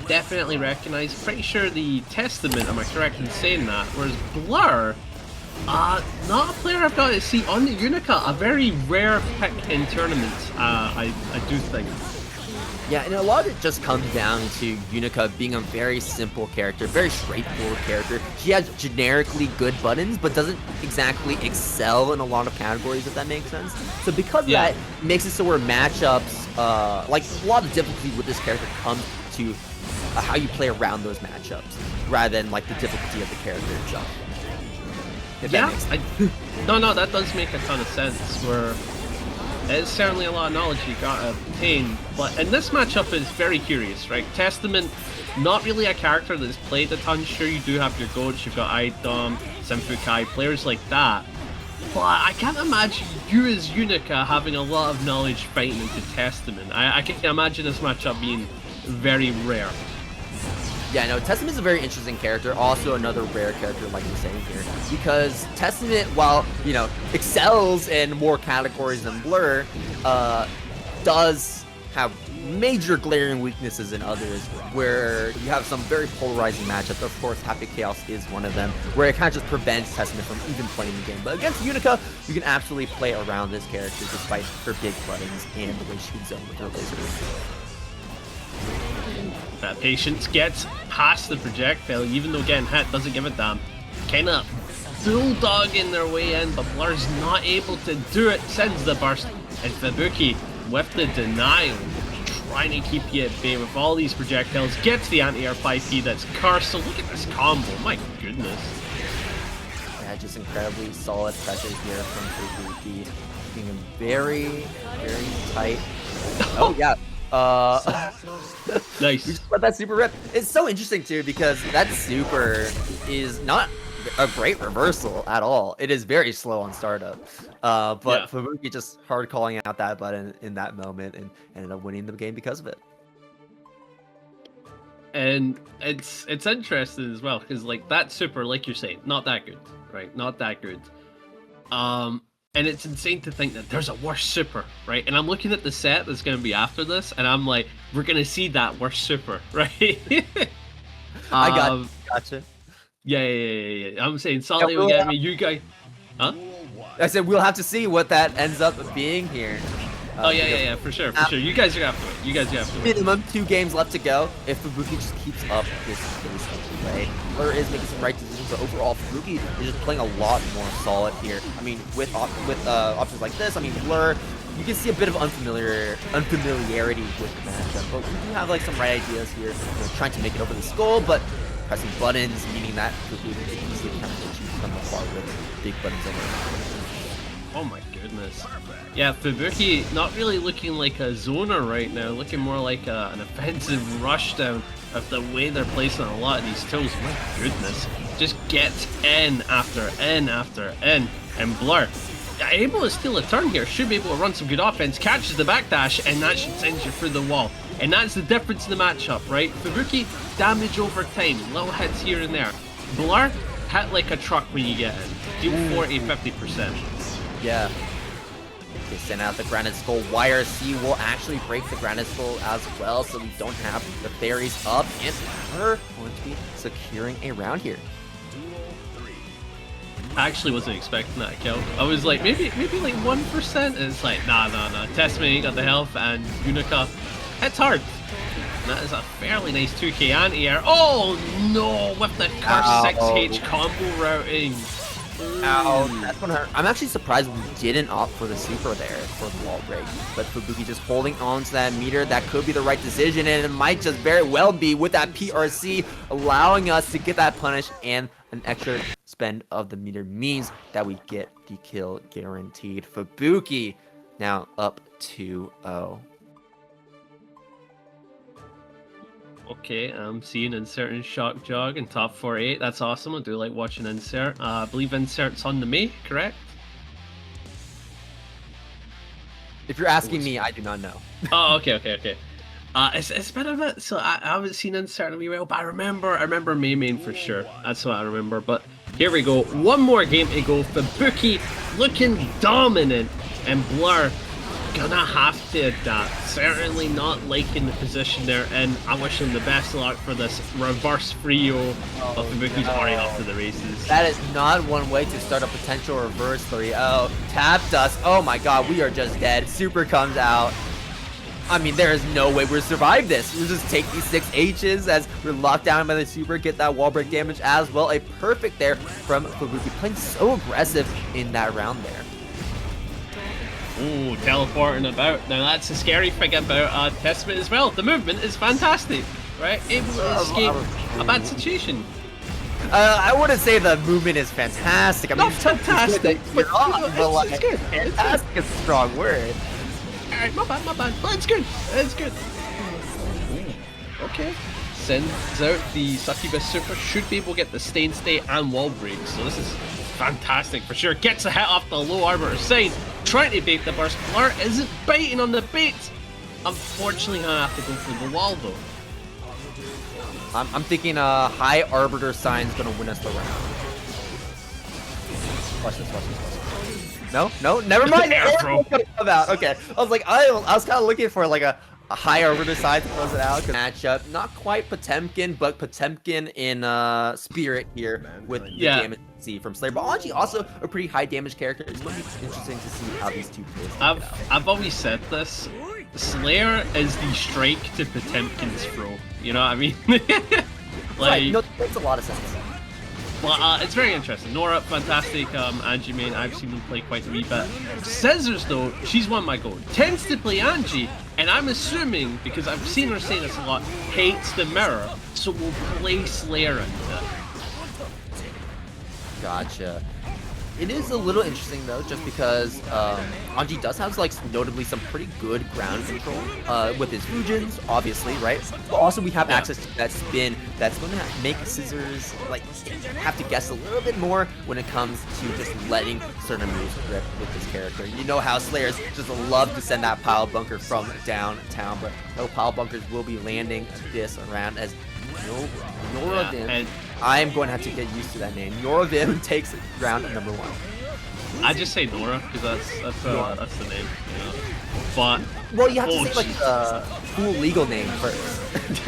definitely recognize. Pretty sure the Testament, am I correct in saying that? Whereas Blur, not a player I've got to see on the Unika, a very rare pick in tournaments, I do think. Yeah, and a lot of it just comes down to Unika being a very simple character, very straightforward character. She has generically good buttons, but doesn't exactly excel in a lot of categories, if that makes sense. So because of that, it makes it so where matchups, like a lot of difficulty with this character comes to how you play around those matchups, rather than like the difficulty of the character itself. No, that does make a ton of sense, where it's certainly a lot of knowledge you gotta obtain, but in this matchup is very curious, right? Testament, not really a character that's played a ton. Sure, you do have your goats, you've got iDom, Simfukai, players like that, but I can't imagine you as Unika having a lot of knowledge fighting into Testament. I can imagine this matchup being very rare. Yeah, no, Testament is a very interesting character, also another rare character like you're saying here, because Testament, while, you know, excels in more categories than Blur, does have major glaring weaknesses in others, where you have some very polarizing matchups. Of course, Happy Chaos is one of them, where it kind of just prevents Testament from even playing the game. But against Unika, you can absolutely play around this character despite her big buttons and the way she can zone with her laser. That Patience gets past the projectile, even though getting hit doesn't give a damn. Kinda bulldogging their way in, but Blur's not able to do it, sends the burst, and Fubuki with the denial, trying to keep you at bay with all these projectiles, gets the anti-air 5P that's cursed. So look at this combo, my goodness. Yeah, just incredibly solid pressure here from Fubuki, being very, very tight. Oh yeah. Nice. We just let that super rip. It's so interesting too, because that super is not a great reversal at all. It is very slow on startup. But Fubuki just hard calling out that button in that moment and ended up winning the game because of it. And it's interesting as well, because like that super, like you're saying, not that good, right? Not that good. And it's insane to think that there's a worse super, right? And I'm looking at the set that's going to be after this, and I'm like, we're going to see that worse super, right? I gotcha. Yeah. I'm saying Salte will get me, you guys... Huh? I said we'll have to see what that ends up being here. Yeah, for sure. You guys are gonna have to win. Minimum 2 games left to go. If Fubuki just keeps up this pace of play, Blur is making some right decisions, but overall Fubuki is just playing a lot more solid here. I mean, with options like this, I mean, Blur, you can see a bit of unfamiliarity with the matchup, but we do have like some right ideas here. We're trying to make it over the skull, but pressing buttons, meaning that Fubuki can easily counter you from afar with big buttons over. Oh my goodness. Yeah, Fubuki not really looking like a zoner right now, looking more like an offensive rushdown of the way they're placing a lot of these tills. My goodness. Just gets in after in after in. And Blur, able to steal a turn here, should be able to run some good offense, catches the backdash, and that should send you through the wall. And that's the difference in the matchup, right? Fubuki, damage over time, little hits here and there. Blur, hit like a truck when you get in. Deal 40-50%. Yeah. They send out the Granite Skull. YRC will actually break the Granite Skull as well, so we don't have the fairies up, and we're going to be securing a round here. I actually wasn't expecting that kill. I was like, maybe like 1%, and it's like, nah. Testament ain't got the health, and Unika hits hard. And that is a fairly nice 2k anti-air. Oh no, with the curse 6H combo routing. Ow, that's gonna hurt. I'm actually surprised we didn't opt for the super there for the wall break, but Fubuki just holding on to that meter. That could be the right decision, and it might just very well be with that PRC allowing us to get that punish, and an extra spend of the meter means that we get the kill guaranteed. Fubuki now up 2-0. Okay, I'm seeing insert in Shockjoc in top 48. That's awesome. I do like watching insert. I believe insert's on the May, correct? If you're asking me, I do not know. Oh, okay. It's been a bit, so I haven't seen insert in a wee while, but I remember May main for sure. That's what I remember. But here we go. One more game to go. Fubuki looking dominant, and Blur gonna have to adapt. Certainly not liking the position they're in. I wish them the best of luck for this reverse Frio of Fubuki's already off to the races. That is not one way to start a potential reverse 3-0. Tapped us. Oh my god, we are just dead. Super comes out. I mean, there is no way we'll survive this. We'll just take these 6 H's as we're locked down by the super, get that wall break damage as well. A perfect there from Fubuki, playing so aggressive in that round there. Ooh, teleporting about. Now that's the scary thing about Testament as well. The movement is fantastic, right? Able to escape a bad situation. I wouldn't say the movement is fantastic. I mean, Not fantastic, but like, it's good. Fantastic is a strong word. Alright, my bad. But it's good. It's good. Ooh, okay. Sends out the Succubus Super. Should be able to get the Stain State and Wall Break. So this is fantastic for sure. Gets a hit off the low Arbiter Sign. Trying to bait the burst. Blur isn't biting on the bait. Unfortunately, gonna have to go for the wall though. I'm thinking high Arbiter Sign's gonna win us the round. Watch this. No, never mind. Okay, I was like, I was kind of looking for like a high Arbiter Sign to close it out. Matchup, not quite Potemkin, but Potemkin in spirit here with the damage you see from Slayer. But Anji also a pretty high damage character. It's going to be interesting to see how these two plays. I've always said this. Slayer is the strike to Potemkin's throw. You know what I mean? Like, no, that makes a lot of sense. Well, it's very interesting. Nora, fantastic Anji main. I've seen them play quite a wee bit. Scissors, though, she's one of my goal. Tends to play Anji, and I'm assuming, because I've seen her say this a lot, hates the mirror, so we'll play Slayer into it. Gotcha. It is a little interesting though, just because Anji does have like notably some pretty good ground control with his Fujins, obviously, right? But also we have access to that spin that's going to make Scissors like have to guess a little bit more when it comes to just letting certain moves rip with this character. You know how Slayers just love to send that pile bunker from downtown, but no pile bunkers will be landing this round as nyoravim. I am going to have to get used to that name. nyoravim takes round number 1. I just say Nora because that's the name. You know? But well, you have to say like the full legal name first,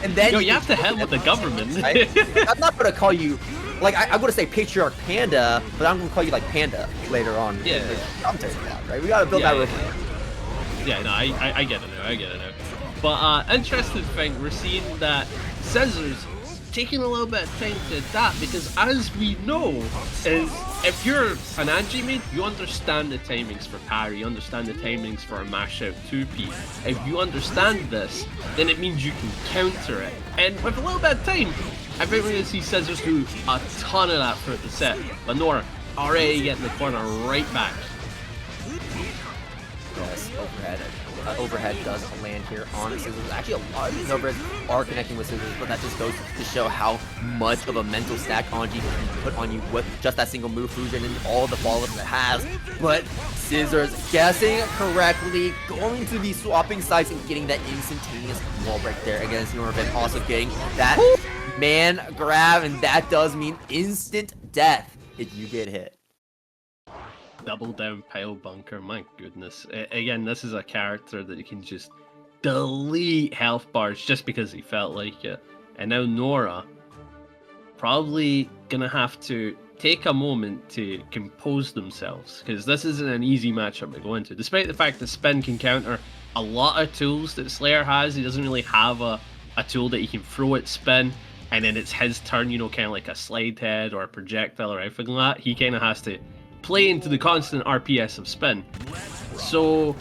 and then you have to head with the government. Right? I'm not going to call you like I'm going to say PatriarchPanda, but I'm going to call you like Panda later on. Yeah, I'm taking that, right? We got to build that real quick. Yeah, no, I get it now. But interesting thing, we're seeing that Scissors taking a little bit of time to adapt because as we know, is if you're an Anji main, you understand the timings for parry, you understand the timings for a mash out 2P. If you understand this, then it means you can counter it. And with a little bit of time, I think we're going to see Scissors do a ton of that throughout the set. But Nora already getting the corner right back. Yes, overhead does land here on Scissors. Actually, a lot of these overheads are connecting with Scissors, but that just goes to show how much of a mental stack Anji can put on you with just that single move Fujin and all the follow-ups it has. But Scissors guessing correctly, going to be swapping sides and getting that instantaneous wall break there against nyoravim, also getting that man grab, and that does mean instant death if you get hit. Double down pile bunker, my goodness. Again, this is a character that you can just delete health bars just because he felt like it. And now Nora probably gonna have to take a moment to compose themselves because this isn't an easy matchup to go into. Despite the fact that Spin can counter a lot of tools that Slayer has, he doesn't really have a tool that he can throw at Spin and then it's his turn, you know, kind of like a slide head or a projectile or anything like that. He kind of has to play into the constant RPS of Spin. So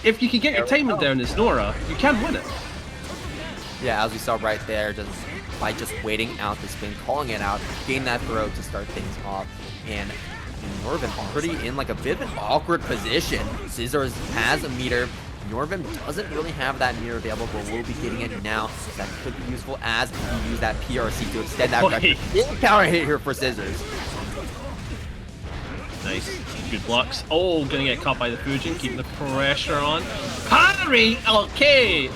if you can get your timing down as Nora, you can win it. Yeah, as we saw right there, by just waiting out the spin, calling it out, getting that throw to start things off, and nyoravim already in like a bit of an awkward position. Scissors has a meter. nyoravim doesn't really have that meter available, but we'll be getting it now. That could be useful as we use that PRC to extend that record. Counter hit here for Scissors. Nice. Good blocks. Oh, gonna get caught by the Fujin, keeping the pressure on. Parry! Okay,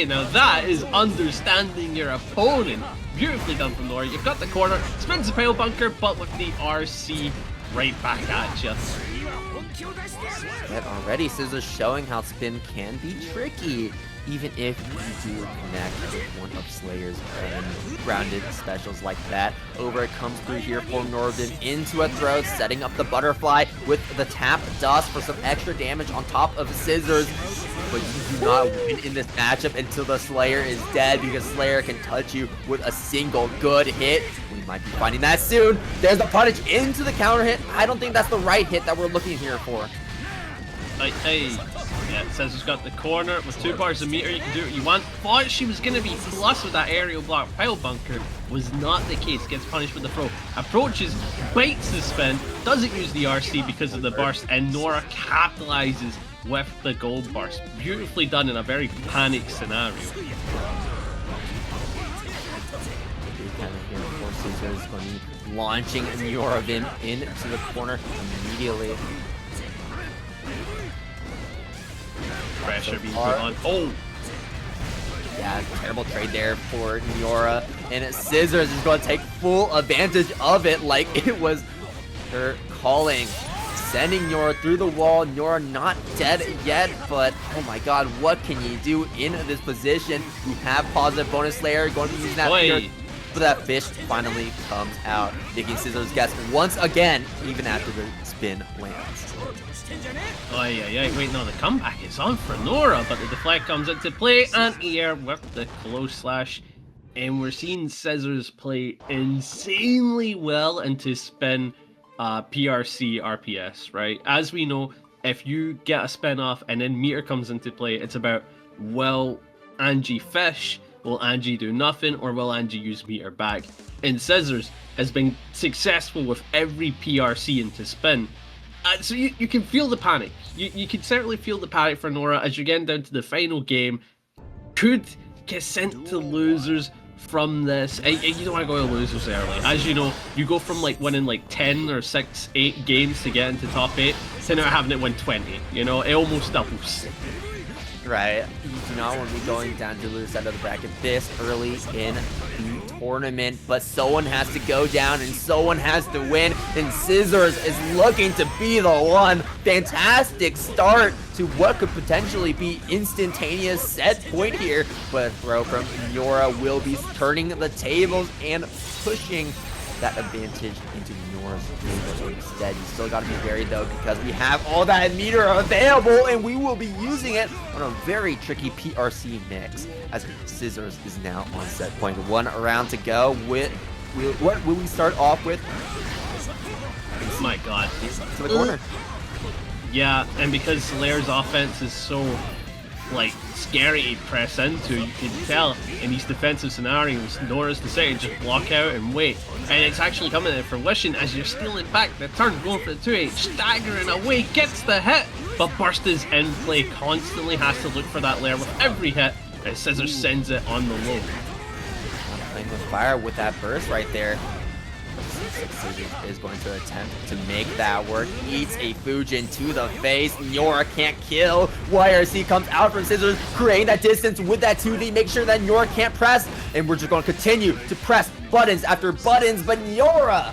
now that is understanding your opponent. Beautifully done from Nora. You've got the corner, spins the pile bunker, but with the RC right back at you. But already Scissors showing how spin can be tricky, even if you do connect with one of Slayer's grounded specials like that. Over it comes through here for nyoravim into a throw, setting up the butterfly with the tap dust for some extra damage on top of Scissors. But you do not win in this matchup until the Slayer is dead, because Slayer can touch you with a single good hit. We might be finding that soon. There's the punish into the counter hit. I don't think that's the right hit that we're looking here for. Yeah, it says it's got the corner with 2 bars of meter. You can do what you want. Thought she was going to be plus with that aerial block pile bunker. Was not the case. Gets punished with the throw. Approaches, bites the spin, doesn't use the RC because of the burst, and Nora capitalizes with the gold burst. Beautifully done in a very panicked scenario. Scissors going to be launching nyoravim into the corner immediately. Pressure being put on. Oh! Yeah, terrible trade there for Nyora. And Scissors is going to take full advantage of it like it was her calling. Sending Nyora through the wall. Nyora not dead yet, but oh my god, what can you do in this position? You have positive bonus Slayer going to be using that but that fish finally comes out. Making Scissors guess once again, even after the spin lands. Oh yeah, wait, no, the comeback is on for Nora, but the deflect comes into play, anti-air with the close slash, and we're seeing Scissors play insanely well into spin PRC RPS, right? As we know, if you get a spin off and then meter comes into play, it's about, will Anji fish, will Anji do nothing, or will Anji use meter back? And Scissors has been successful with every PRC into spin. So you can feel the panic. You can certainly feel the panic for Nora as you're getting down to the final game. Could get sent to losers from this. You don't want to go to losers early. As you know, you go from like winning like 10 or 6, 8 games to get into top 8 to now having it win 20. You know, it almost doubles. Right. You do not want to be going down to the loser side of the bracket this early in the tournament, but someone has to go down and someone has to win, and Scissors is looking to be the one. Fantastic start to what could potentially be instantaneous set point here, but a throw from Nyora will be turning the tables and pushing that advantage into Nora's favor instead. You still got to be wary though, because we have all that meter available and we will be using it on a very tricky PRC mix, as Scissors is now on set point. 1 round to go. What will we start off with? Oh my god. To the corner. Yeah, and because Slayer's offense is so like scary to press into, you can tell in these defensive scenarios, Nora's decided to just block out and wait, and it's actually coming to fruition as you're stealing back the turn, going for the 2-8, staggering away, gets the hit, but Burst is in play, constantly has to look for that Lēʻahi with every hit, and Scissors sends it on the low. Playing with fire with that burst right there. Scissors is going to attempt to make that work. Eats a Fujin to the face. Nyora can't kill. YRC comes out from Scissors, creating that distance with that 2D. Make sure that Nyora can't press. And we're just going to continue to press buttons after buttons. But Nyora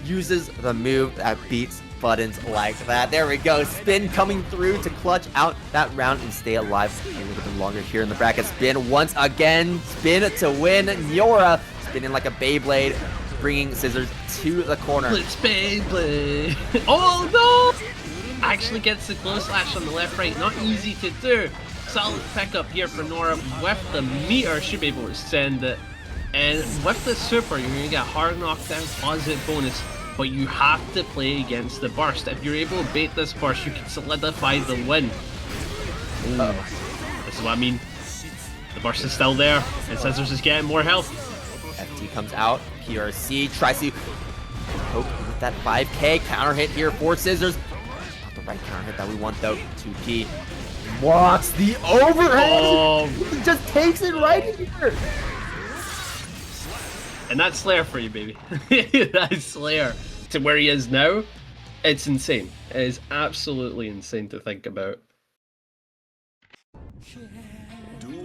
uses the move that beats buttons like that. There we go. Spin coming through to clutch out that round and stay alive a little bit longer here in the bracket. Spin once again. Spin to win. Nyora spinning like a Beyblade, bringing Scissors to the corner. Let's Beyblade. Oh no! Actually gets the close slash on the left right. Not easy to do. Solid pickup here for Nora with the meter. Should be able to send it. And with the super, you're going to get hard knockdown, positive bonus. But you have to play against the burst. If you're able to bait this burst, you can solidify the win. This is what I mean. The burst is still there, and Scissors is getting more health. FT comes out. PRC tries to poke with that 5K counter hit here for Scissors. Not the right counter hit that we want though. 2P blocks the overhead. Oh. He just takes it right here. And that's Slayer for you, baby. That's Slayer. To where he is now, it's insane. It is absolutely insane to think about.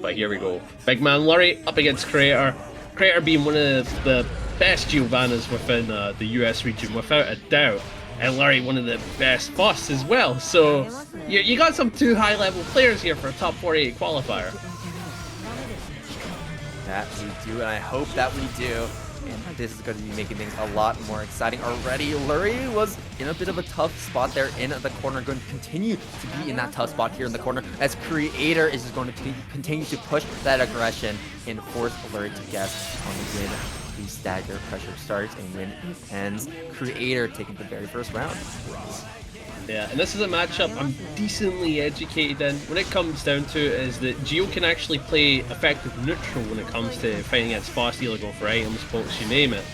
But here we go. Big man Lurry up against Kreator. Kreator being one of the best Giovannas within the US region, without a doubt. And Lurry, one of the best Fausts as well. So you got some 2 high-level players here for a top 48 qualifier. That we do, and I hope that we do. And this is going to be making things a lot more exciting already. Lurry was in a bit of a tough spot there in the corner, going to continue to be in that tough spot here in the corner, as Kreator is just going to continue to push that aggression and force Lurry to guess on when the stagger pressure starts and when it ends. Kreator taking the very first round. Yeah, and this is a matchup I'm decently educated in. When it comes down to it is that Gio can actually play effective neutral when it comes to fighting against Faust, he'll go for items, bolts, you name it.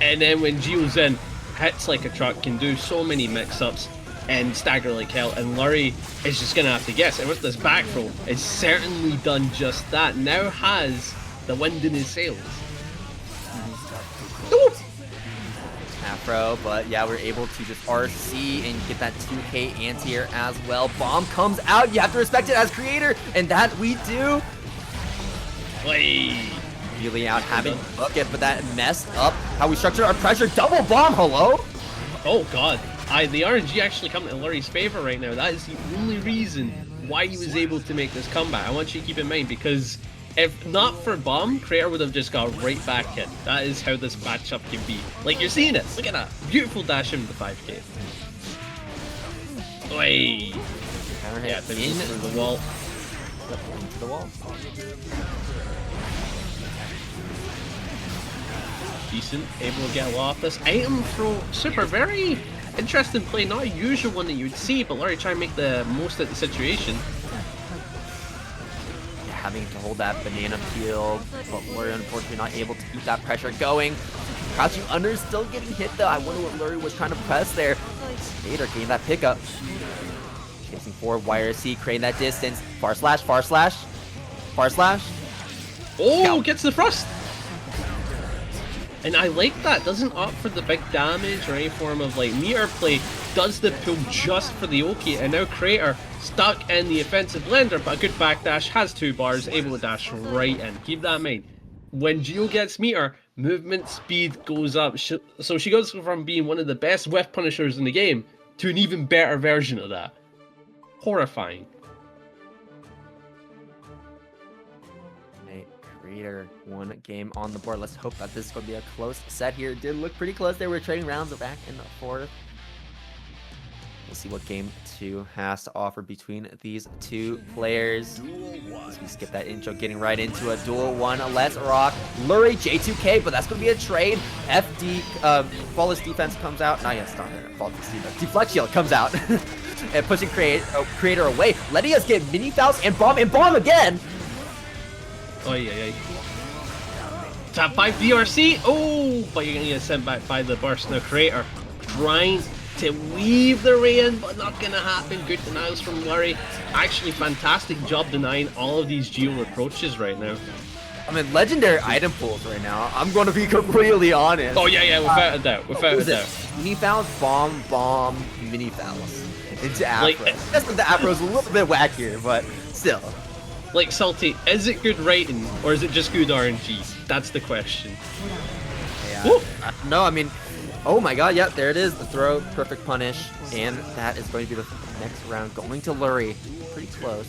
And then when Gio's in, hits like a truck, can do so many mix-ups and stagger like hell, and Lurry is just going to have to guess. And with this back throw, it's certainly done just that. Now has the wind in his sails. Afro, but yeah, we're able to just RC and get that 2k anti-air as well. Bomb comes out, you have to respect it as Kreator, and that we do. Really out having a bucket, but that messed up how we structure our pressure. Double bomb, hello? Oh god, the RNG actually coming in Lurry's favor right now. That is the only reason why he was able to make this comeback. I want you to keep in mind, because if not for bomb, Kreator would have just got right back in. That is how this matchup can be. Like, you're seeing it. Look at that. Beautiful dash into the 5k. Oi. Yeah, into the wall. Into the wall. Decent. Able to get a lot off this. Item throw. Super. Very interesting play. Not a usual one that you would see, but Lurry trying to make the most of the situation. Having to hold that banana peel, but Lurry unfortunately not able to keep that pressure going. Crouching under, still getting hit though. I wonder what Lurry was trying to press there. Vader getting that pickup. Chasing forward, YRC, creating that distance. Far slash, far slash, far slash. Oh, gets the thrust! And I like that. Doesn't opt for the big damage or any form of like meter play. Does the pull just for the Oki, and now Kreator stuck in the offensive blender, but a good backdash, has 2 bars, able to dash right in. Keep that in mind. When Gio gets meter, movement speed goes up. So she goes from being one of the best whiff punishers in the game to an even better version of that. Horrifying. Kreator, 1 game on the board. Let's hope that this is going to be a close set here. It did look pretty close there. We're trading rounds back in the 4th. We'll see what game 2 has to offer between these 2 players. As we skip that intro, getting right into a duel 1. Let's rock. Lurry J2K, but that's going to be a trade. FD, flawless defense comes out. Not yet, stop there. Flawless defense. Deflect shield comes out. And pushing Kreator away. Letting us get mini Faust and bomb again. Oh yeah. Tap 5 DRC. Oh, but you're gonna get sent back by the burst. Now Kreator trying to weave the ray in, but not gonna happen. Good denials from Lurry. Actually, fantastic job denying all of these Geo approaches right now. I mean, legendary item pools right now. I'm going to be completely honest. Oh yeah, without a doubt, without a doubt. Mini Faust, bomb, mini Faust. Into Afro. Like, that's what the Afro's a little bit wackier, but still. Like, Salte, is it good writing, or is it just good RNG? That's the question. Yeah. No, I mean, oh my god, yep, there it is. The throw, perfect punish, and that is going to be the next round. Going to Lurry. Pretty close.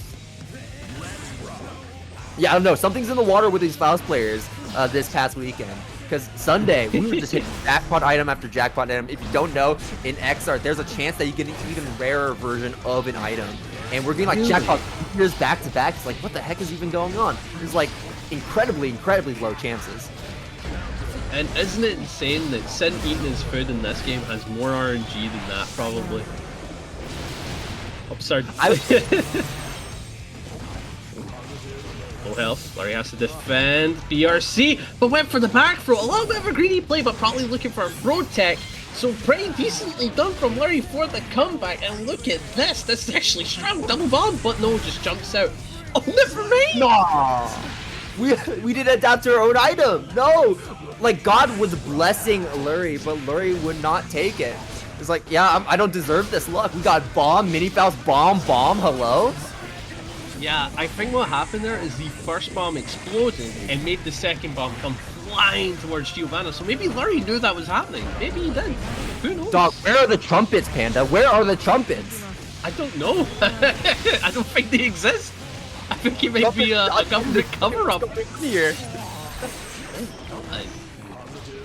Yeah, I don't know. Something's in the water with these Faust players this past weekend. Because Sunday, we were just hitting jackpot item after jackpot item. If you don't know, in XR, there's a chance that you get an even rarer version of an item. And we're getting like jackpot years back to back. It's like, what the heck is even going on? There's like incredibly low chances. And isn't it insane that Sin eating his food in this game has more RNG than that, probably? Absurd. Full health. Lurry has to defend BRC, but went for the back throw. A little bit of a greedy play, but probably looking for a pro tech. So pretty decently done from Lurry for the comeback. And look at this. This is actually strong. Double bomb, but no, just jumps out. Oh, never mind. No. We didn't adapt to our own item. No. Like, God was blessing Lurry, but Lurry would not take it. It's like, yeah, I don't deserve this luck. We got bomb, mini Faust, bomb, hello? Yeah, I think what happened there is the first bomb exploded and made the second bomb come flying towards Giovanna. So maybe Lurry knew that was happening. Maybe he did. Who knows? Dog, where are the trumpets, Panda? Where are the trumpets? I don't know. I don't think they exist. I think he might be a government cover-up. Here.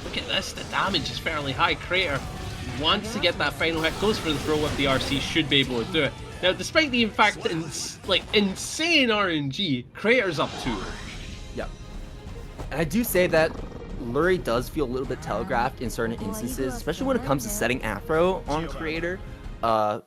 Look at this. The damage is fairly high. Kreator wants to get that final hit. Goes for the throw with the RC. Should be able to do it. Now, despite the insane RNG, Kreator's up 2. Yeah. And I do say that Lurry does feel a little bit telegraphed in certain instances, especially when it comes to setting Afro on Kreator.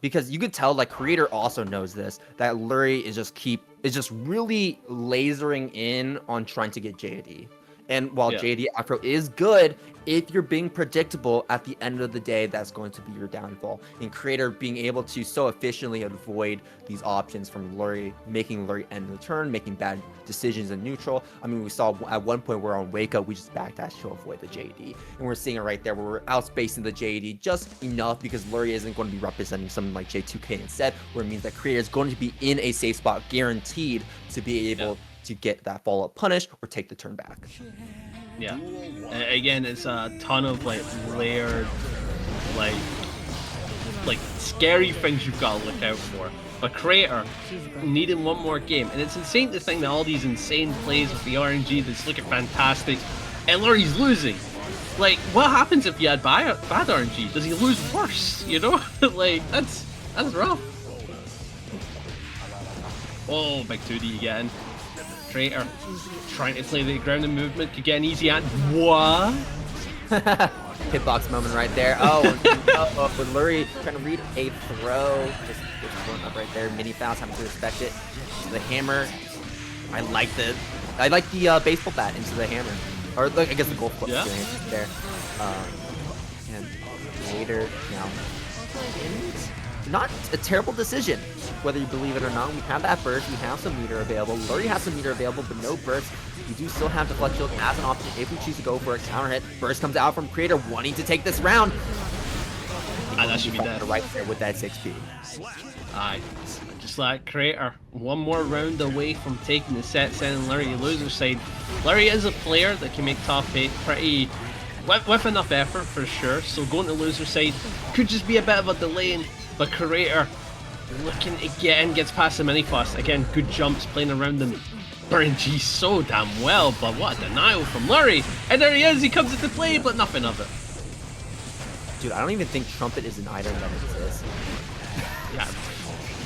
Because you could tell, like, Kreator also knows this, that Lurry is just really lasering in on trying to get JD. And while JD Afro is good, if you're being predictable, at the end of the day, that's going to be your downfall. And Kreator being able to so efficiently avoid these options from Lurry, making Lurry end the turn, making bad decisions in neutral. I mean, we saw at one point where on Wake Up, we just backdash to avoid the JD. And we're seeing it right there where we're outspacing the JD just enough because Lurry isn't going to be representing something like J2K instead, where it means that Kreator is going to be in a safe spot, guaranteed to be able to get that follow-up punish or take the turn back. Yeah. Again, it's a ton of like layered, like scary things you've got to look out for. But Kreator needing one more game, and it's insane to think that all these insane plays with the RNG that's looking fantastic, and Lurry's losing. Like, what happens if you had bad RNG? Does he lose worse? You know, like that's rough. Oh, big 2D again. Kreator trying to play the ground and movement could get an easy hand. What? Hitbox moment right there. Oh, with Lurry trying to read a throw. Just going up right there. Mini Faust having to respect it. The hammer. I like the baseball bat into the hammer. Or I guess the gold flip there. And later now. Not a terrible decision, whether you believe it or not. We have that burst, we have some meter available. Lurry has some meter available, but no burst. We do still have the flex shield as an option if we choose to go for a counter hit. Burst comes out from Kreator, wanting to take this round. That should be dead. Right there with that 6P. Aye. Just like Kreator, one more round away from taking the set, sending Lurry to loser side. Lurry is a player that can make top 8 pretty with enough effort for sure, so going to loser side could just be a bit of a delay. But Kreator looking again, gets past the mini Faust. Again, good jumps playing around them. RNG so damn well, but what a denial from Lurry. And there he is, he comes into play, but nothing of it. Dude, I don't even think Trumpet is an item that exists. Yeah.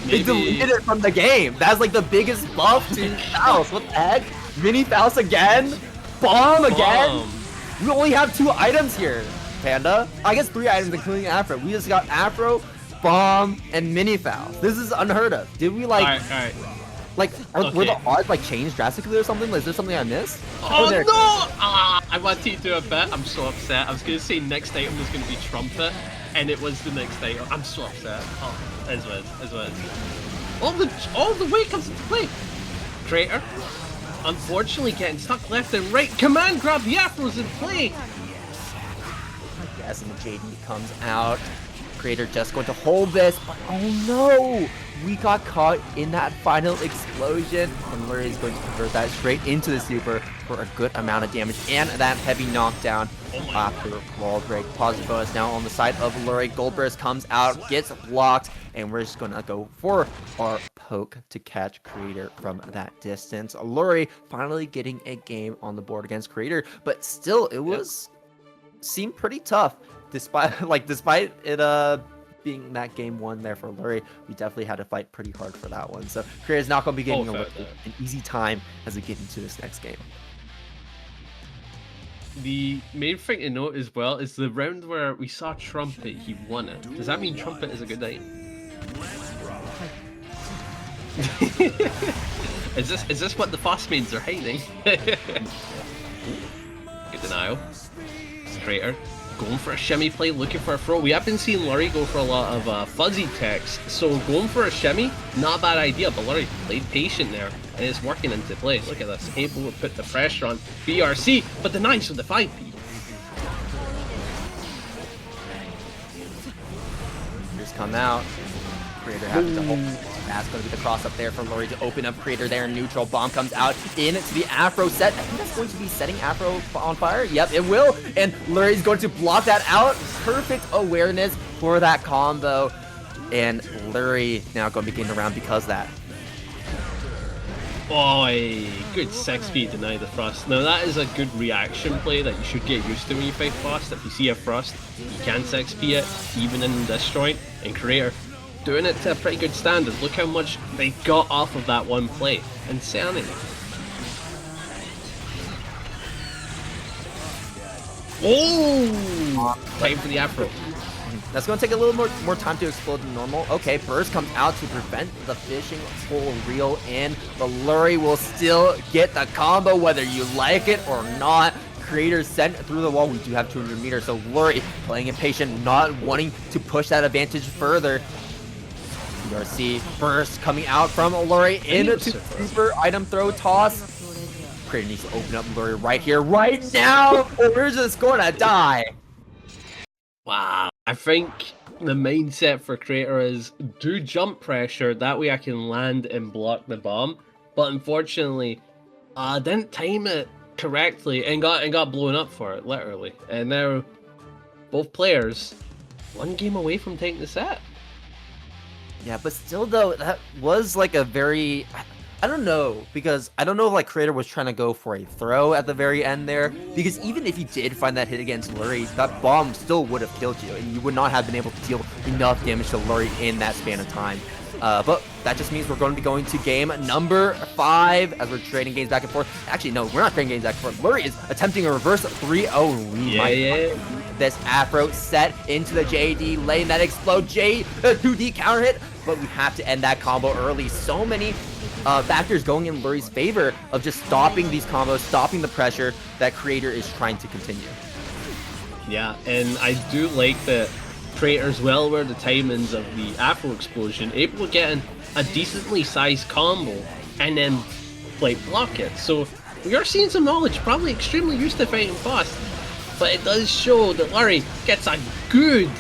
They deleted it from the game. That's like the biggest buff to Faust. What the heck? Mini Faust again? Bomb again? We only have 2 items here, Panda. I guess 3 items including Afro. We just got Afro, Bomb, and Mini Faust. This is unheard of. Did we like... Alright. Like, were the odds like changed drastically or something? Is there something I missed? Oh no! I wanted to do a bet. I'm so upset. I was going to say next item was going to be Trumpet, and it was the next item. I'm so upset. Oh, as well. All the way comes into play. Kreator, unfortunately getting stuck left and right. Command grab, the Afro's in play. Yes, and the JD comes out. Kreator just going to hold this, but oh no! We got caught in that final explosion, and Lurry is going to convert that straight into the super for a good amount of damage and that heavy knockdown after wall break. Positive bonus now on the side of Lurry. Gold Burst comes out, gets blocked, and we're just going to go for our poke to catch Kreator from that distance. Lurry finally getting a game on the board against Kreator, but still it seemed pretty tough. Despite it being that game 1 there for Lurry, we definitely had to fight pretty hard for that one. So Kreator's not going to be getting an easy time as we get into this next game. The main thing to note as well is the round where we saw Trumpet, he won it. Does that mean Trumpet is a good item? Is this what the Faust mains are hiding? Good denial. Kreator going for a shimmy play, looking for a throw. We have been seeing Lurry go for a lot of fuzzy text, so going for a shimmy, not a bad idea, but Lurry played patient there, and it's working into play. Look at this, able to put the pressure on BRC, but denies with the 5P. Just come out. Kreator having to hold That's going to be the cross up there for Lurry to open up Creator there. Neutral bomb comes out into the Afro set. I think that's going to be setting Afro on fire. Yep, it will. And Lurry's going to block that out. Perfect awareness for that combo. And Lurry now going to be getting around because of that. Boy, good 6p deny the thrust. Now that is a good reaction play that you should get used to when you fight Faust. If you see a thrust, you can 6p it, even in this joint. And Creator doing it to a pretty good standard. Look how much they got off of that one play. Insanity. Oh! Time for the Afro. That's going to take a little more time to explode than normal. Okay, Burst comes out to prevent the fishing full reel in, but Lurry will still get the combo whether you like it or not. Creator sent through the wall. We do have 200 meters, so Lurry playing impatient, not wanting to push that advantage further. DRC Burst coming out from Lurry into super item throw toss. Creator needs to open up Lurry right here, right now, or we're just going to die. Wow. I think the mindset for Creator is do jump pressure, that way I can land and block the bomb. But unfortunately, I didn't time it correctly and got blown up for it, literally. And now both players one game away from taking the set. Yeah, but still though, that was like a very, I don't know, because I don't know if like Creator was trying to go for a throw at the very end there, because even if you did find that hit against Lurry, that bomb still would have killed you, and you would not have been able to deal enough damage to Lurry in that span of time. But that just means we're going to be going to game number 5 as we're trading games back and forth. Actually, no, we're not trading games back and forth. Lurry is attempting a reverse 3-0. We might this Afro set into the JD lane that explode 2D counter hit, but we have to end that combo early. So many factors going in Lurry's favor of just stopping these combos, stopping the pressure that Creator is trying to continue. Yeah, and I do like that Creator's well aware the timings of the Afro explosion, able to get in a decently sized combo and then like block it. So we are seeing some knowledge, probably extremely used to fighting fast, but it does show that Lurry gets a good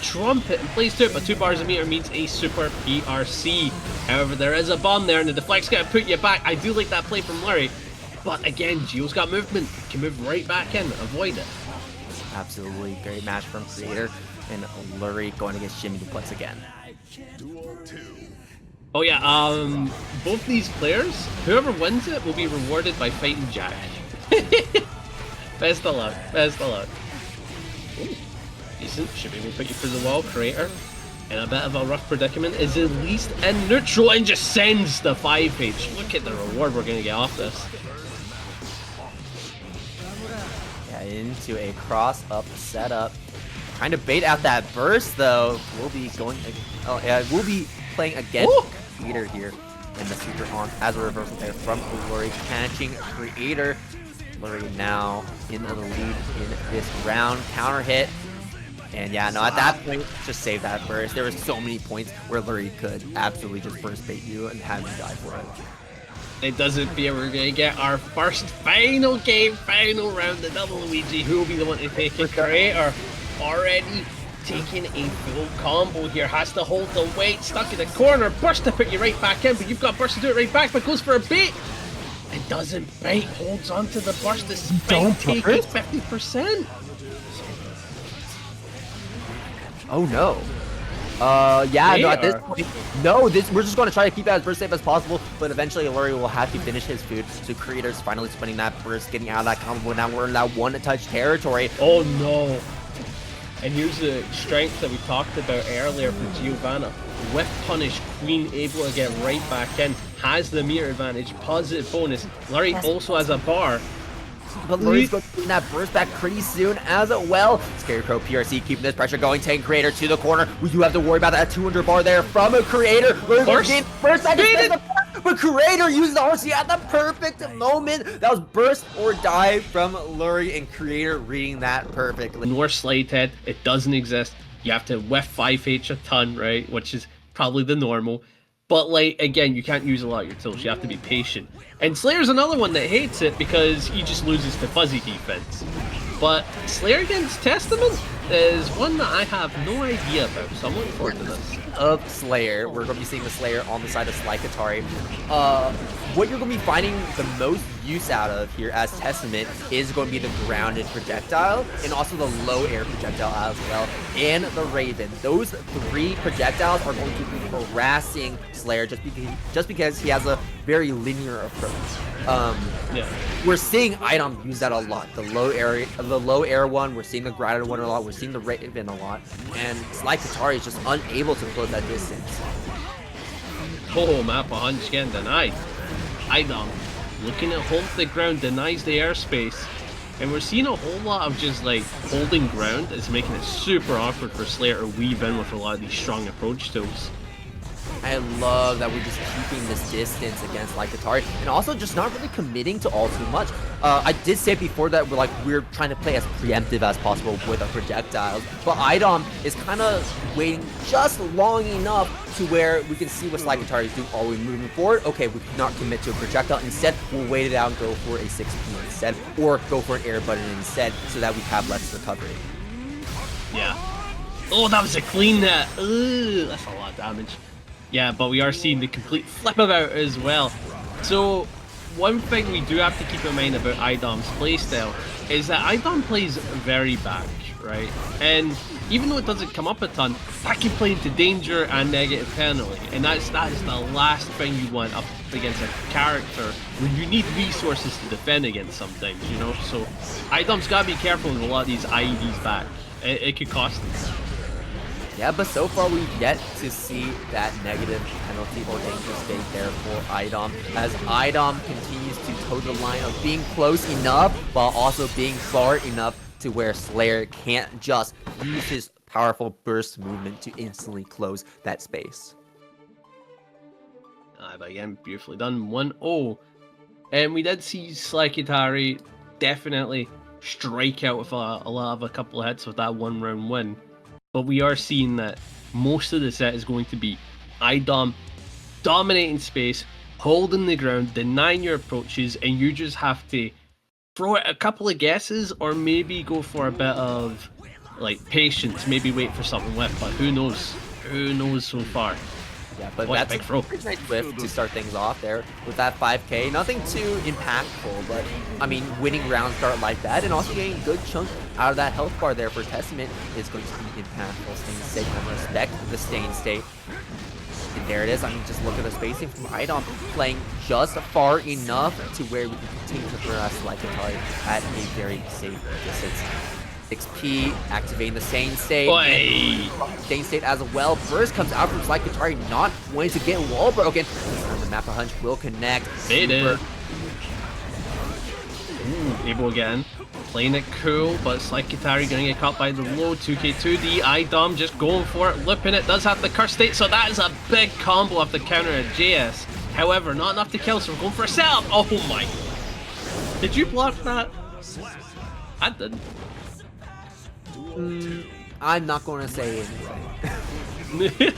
trumpet and plays to it, but 2 bars a meter means a super PRC. However, there is a bomb there and the deflect's gonna put you back. I do like that play from Lurry, but again, Gio's got movement, can move right back in, avoid it. Absolutely great match from Creator, and Lurry going to get shimmy duplex again. Oh yeah, both these players, whoever wins it will be rewarded by fighting Jack. Best of luck, best of luck. Ooh. Decent, should be able to put you through the wall. Creator in a bit of a rough predicament, is at least in neutral and just sends the 5H. Look at the reward we're going to get off this. Yeah, into a cross up setup. Trying to bait out that burst though. We'll be going, oh yeah, we'll be playing against Creator here in the super on as a reversal there from Lurry, catching Creator. Lurry now in the lead in this round. Counter hit. And yeah, no, at that point, just save that burst. There were so many points where Lurry could absolutely just burst bait you and have you die for it. It doesn't appear we're going to get our first final game, final round of Double Luigi. Who will be the one to take it? Creator already taking a full combo here. Has to hold the weight, stuck in the corner. Burst to put you right back in, but you've got burst to do it right back, but goes for a bait. It doesn't bite, holds onto the burst despite taking 50%. Oh no. Yeah, no, at this point, no, we're just going to try to keep that as burst safe as possible, but eventually Lurry will have to finish his food. So Creator's finally spinning that burst, getting out of that combo. Now we're in that one-touch territory. Oh no. And here's the strength that we talked about earlier from Giovanna. Whip punish, Queen able to get right back in, has the meter advantage, positive bonus. Lurry also has a bar. But Lurry's going to bring that burst back pretty soon as well. Scarecrow PRC keeping this pressure going, taking Creator to the corner. We do have to worry about that 200 bar there from a Creator. First, but Creator uses the RC at the perfect moment. That was burst or die from Lurry, and Creator reading that perfectly. Nor slide head, it doesn't exist. You have to whiff 5H a ton, right? Which is probably the normal. But like, again, you can't use a lot of your tools. You have to be patient. And Slayer's another one that hates it because he just loses to fuzzy defense. But Slayer against Testament is one that I have no idea about, so I'm looking forward to this. Of Slayer, we're going to be seeing the Slayer on the side of slykatari. What you're going to be finding the most use out of here as Testament is going to be the grounded projectile and also the low air projectile as well, and the Raven. Those three projectiles are going to be harassing Slayer just because he has a very linear approach. We're seeing iDom use that a lot. The low air one, we're seeing the grounded one a lot, we're seeing the Raven a lot, and slykatari is just unable to close that distance. Oh, map 100 getting denied. iDom looking to hold the ground, denies the airspace, and we're seeing a whole lot of just like holding ground is making it super awkward for Slayer to weave in with a lot of these strong approach tools. I love that we're just keeping this distance against slykatari and also just not really committing to all too much. I did say before that we're trying to play as preemptive as possible with our projectiles, but iDom is kind of waiting just long enough to where we can see what slykatari is doing. Are we moving forward? Okay, we cannot commit to a projectile. Instead, we'll wait it out and go for a 6P instead, or go for an air button instead, so that we have less recovery. Yeah. Oh, that was a clean net. Ooh, that's a lot of damage. Yeah, but we are seeing the complete flip about as well. So, one thing we do have to keep in mind about iDom's playstyle is that iDom plays very back, right? And even though it doesn't come up a ton, that can play into danger and negative penalty. And that is the last thing you want up against a character when you need resources to defend against sometimes, you know? So, iDom's gotta be careful with a lot of these IEDs back. It could cost him. Yeah, but so far we've yet to see that negative penalty or danger state there for iDom, as iDom continues to toe the line of being close enough while also being far enough to where Slayer can't just use his powerful burst movement to instantly close that space. But again, beautifully done. 1-0. And we did see slykatari definitely strike out with a couple of hits with that one-round win. But we are seeing that most of the set is going to be iDom dominating space, holding the ground, denying your approaches, and you just have to throw out a couple of guesses or maybe go for a bit of like patience, maybe wait for something left, but who knows? Who knows so far? Yeah, but what that's a pretty nice whiff to start things off there with that 5K. Nothing too impactful, but I mean, winning round start like that and also getting a good chunk out of that health bar there for Testament is going to be impactful. Staying safe and respect the staying state. And there it is. I mean, just look at the spacing from iDom playing just far enough to where we can continue to harass slykatari at a very safe distance. 6P, activating the staying state. Staying state as well. Burst comes out from slykatari, not wanting to get wall broken. The map a hunch will connect. They did. Able again. Playing it cool, but slykatari gonna get caught by the low 2K2D. iDom just going for it, looping it, does have the curse state, so that is a big combo off the counter at JS. However, not enough to kill, so we're going for a setup. Oh my. Did you block that? I didn't. I'm not going to say anything.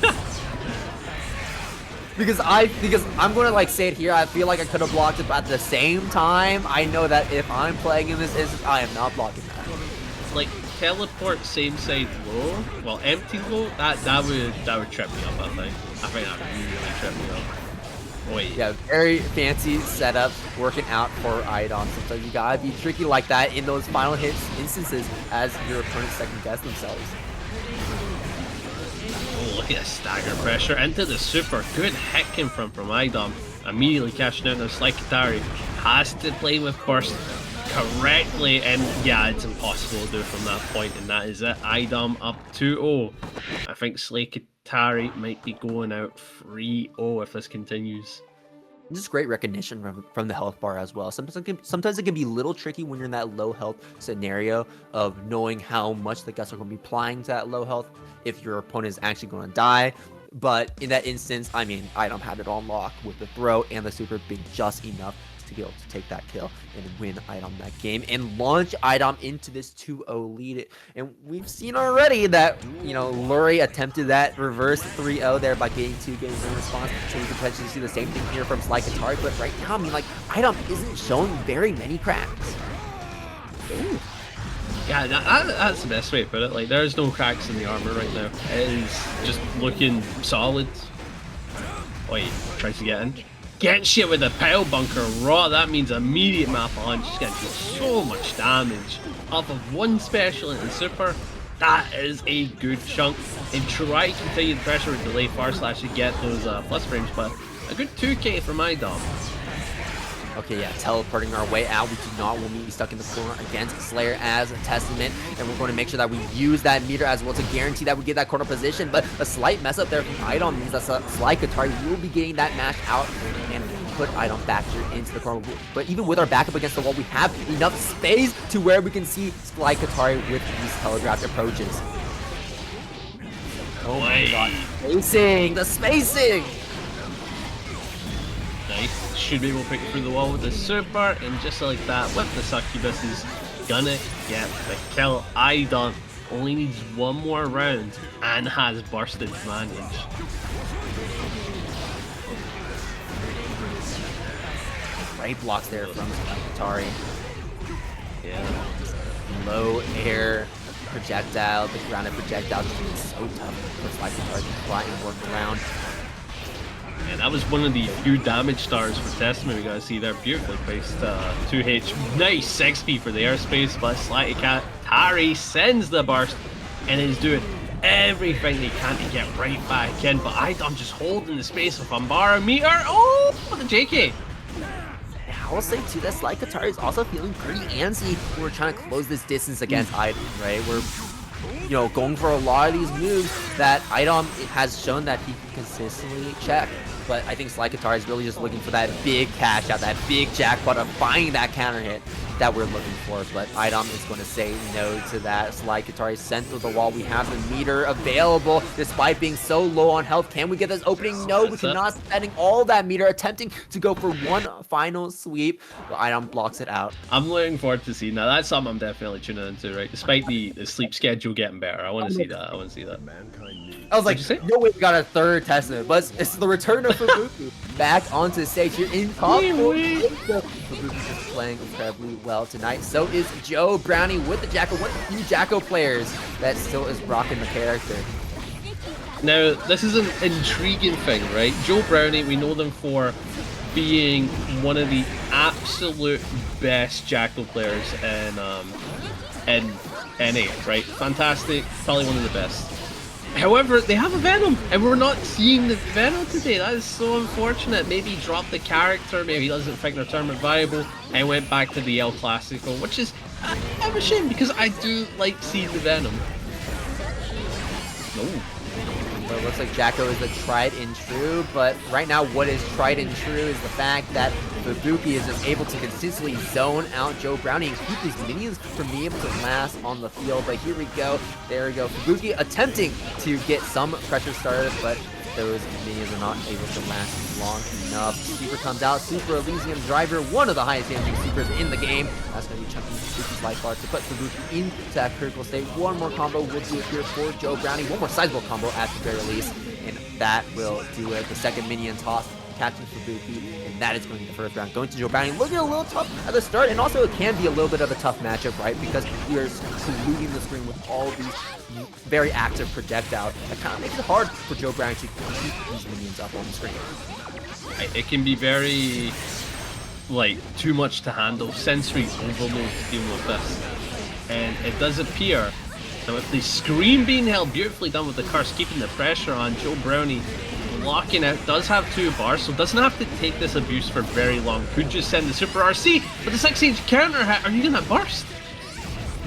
because I'm going to like say it here. I feel like I could have blocked it, but at the same time, I know that if I'm playing in this instance, I am not blocking that. Like teleport same side low, well empty low, that would trip me up. I think that would really trip me up. Wait. Yeah, very fancy setup working out for iDom. Sometimes you gotta be tricky like that in those final hits instances as your opponents second guess themselves. Oh, look at the stagger pressure into the super. Good hit came from iDom. Immediately cashing out. Now slykatari has to play with burst correctly, and yeah, it's impossible to do from that point, and that is it. iDom up 2-0. I think slykatari might be going out 3-0 if this continues. Just great recognition from the health bar as well. Sometimes it can be a little tricky when you're in that low health scenario of knowing how much the guys are going to be applying to that low health if your opponent is actually going to die. But in that instance, I mean, iDom had it on lock with the throw and the super being just enough to be able to take that kill and win iDom that game and launch iDom into this 2-0 lead. And we've seen already that, you know, Lurry attempted that reverse 3-0 there by getting 2 games in response. So we could potentially see the same thing here from slykatari, but right now, I mean, like, iDom isn't showing very many cracks. Ooh. Yeah, that's the best way to put it. Like, there's no cracks in the armor right now. It is just looking solid. Wait, tries to get in. Gets you with a pile bunker raw. That means immediate map launch. She's gonna do so much damage off of one special and super. That is a good chunk. And try to continue the pressure with delay far slash to get those plus frames, but a good 2k from iDom. Okay, yeah, teleporting our way out. We do not want to be stuck in the corner against Slayer as a Testament, and we're going to make sure that we use that meter as well to guarantee that we get that corner position. But a slight mess up there from iDom means that slykatari will be getting that mash out and put iDom back here into the corner. But even with our backup against the wall, we have enough space to where we can see slykatari with these telegraphed approaches. Oh my god, spacing! The spacing! Nice. Should be able to pick through the wall with the super, and just like that, with the succubus is gonna get the kill. iDom only needs one more round and has burst advantage. Great blocks there from slykatari. Yeah. Low air projectile, the grounded projectile just being so tough for slykatari to try and work around. Yeah, that was one of the few damage stars for Testament we gotta see there. Beautifully placed 2H. Nice XP for the airspace, but slykatari sends the burst and is doing everything they can to get right back in. But iDom just holding the space of Umbara meter. Oh, the JK. I will say too that slykatari is also feeling pretty antsy when we're trying to close this distance against iDom, right? We're going for a lot of these moves that iDom has shown that he can consistently check. But I think slykatari is really just looking for that big cash out, that big jackpot of finding that counter hit that we're looking for. But iDom is going to say no to that. slykatari sent through the wall. We have the meter available despite being so low on health. Can we get this opening? No, we cannot. Spending all that meter, attempting to go for one final sweep. But iDom blocks it out. I'm looking forward to seeing that. That's something I'm definitely tuning into, right? Despite the sleep schedule getting better. I want to see that. I want to see that. I was like, no way we got a third Testament, but it's the return of Fubuki back onto the stage here in top. Fubuki just playing incredibly well tonight. So is Joe Brownie with the Jacko, one of the few Jacko players that still is rocking the character. Now, this is an intriguing thing, right? Joe Brownie, we know them for being one of the absolute best Jacko players in NA, right? Fantastic, probably one of the best. However, they have a Venom, and we're not seeing the Venom today. That is so unfortunate. Maybe he dropped the character, maybe he doesn't think their tournament viable, and went back to the El Clasico, which is a shame, because I do like seeing the Venom. No. Well, it looks like Jacko is the tried and true, but right now what is tried and true is the fact that Fubuki is just able to consistently zone out Joe Brownie and keep these minions from being able to last on the field. But here we go, there we go. Fubuki attempting to get some pressure started, but those minions are not able to last long enough. Super comes out, Super Elysium Driver, one of the highest damaging supers in the game. That's going to be chunky Fubuki's life bar to put Fubuki into that critical state. One more combo will do it here for Joe Brownie. One more sizable combo at the very least, and that will do it. The second minion toss catching Fubuki, and that is going to be the first round. Going to Joe Brownie, looking a little tough at the start, and also it can be a little bit of a tough matchup, right? Because we are colluding the screen with all these very active projectiles. That kind of makes it hard for Joe Brownie to keep these minions up on the screen. It can be very, like, too much to handle. Sensory overload dealing with this. And it does appear that with the screen being held beautifully done with the curse, keeping the pressure on, Joe Brownie locking out, does have 2 bars, so doesn't have to take this abuse for very long. Could just send the Super RC, but the 6-inch counter hit. Are you gonna burst?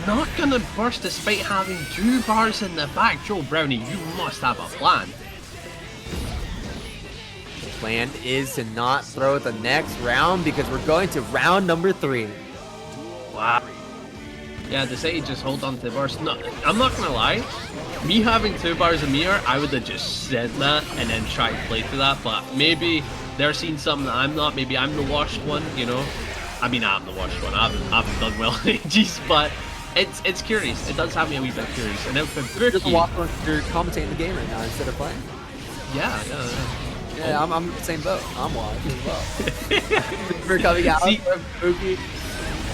Not gonna burst despite having 2 bars in the back. Joe Brownie, you must have a plan. The plan is to not throw the next round because we're going to round number 3. Wow. Yeah, to say just hold on to the burst. No, I'm not gonna lie. Me having 2 bars of meter, I would have just said that and then tried to play to that. But maybe they're seeing something that I'm not. Maybe I'm the washed one, you know? I mean, I'm the washed one. I haven't done well in ages, but it's curious. It does have me a wee bit curious. And then for Fubuki, you're commentating the game right now instead of playing. Yeah. Yeah, I'm the same boat. I'm watching as well. We're coming out for Fubuki.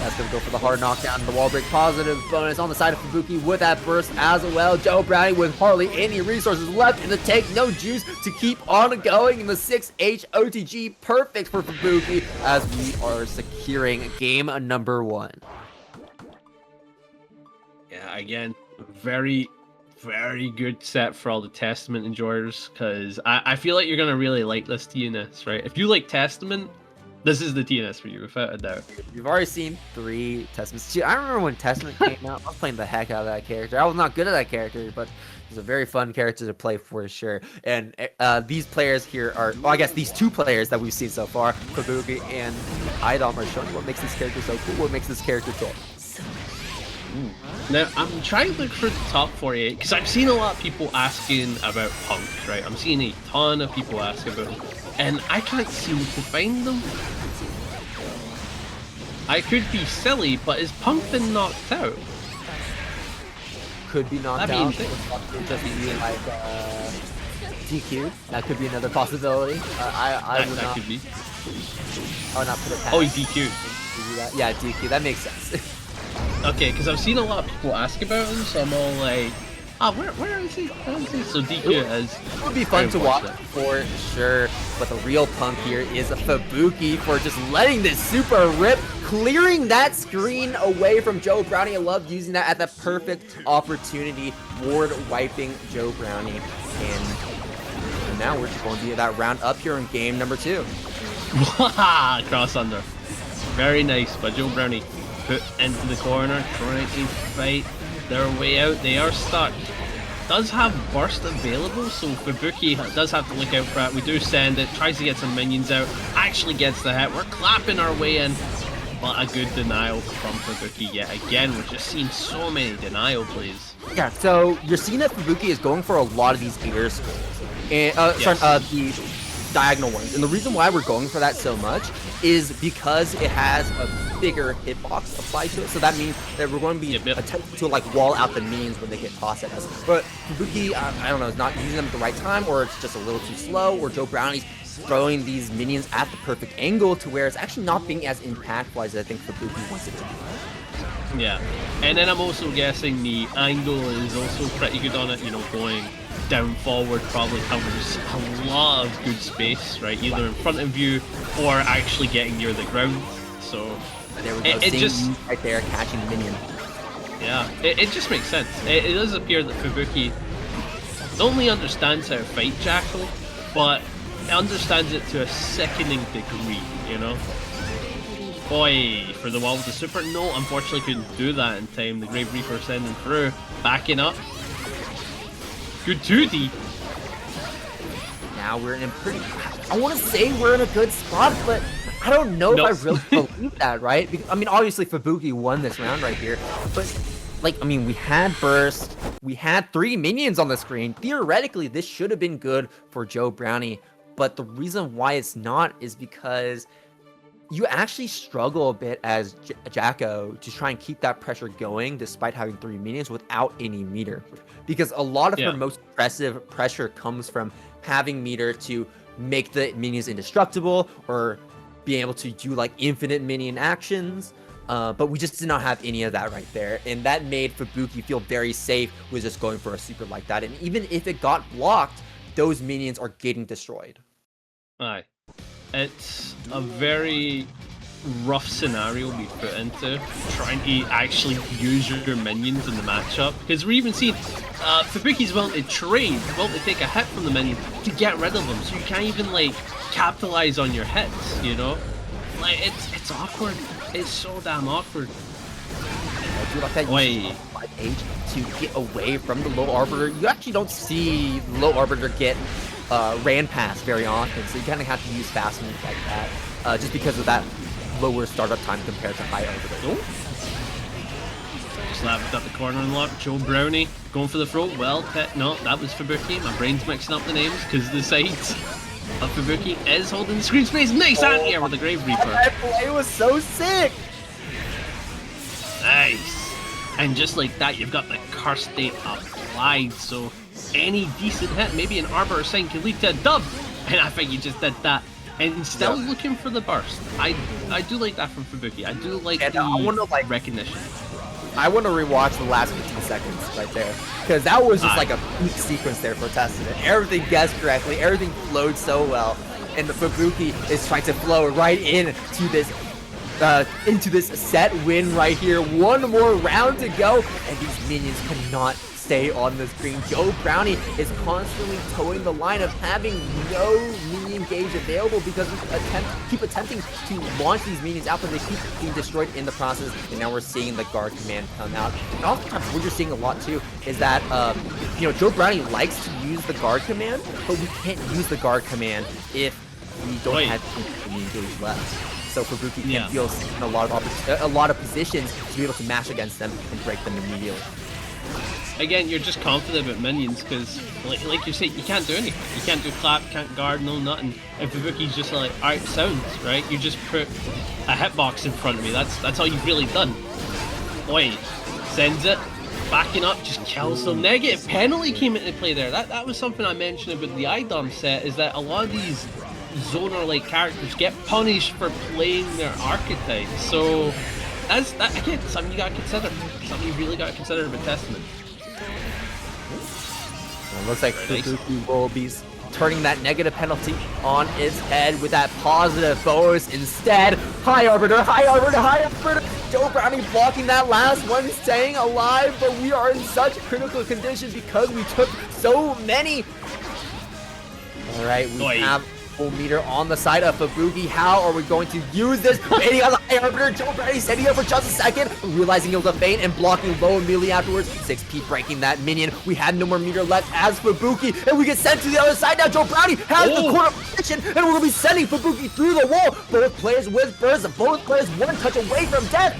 That's going to go for the hard knockdown. The wall break positive bonus on the side of Fubuki with that burst as well. Joe Brownie with hardly any resources left in the tank. No juice to keep on going in the 6H OTG. Perfect for Fubuki as we are securing game number 1. Yeah, again, very good set for all the Testament enjoyers, because I feel like you're going to really like this TNS, right? If you like Testament, this is the TNS for you, without a doubt. You've already seen 3 Testaments. I remember when Testament came out, I was playing the heck out of that character. I was not good at that character, but it's a very fun character to play for sure. And these players here are, well, I guess these 2 players that we've seen so far, Fubuki and iDom, are showing what makes this character so cool, what makes this character tick. Now, I'm trying to look for the top 48, because I've seen a lot of people asking about Punk, right? I'm seeing a ton of people ask about him, and I can't seem to find them. I could be silly, but is Punk been knocked out? Could be knocked out. Just be like DQ. That could be another possibility. That could be. I would not put it past. Oh, he's DQ'd. Yeah, DQ. That makes sense. Okay, because I've seen a lot of people ask about him, so I'm all like, where is he? Where is he? So DQ has... It would be fun to watch for sure, but the real Punk here is Fubuki for just letting this super rip, clearing that screen away from Joe Brownie. I love using that at the perfect opportunity, ward wiping Joe Brownie. And now we're just going to be that round up here in game number 2. Cross under. Very nice, but Joe Brownie put into the corner, trying to fight their way out. They are stuck. Does have burst available, so Fubuki does have to look out for it. We do send it, tries to get some minions out, actually gets the hit. We're clapping our way in, but a good denial from Fubuki yet again. We're just seeing so many denial plays. Yeah, so you're seeing that Fubuki is going for a lot of these air skulls. And, the diagonal ones. And the reason why we're going for that so much is because it has a bigger hitbox applied to it. So that means that we're going to be attempting to like wall out the minions when they get tossed at us. But Fubuki, I don't know, is not using them at the right time, or it's just a little too slow, or Joe Brownie's throwing these minions at the perfect angle to where it's actually not being as impactful as I think Fubuki wants it to be. Yeah, and then I'm also guessing the angle is also pretty good on it, you know, going down forward probably covers a lot of good space, right? Either in front of you or actually getting near the ground. So there we go. It just right there catching the minion. Yeah, it just makes sense. It does appear that Fubuki not only understands how to fight Jackal, but understands it to a sickening degree, you know? Boy, for the wall with the super. No, unfortunately couldn't do that in time. The Grave Reaper sending through, backing up. Good 2D. Now we're in a pretty... I want to say we're in a good spot, but I don't know if I really believe that, right? Because, I mean, obviously Fubuki won this round right here, but, like, I mean, we had burst, we had 3 minions on the screen. Theoretically, this should have been good for Joe Brownie, but the reason why it's not is because you actually struggle a bit as Jacko to try and keep that pressure going despite having 3 minions without any meter. Because a lot of her most impressive pressure comes from having meter to make the minions indestructible or being able to do like infinite minion actions. But we just did not have any of that right there. And that made Fubuki feel very safe with just going for a super like that. And even if it got blocked, those minions are getting destroyed. Aye. It's a very rough scenario we put into trying to actually use your minions in the matchup, because we're even seeing Fubuki's willing to trade, willing to take a hit from the minion to get rid of them, so you can't even like capitalize on your hits, you know? Like it's awkward. It's so damn awkward. I do like that to get away from the low arbiter. You actually don't see low arbiter get ran past very often, so you kind of have to use fast moves like that, just because of that lower startup time compared to high arbiter. Oh. Slapped up the corner unlock. Joe Brownie going for the throw. Well, no, that was Fubuki. My brain's mixing up the names because the sides of Fubuki is holding the screen space. Nice anti-air with the Grave Reaper. That play was so sick. Nice. And just like that, you've got the curse state applied, so any decent hit, maybe an Arbiter sign, can lead to a dub. And I think you just did that and still looking for the burst. I do like that from Fubuki. I do like And the I wanna, like, recognition. I want to rewatch the last 15 seconds right there, because that was just like a peak sequence there for Testament. Everything guessed correctly, everything flowed so well, and the Fubuki is trying to flow right into this set win right here. One more round to go, and these minions cannot stay on the screen. Joe Brownie is constantly towing the line of having no minion gauge available because we keep attempting to launch these minions out, but they keep being destroyed in the process. And now we're seeing the guard command come out. And oftentimes what you're seeing a lot too is that you know, Joe Brownie likes to use the guard command, but we can't use the guard command if we don't have minion gauge left. So Fubuki can feel in a lot of positions to be able to mash against them and break them immediately. Again, you're just confident about minions because, like you say, you can't do anything. You can't do clap, can't guard, no nothing. And Fubuki's just like, alright, sounds, right? You just put a hitbox in front of me. That's all you've really done. Oi, sends it, backing up, just kills them. Negative penalty came into play there. That was something I mentioned about the iDom set, is that a lot of these zoner-like characters get punished for playing their archetypes. So that's again something you gotta consider. Something you really gotta consider about Testament. It looks like Fubuki will be turning that negative penalty on its head with that positive bonus instead. High Arbiter, High Arbiter, High Arbiter! Joe Brownie blocking that last one, staying alive, but we are in such critical conditions because we took so many. Alright, we have full meter on the side of Fubuki. How are we going to use this? Waiting on the High Arbiter. Joe Brownie standing up for just a second, realizing he'll feint and blocking low immediately afterwards. 6P breaking that minion. We had no more meter left as Fubuki, and we get sent to the other side now. Joe Brownie has the corner position, and we're going to be sending Fubuki through the wall. Both players with burst, both players one touch away from death.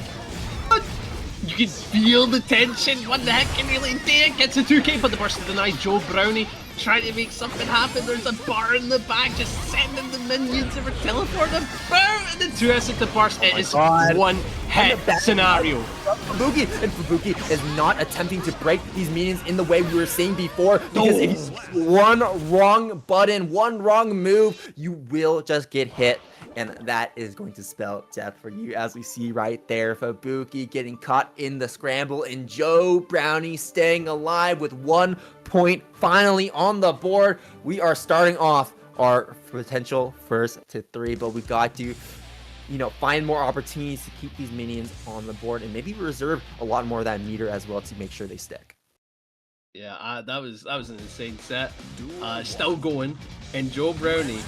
You can feel the tension. What the heck can really do it? Gets a 2K, but the burst to deny Joe Brownie. Trying to make something happen. There's a bar in the back, just sending the minions over, teleport them, boom, and then 2S at the burst. It is one hit scenario. Fubuki is not attempting to break these minions in the way we were saying before, because if you one wrong button, one wrong move, you will just get hit. And that is going to spell death for you, as we see right there. Fubuki getting caught in the scramble, and Joe Brownie staying alive with 1 point finally on the board. We are starting off our potential first to 3, but we got to, you know, find more opportunities to keep these minions on the board, and maybe reserve a lot more of that meter as well to make sure they stick. Yeah, that was an insane set. Still going, and Joe Brownie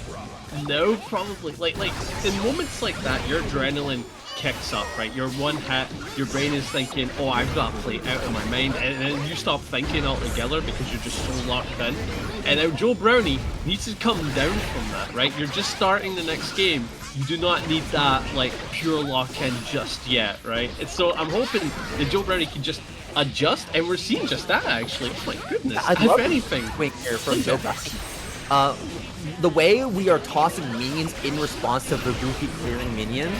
now probably like in moments like that, your adrenaline kicks up, right? You're one hit, your brain is thinking, oh, I've got to play out of my mind, and then you stop thinking altogether because you're just so locked in. And now Joe Brownie needs to come down from that, right? You're just starting the next game. You do not need that like pure lock-in just yet, right? And so I'm hoping that Joe Brownie can just adjust, and we're seeing just that actually. Oh my goodness, if anything. Wait here from Joe Brownie. The way we are tossing minions in response to Fubuki clearing minions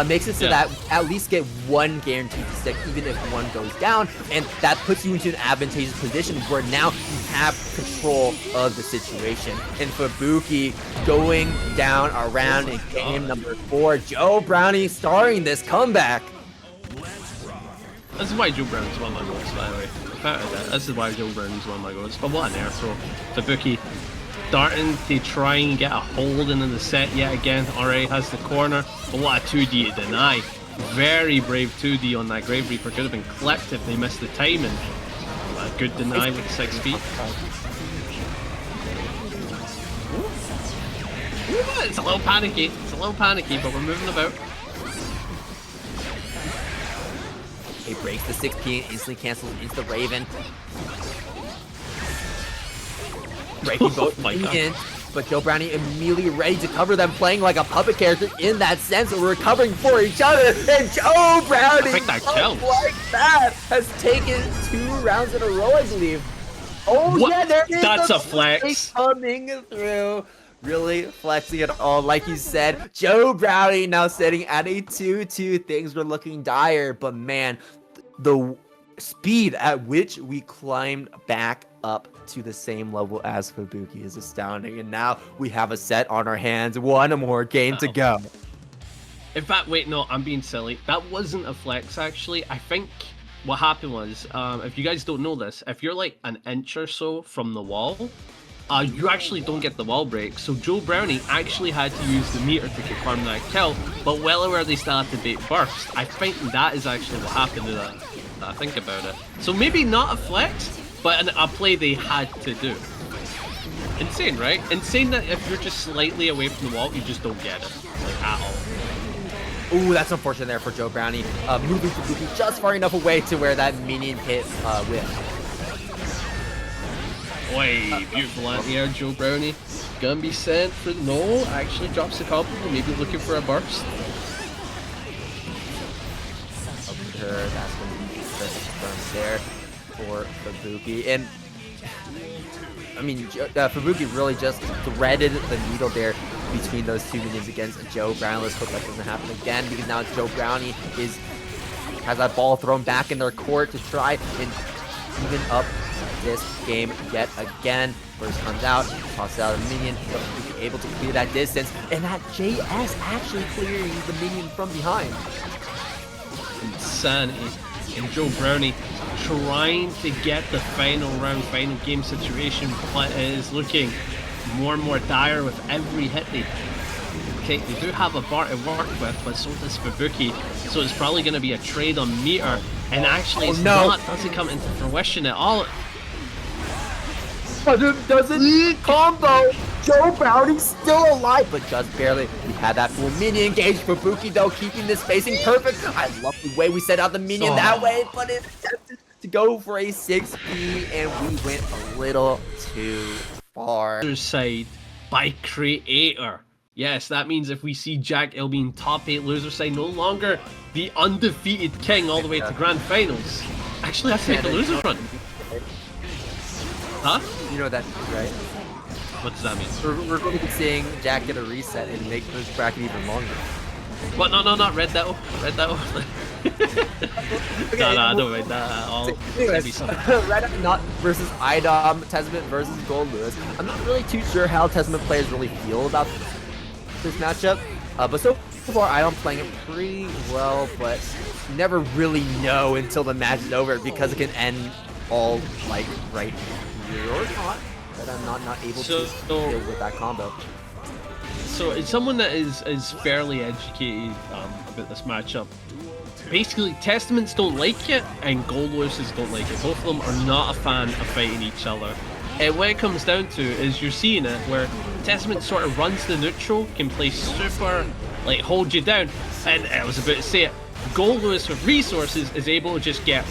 makes it so that at least get one guaranteed to stick, even if one goes down, and that puts you into an advantageous position where now you have control of the situation. And Fubuki going down around in game number 4. Joe Brownie starting this comeback. This is why Joe Brownie's one of my goals, by the way. This is why Joe Brownie's one of my goals. But what an air throw. Fubuki starting to try and get a hold in the set yet again. Already has the corner, but what a 2D to deny. Very brave 2D on that Grave Reaper. Could have been clipped if they missed the timing. A good deny with 6 feet. It's a little panicky. It's a little panicky, but we're moving about. He breaks the 6P and instantly cancels into the Raven. Breaking both minions, but Joe Brownie immediately ready to cover them, playing like a puppet character in that sense. We're recovering for each other, and Joe Brownie, like that, has taken 2 rounds in a row, I believe. Oh what? Yeah, there is That's a flex coming through. Really flexing it all, like you said. Joe Brownie now sitting at a 2-2. Things were looking dire, but man, speed at which we climbed back up to the same level as Fubuki is astounding. And now we have a set on our hands. One more game to go. In fact, wait, no, I'm being silly. That wasn't a flex, actually. I think what happened was, if you guys don't know this, if you're like an inch or so from the wall, you actually don't get the wall break. So Joe Brownie actually had to use the meter to confirm that kill, but well aware they still have to bait burst. I think that is actually what happened to that. I think about it. So maybe not a flex, but a play they had to do. Insane, right? Insane that if you're just slightly away from the wall, you just don't get it, like at all. Ooh, that's unfortunate there for Joe Brownie. Moving Fubuki just far enough away to where that minion hit with. Boy, beautiful anti-air, Joe Brownie. Gonna be sent for no, actually drops the combo, maybe looking for a burst. That's gonna be from there for Fubuki. And I mean, Fubuki really just threaded the needle there between those two minions against Joe Brownie. Let's hope that doesn't happen again, because now Joe Brownie has that ball thrown back in their court to try and even up this game yet again. First comes out, tosses out a minion, but Fubuki able to clear that distance, and that JS actually clearing the minion from behind. Insanity. And Joe Brownie trying to get the final round, final game situation, but it is looking more and more dire with every hit they take. They do have a bar to work with, but so does Fubuki, so it's probably going to be a trade on meter, and actually it's not, doesn't come into fruition at all. But it doesn't combo. Joe Brownie's still alive, but just barely. We had that full minion engage. Fubuki though keeping this spacing perfect. I love the way we set out the minion that way, but it attempted to go for a 6P, and we went a little too far. Other side by Kreator. Yes, that means if we see Jack, it'll be in top 8 loser side, no longer the undefeated king all the way to grand finals. Actually, has to make a loser run. Huh? You know what that means, right? What does that mean? We're going to be seeing Jack get a reset and make this bracket even longer. What? No, not RedDitto. RedDitto. No, I don't mind that at all. RedIAmNot versus iDom, Testament versus Goldlewis. I'm not really too sure how Testament players really feel about this matchup, but so far iDom playing it pretty well, but you never really know until the match is over, because it can end all like right here or not. But I'm not able to deal with that combo. So it's someone that is fairly educated about this matchup. Basically, Testaments don't like it, and Goldlewises don't like it. Both of them are not a fan of fighting each other. And what it comes down to is you're seeing it where Testament sort of runs the neutral, can play super, like, hold you down. And I was about to say it, Goldlewis with resources is able to just get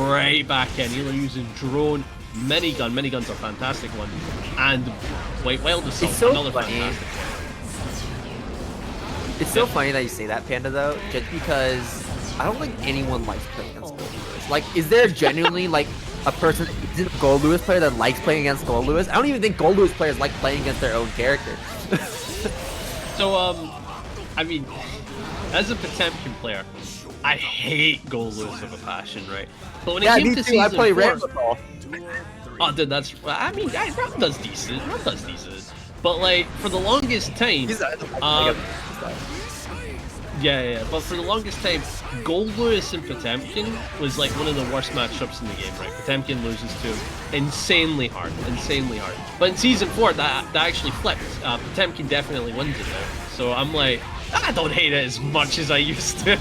right back in, either using drone, minigun. Minigun's a fantastic one, and White Wild Assault, so another funny. fantastic one. It's so funny that you say that, Panda, though, just because I don't think anyone likes playing against Goldlewis. Like, is there genuinely, like, a person that isn't a Goldlewis player that likes playing against Goldlewis? I don't even think Goldlewis players like playing against their own character. So, I mean, as a Potemkin player, I hate Goldlewis with a passion, right? But when it came to season 4, I play Ramlethal. Oh, dude, that's, I mean, Ram does decent. Ram does decent. But, like, for the longest time, yeah, but for the longest time, Goldlewis and Potemkin was like one of the worst matchups in the game, right? Potemkin loses to him insanely hard. But in season 4, that actually flipped. Potemkin definitely wins it now. So I'm like, I don't hate it as much as I used to.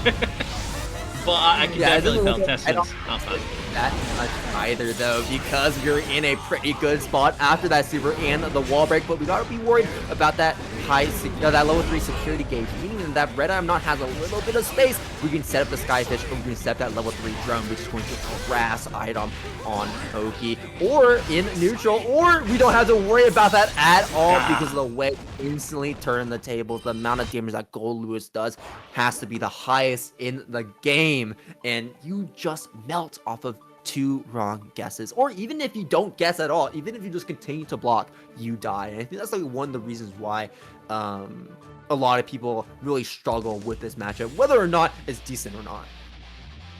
But I can definitely tell Testament's not bad. That much either, though, because you're in a pretty good spot after that super and the wall break, but we gotta be worried about that that level 3 security gauge, meaning that RedIAmNot has a little bit of space. We can set up the Skyfish, or we can set up that level 3 drone, which is going to harass iDom on Oki, or in neutral, or we don't have to worry about that at all because of the way we instantly turn the tables. The amount of damage that Goldlewis does has to be the highest in the game, and you just melt off of 2 wrong guesses, or even if you don't guess at all, even if you just continue to block, you die. And I think that's like one of the reasons why a lot of people really struggle with this matchup, whether or not it's decent or not.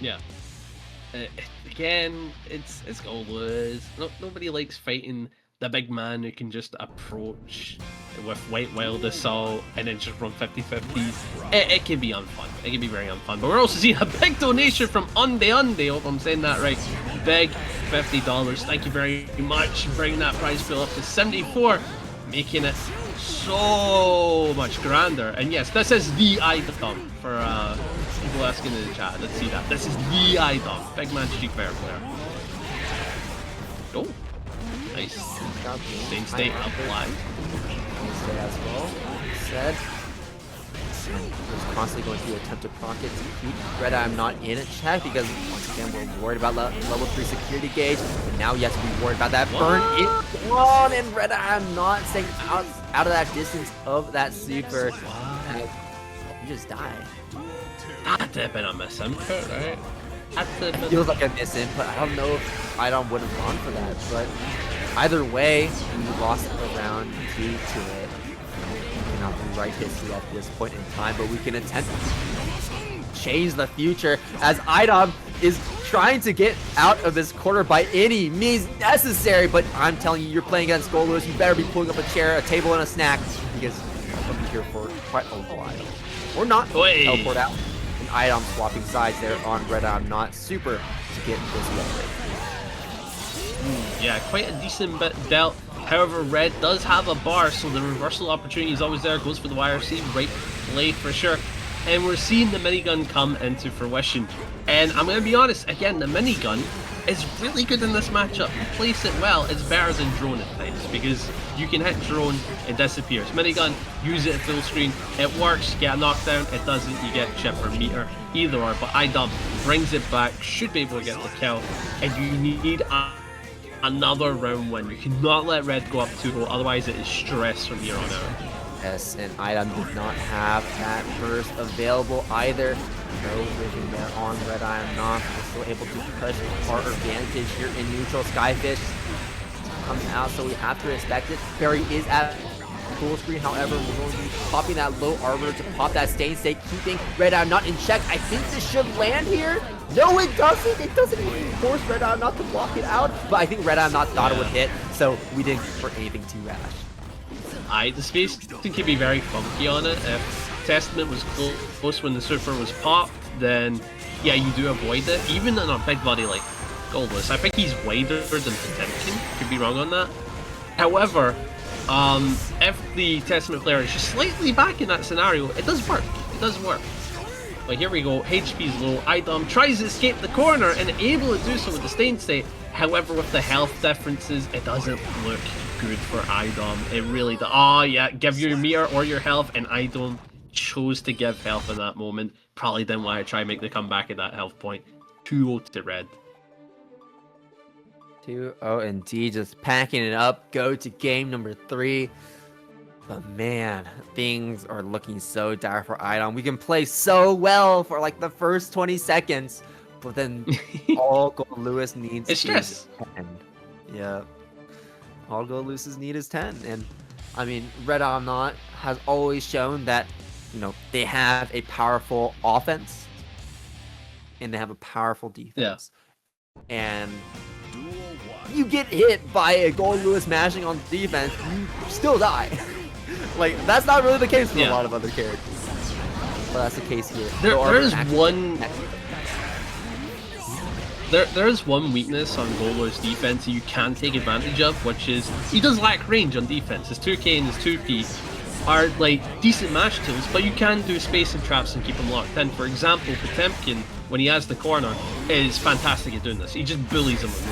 Yeah. Again, it's Goldlewis. Nobody likes fighting the big man who can just approach with White Wild Assault and then just run 50-50s. It can be unfun. It can be very unfun. But we're also seeing a big donation from Unde. Hope I'm saying that right. Big $50. Thank you very much. Bringing that prize pool up to 74, making it so much grander. And yes, this is the iDom for people asking in the chat. Let's see that. This is the iDom. Big man Street Fair player. Oh, nice. Same state applied. Stay as well. Said. He's constantly going to attempt to proc it to keep RedIAmNot in a check because once again we're worried about level 3 security gauge. And now you have to be worried about that burn. It's gone, and RedIAmNot staying out of that distance of that super. You just die. That would have been a miss input, right? It feels like a miss input. I don't know if iDom would have gone for that, but either way, we lost the round 2 to it. Not the right history at this point in time, but we can attempt to change the future as iDom is trying to get out of this corner by any means necessary. But I'm telling you, you're playing against Goldlewis. You better be pulling up a chair, a table, and a snack because I'll be here for quite a while. Or not. Teleport out. And iDom swapping sides there on RedIAmNot super to get this one. Yeah, quite a decent bit dealt. However, Red does have a bar, so the reversal opportunity is always there. Goes for the YRC, right play for sure. And we're seeing the minigun come into fruition. And I'm going to be honest, again, the minigun is really good in this matchup. You place it well, it's better than drone at times because you can hit drone, it disappears. Minigun, use it at full screen, it works, get a knockdown, it doesn't, you get chip or meter, either or. But iDom brings it back, should be able to get the kill, and you need another round win. You cannot let Red go up 2-0, otherwise it is stress from here on out. Yes, and iDom did not have that burst available either. No vision there on RedIAmNot. We're still able to push our advantage here in neutral. Skyfish comes out, so we have to respect it. Barry is at full screen, however, we're going to be popping that low armor to pop that stain state, keeping RedIAmNot in check. I think this should land here. No, it doesn't. It doesn't even force RedIAmNot to block it out, but I think RedIAmNot thought it would hit, so we didn't for anything too rash. The space can be very funky on it. If Testament was close when the super was popped, then yeah, you do avoid it. Even in a big body like Goldlewis, I think he's wider than Potemkin. Could be wrong on that. However, if the Testament player is just slightly back in that scenario, it does work. It does work. But here we go. HP's low. iDom tries to escape the corner and able to do so with the stain state. However, with the health differences, it doesn't look good for iDom. It really does. Oh yeah, give your meter or your health, and iDom chose to give health in that moment. Probably didn't want to try and make the comeback at that health point. 2-0 to Red. 2-0 indeed, just packing it up. Go to game number 3. But man, things are looking so dire for iDom. We can play so well for like the first 20 seconds, but then all Goldlewis needs is 10. Yeah. All Goldlewis need is 10. And I mean, RedIAmNot has always shown that, you know, they have a powerful offense and they have a powerful defense. Yeah. And you get hit by a Goldlewis mashing on defense, you still die. Like, that's not really the case for a lot of other characters. But that's the case here. There is one weakness on Goldlewis defense that you can take advantage of, which is he does lack range on defense. His 2K and his 2P are like decent mash tools, but you can do space and traps and keep him locked in. For example, Potemkin, when he has the corner, is fantastic at doing this. He just bullies him with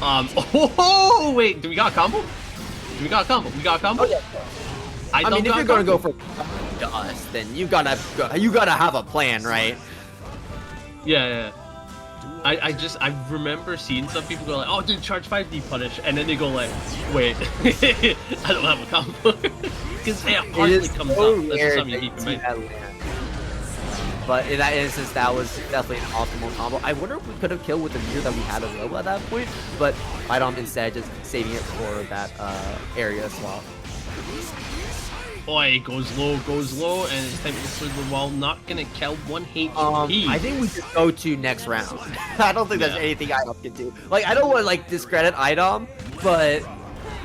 normals. Oh wait, do we got a combo? We got a combo? Oh, yeah. I mean, if you're gonna go for us, then you gotta have a plan, right? Yeah. I remember seeing some people go like, oh dude, charge 5D punish, and then they go like, wait, I don't have a combo. Because it hardly comes up. This is something you keep in mind. But in that instance, that was definitely an optimal combo. I wonder if we could have killed with the meter that we had available at that point, but iDom instead just saving it for that area swap. Oi, goes low, and it's time to go through the wall. Not gonna kill 1 HP. I think we just go to next round. I don't think there's anything iDom can do. Like, I don't want to like discredit iDom, but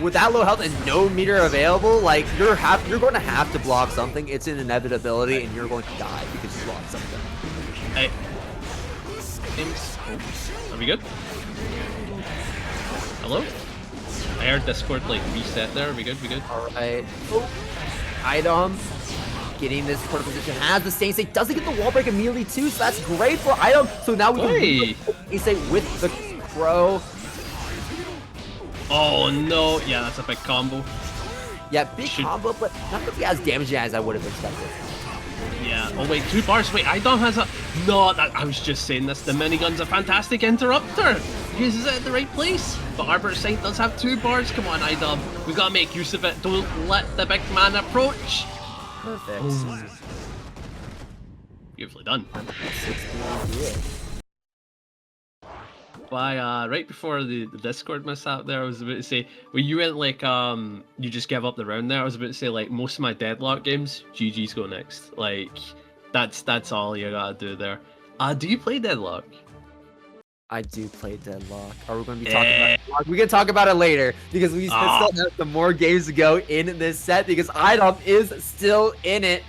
with that low health and no meter available, like you're going to have to block something. It's an inevitability, and you're going to die because you blocked something. Hey. Are we good? Hello? I heard Discord like reset there. Are we good? We good? All right. Oh. iDom getting this quarter position, has the stay safe, doesn't get the wall break immediately too, so that's great for iDom. So now we can stay with the crow. Oh no, yeah, that's a big combo. Yeah, big combo, but not gonna be as damaging as I would have expected. Yeah, oh wait, 2 bars, wait, iDom has a... No, I was just saying this, the minigun's a fantastic interrupter. Uses it at the right place, but Arbor Sight does have 2 bars. Come on, iDom, we gotta make use of it. Don't let the big man approach. Perfect. Ooh. Beautifully done. By right before the Discord mishap there, I was about to say, when you went like you just gave up the round there, I was about to say like most of my deadlock games, GG's go next. Like that's all you gotta do there. Do you play deadlock? I do play deadlock. Are we going to be talking about it? We're going to talk about it later because we still have some more games to go in this set because iDom is still in it.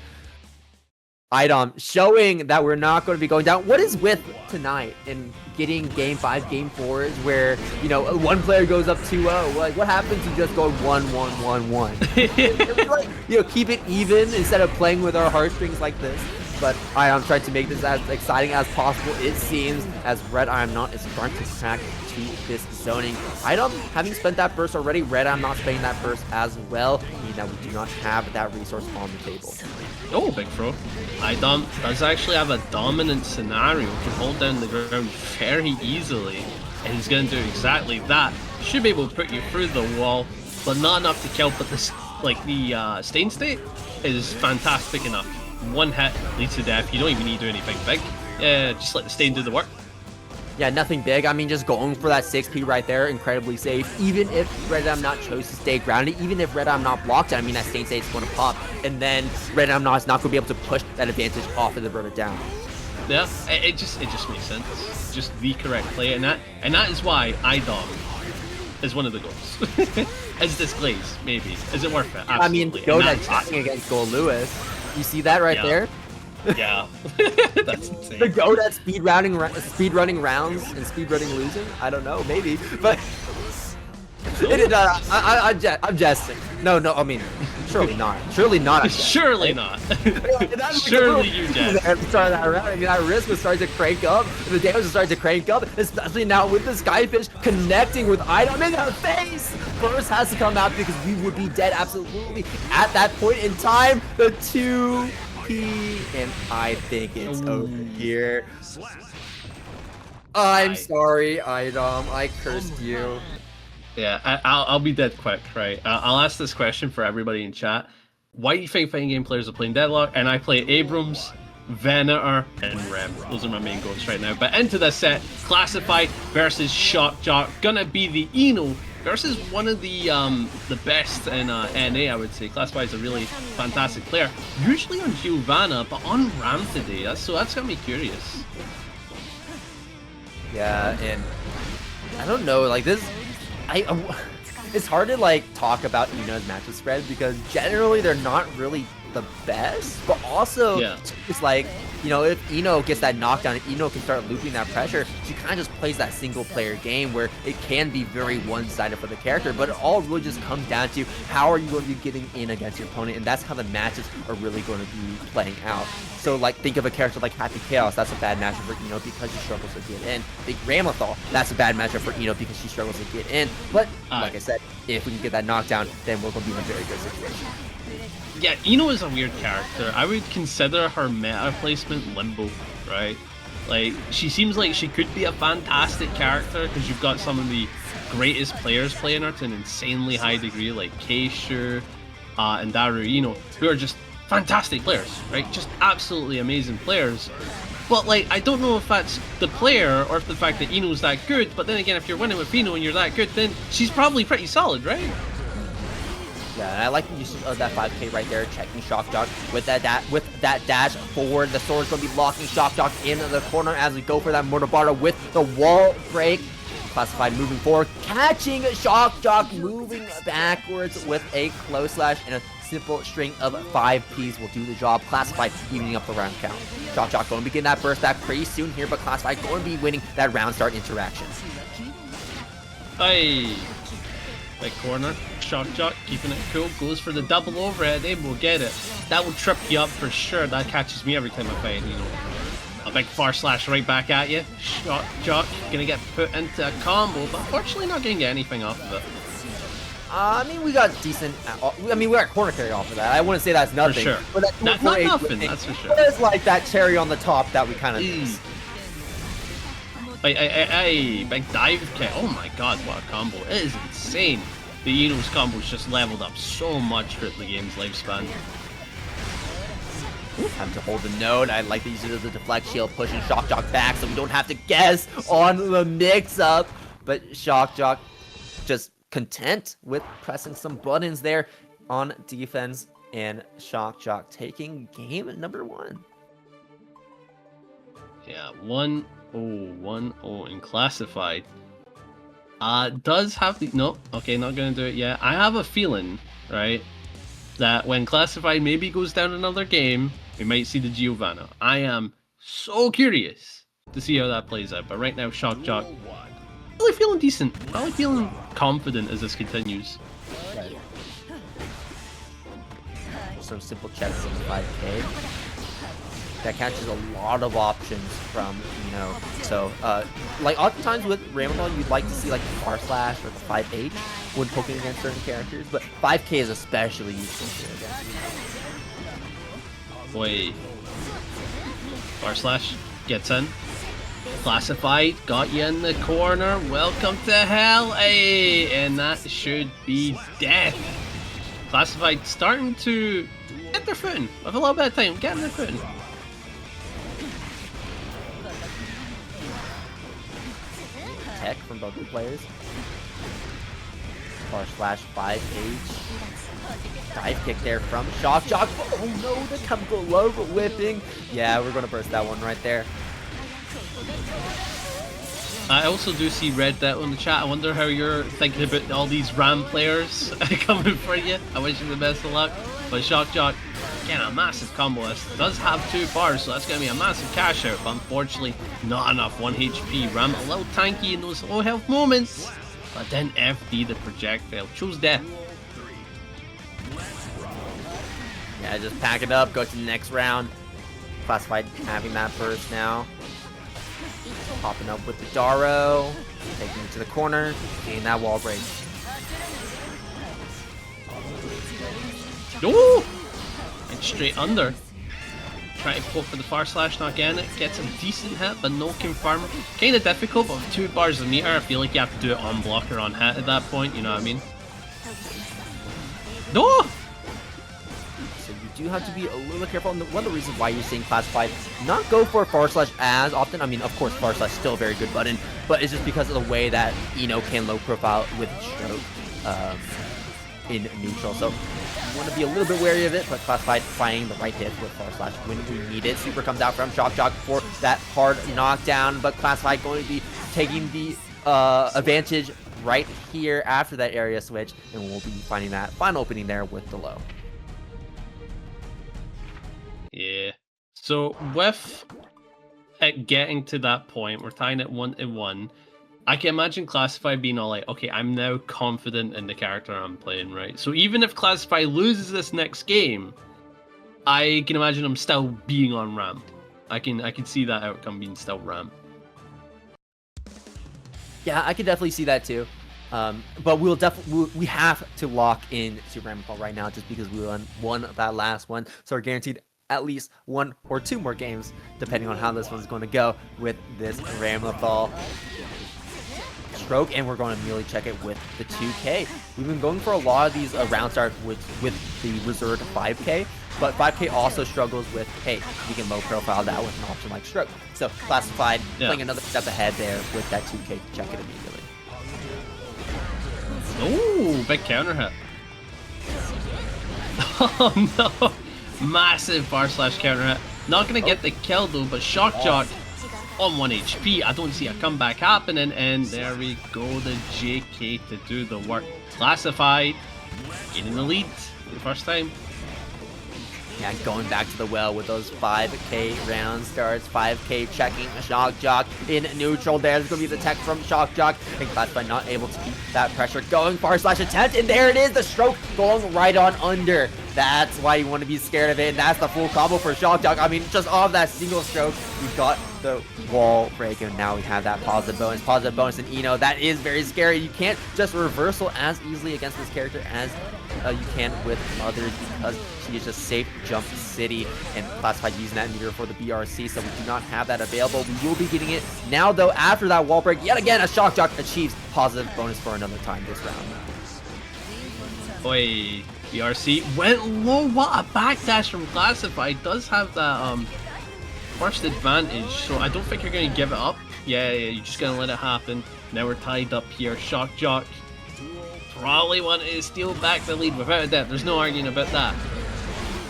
iDom showing that we're not going to be going down. What is with tonight and getting game 5, game 4s where, you know, one player goes up 2-0? Like, what happens to just going 1-1-1-1? Like, you know, keep it even instead of playing with our heartstrings like this. But iDom tried to make this as exciting as possible, it seems, as RedIAmNot is starting to crack to this zoning. iDom, having spent that burst already, RedIAmNot spending that burst as well, meaning that we do not have that resource on the table. Oh, big throw. iDom does actually have a dominant scenario, can hold down the ground very easily, and he's going to do exactly that. Should be able to put you through the wall, but not enough to kill, but this, like the stain state is fantastic enough. 1 hit leads to death. You don't even need to do anything big. Just let the stain do the work. Yeah, nothing big. I mean, just going for that 6P right there, incredibly safe. Even if RedIAmNot chose to stay grounded, even if RedIAmNot blocked it, I mean, that stain state is going to pop, and then RedIAmNot is not going to be able to push that advantage off of the burner down. Yeah, it just makes sense. Just the correct play, and that is why iDom is one of the goals. Is this glaze? Maybe. Is it worth it? Absolutely. I mean, go that talking against Goldlewis. You see that right there? Yeah. That's insane. The go that speed running rounds and speed running losing? I don't know, maybe. But I'm jesting. No, I mean, surely not. Surely not. Surely not. Surely you jest. Start that round. I mean, that risk was starting to crank up. The damage was starting to crank up, especially now with the Skyfish connecting with iDom in the face. First has to come out because we would be dead absolutely at that point in time. The 2P, and I think it's over here. I'm sorry, iDom. I cursed you. Yeah, I'll be dead quick, right? I'll ask this question for everybody in chat. Why do you think fighting game players are playing Deadlock? And I play Abrams, Venator, and Rem. Those are my main goals right now. But into this set, Classified versus Shockjoc. Gonna be the Eno versus one of the best in NA, I would say. Classified is a really fantastic player. Usually on Giovanna, but on Ram today. So that's got me curious. Yeah, and I don't know, like this... it's hard to like talk about Eno's matchup spread because generally they're not really the best, but also it's like, you know, if Eno gets that knockdown and Eno can start looping that pressure, she kind of just plays that single player game where it can be very one-sided for the character, but it all really just comes down to how are you going to be getting in against your opponent, and that's how the matches are really going to be playing out. So like think of a character like Happy Chaos, that's a bad matchup for Eno because she struggles to get in. Think Ramlethal, that's a bad matchup for Eno because she struggles to get in. But like I said, if we can get that knockdown, then we're going to be in a very good situation. Yeah, Eno is a weird character. I would consider her meta placement limbo, right? Like, she seems like she could be a fantastic character because you've got some of the greatest players playing her to an insanely high degree, like Keishu and Daru Eno, who are just fantastic players, right? Just absolutely amazing players. But, like, I don't know if that's the player or if the fact that Eno's that good, but then again, if you're winning with Eno and you're that good, then she's probably pretty solid, right? Yeah, and I like the use of that 5K right there, checking Shockjoc with that dash forward. The sword's going to be locking Shockjoc in the corner as we go for that Mortabara with the wall break. Classified moving forward, catching Shockjoc, moving backwards with a close slash, and a simple string of 5 Ps will do the job. Classified evening up the round count. Shockjoc going to be getting that burst back pretty soon here, but Classified going to be winning that round start interaction. Hey, big corner. Shockjoc keeping it cool, goes for the double overhead, able to get it. That will trip you up for sure. That catches me every time I fight, you know. A big far slash right back at you. Shockjoc gonna get put into a combo, but unfortunately not gonna get anything off of it. I mean, we got decent. I mean, we got corner carry off of that. I wouldn't say that's nothing. For sure. But that's not nothing, that's for sure. It's like that cherry on the top that we kind of miss. Hey, big dive kick. Oh my god, what a combo. It is insane. The Eno's combo's just leveled up so much throughout the game's lifespan. Time to hold the node. I like the use of the deflect shield, pushing Shockjoc back so we don't have to guess on the mix-up. But Shockjoc just content with pressing some buttons there on defense, and Shockjoc taking game number 1. Yeah, 1-0, 1-0 in classified. Does have the... No, okay, not gonna do it yet. I have a feeling, right, that when classified maybe goes down another game, we might see the Giovanna. I am so curious to see how that plays out, but right now, Shockjoc, really feeling decent. Really feeling confident as this continues. Right. Some simple checks on 5K. That catches a lot of options from, you know, so, like, oftentimes with Ramlethal, you'd like to see, like, the far slash or the 5H when poking against certain characters, but 5K is especially useful here again. Wait. Far slash gets in. Classified, got you in the corner. Welcome to hell, hey! And that should be death. Classified starting to get their footing with a little bit of time, getting their footing. Tech from both the players. Far slash 5H. Dive kick there from Shockjoc. Oh no, the chemical love whipping. Yeah, we're gonna burst that one right there. I also do see RedDitto in the chat. I wonder how you're thinking about all these Ram players coming for you. I wish you the best of luck. But Shockjoc, again, a massive combo. This does have 2 bars, so that's going to be a massive cash out. But unfortunately, not enough 1 HP. Ram a little tanky in those low health moments. But then FD the projectile. Chose death. Yeah, just pack it up, go to the next round. Classified having that burst now. Popping up with the Daro. Taking it to the corner. Getting that wall break. Oh! And straight under. Try to poke for the far slash, not getting it. Gets a decent hit, but no confirm. Kind of difficult, but with 2 bars of meter, I feel like you have to do it on block or on hit at that point, you know what I mean? No! You have to be a little careful, and one of the reasons why you're seeing Classified not go for far slash as often. I mean, of course, far slash still a very good button, but it's just because of the way that can low profile with stroke in neutral. So you want to be a little bit wary of it, but Classified finding the right hit with far slash when we need it. Super comes out from Shockjoc for that hard knockdown, but Classified going to be taking the advantage right here after that area switch, and we'll be finding that final opening there with the low. Yeah. So with it getting to that point, we're tying it 1-1. I can imagine Classified being all like, okay, I'm now confident in the character I'm playing, right? So even if Classified loses this next game, I can imagine him still being on Ram. I can see that outcome being still Ram. Yeah, I can definitely see that too. But we have to lock in to Ramlethal right now just because we won that last one. So we're guaranteed at least 1 or 2 more games, depending on how this one's going to go with this Ramlethal stroke, and we're going to immediately check it with the 2K. We've been going for a lot of these round starts with the reserved 5K, but 5K also struggles with, hey, we can low profile that with an option like stroke. So Classified playing another step ahead there with that 2K to check it immediately. Oh, big counter hit. Oh no! Massive bar slash counter hit. Not gonna get the kill though, but Shockjoc on 1 HP. I don't see a comeback happening, and there we go. The JK to do the work. Classified, getting the lead for the first time. Yeah, going back to the well with those 5k round starts, 5k checking Shockjoc in neutral. There's going to be the tech from Shockjoc, and Classified not able to keep that pressure going. Far slash attempt, and there it is, the stroke going right on under. That's why you want to be scared of it, and that's the full combo for Shockjoc. I mean, just off that single stroke, we've got the wall break, and now we have that positive bonus, and that is very scary. You can't just reversal as easily against this character as you can with others, because she is just safe jump city, and Classified using that meter for the BRC, so we do not have that available. We will be getting it now though after that wall break. Yet again, a Shockjoc achieves positive bonus for another time this round. Oi, BRC went low. What a backdash from Classified. Does have that first advantage, so I don't think you're going to give it up. Yeah, you're just going to let it happen. Now we're tied up here. Shockjoc probably wanted to steal back the lead without a doubt. There's no arguing about that.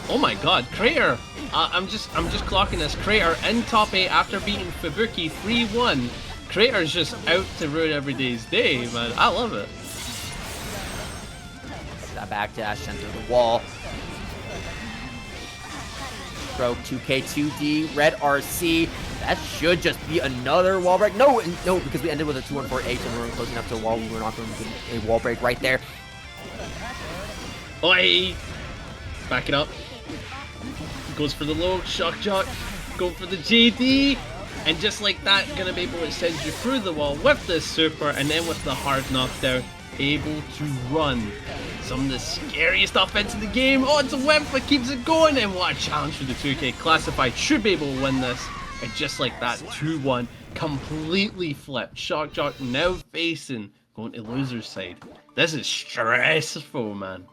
Oh my god, Kreator! I'm just clocking this. Kreator in top 8 after beating Fubuki 3-1. Kreator's just out to ruin everyday's day, man. I love it. That backdash center the wall. Stroke 2K 2D, red RC. That should just be another wall break. No, because we ended with a 2-1-4-H and we weren't close enough to a wall. We were not going to get a wall break right there. Oi! Back it up. Goes for the low. Shockjoc going for the JD. And just like that, gonna be able to send you through the wall with this super, and then with the hard knockdown, able to run some of the scariest offense in the game. Oh, it's a whip that keeps it going, and what a challenge for the 2K. Classified should be able to win this, and just like that, 2-1 completely flipped. Shockjoc now facing going to loser's side. This is stressful, man.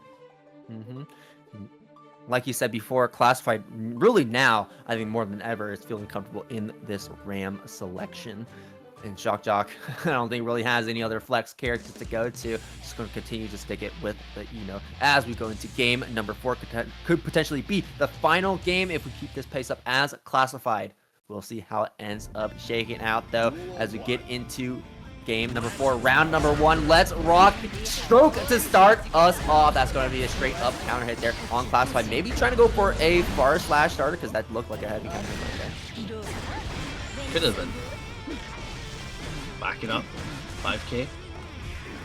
Like you said before, Classified really now, I think more than ever, is feeling comfortable in this Ram selection. And Shockjoc, I don't think really has any other flex character to go to. Just going to continue to stick it with the as we go into game number 4. Could potentially be the final game if we keep this pace up as Classified. We'll see how it ends up shaking out though as we get into game number 4, round number 1. Let's rock. Stroke to start us off. That's going to be a straight up counter hit there on Classified. Maybe trying to go for a bar slash starter because that looked like a heavy counter hit right there. Could have been. Back it up. 5k.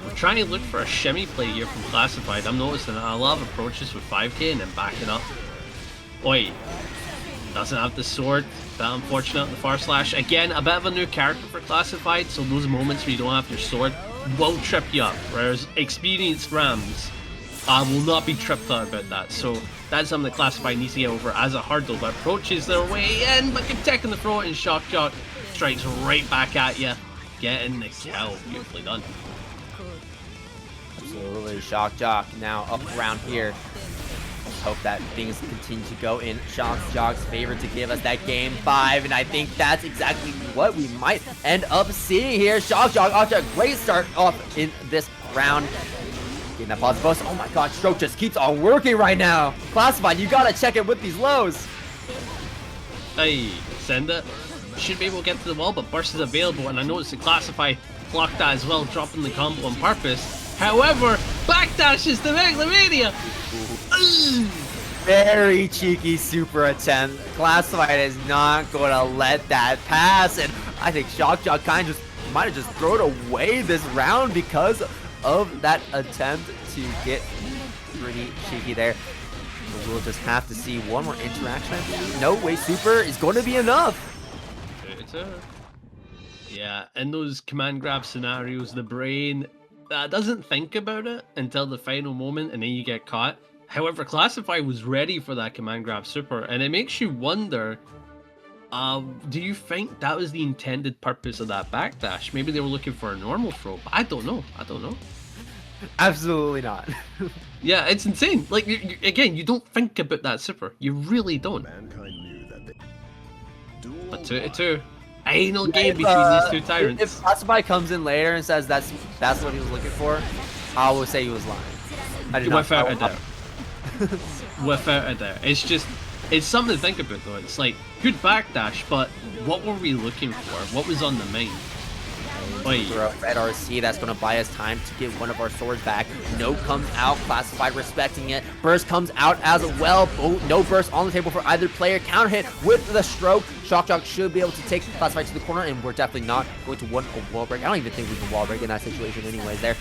We're trying to look for a shimmy play here from Classified. I'm noticing a lot of approaches with 5k and then backing up. Oi. Doesn't have the sword. That unfortunate, the far slash. Again, a bit of a new character for Classified, so those moments where you don't have your sword will trip you up, whereas experienced Rams will not be tripped out about that. So that's something that Classified needs to get over as a hurdle, but approaches their way in, but can tech in the throat, and Shockjoc strikes right back at you, getting the kill. Beautifully done. Absolutely, Shockjoc now up around here. Hope that things continue to go in Shockjoc's favor to give us that game 5, and I think that's exactly what we might end up seeing here. Shockjoc off to a great start off in this round. Getting that positive bonus. Oh my god, Stroke just keeps on working right now. Classified, you gotta check it with these lows. Hey, send it. Should be able to get to the wall, but burst is available, and I noticed the Classified blocked that as well, dropping the combo on purpose. However, backdashes to Megalomania. Very cheeky super attempt. Classified is not going to let that pass, and I think Shockjoc kind of just might have just thrown away this round because of that attempt to get pretty cheeky there. But we'll just have to see one more interaction. I believe. No way, super is going to be enough. Yeah, in those command grab scenarios, the brain doesn't think about it until the final moment, and then you get caught. However, Classified was ready for that command grab super, and it makes you wonder, do you think that was the intended purpose of that backdash? Maybe they were looking for a normal throw, but I don't know. Absolutely not. Yeah, it's insane. Like, again, you don't think about that super. You really don't. But 2-2. Anal game between these two tyrants. If Classified comes in later and says that's what he was looking for, I will say he was lying. I did not. Without a doubt. It's just, it's something to think about though. It's like, good backdash, but what were we looking for? What was on the mind? Throw red RC, that's going to buy us time to get one of our swords back. Note comes out, classified, respecting it. Burst comes out as well. Oh, no burst on the table for either player. Counter hit with the stroke. Shockjoc should be able to take classified to the corner, and we're definitely not going to want a wall break. I don't even think we can wall break in that situation anyways there.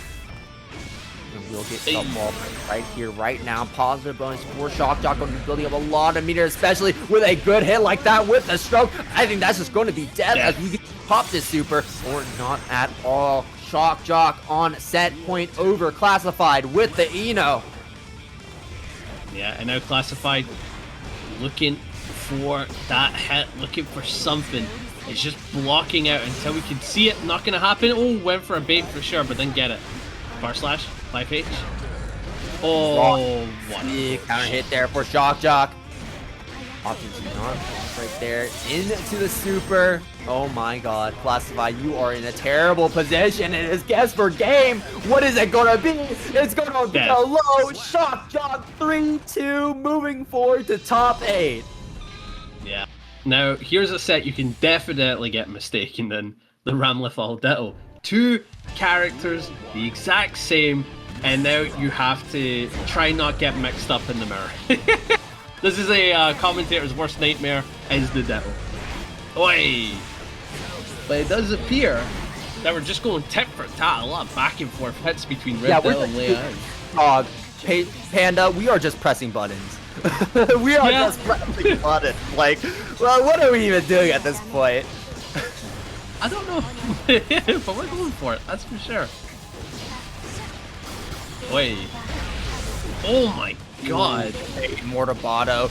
And we'll get the wall break right here, right now. Positive bonus for Shockjoc, going to be building up a lot of meter, especially with a good hit like that with the stroke. I think that's just going to be dead as we get pop this super, or not at all. Shockjoc on set point over classified with the Eno. Yeah, and now classified looking for that hit, looking for something. It's just blocking out until we can see it. Not gonna happen. Oh, went for a bait for sure, but then get it. Bar slash, 5H. Oh, what a counter hit there for Shockjoc. Options not right there into the super. Oh my god, classified, you are in a terrible position. It is guess for game. What is it gonna be? It's gonna be a low Shockjoc 3-2 moving forward to top 8. Yeah. Now here's a set you can definitely get mistaken in: the Ramlethal Ditto. Two characters, the exact same, and now you have to try not get mixed up in the mirror. This is a commentator's worst nightmare, is the Ditto. Oi! But it does appear that we're just going tit for tat, a lot of back and forth hits between RedDitto and Lēʻahi. Panda, we are just pressing buttons. We are just pressing buttons. Like, well, what are we even doing at this point? I don't know, but we're going for it, that's for sure. Oi. Oh my god. Mortabato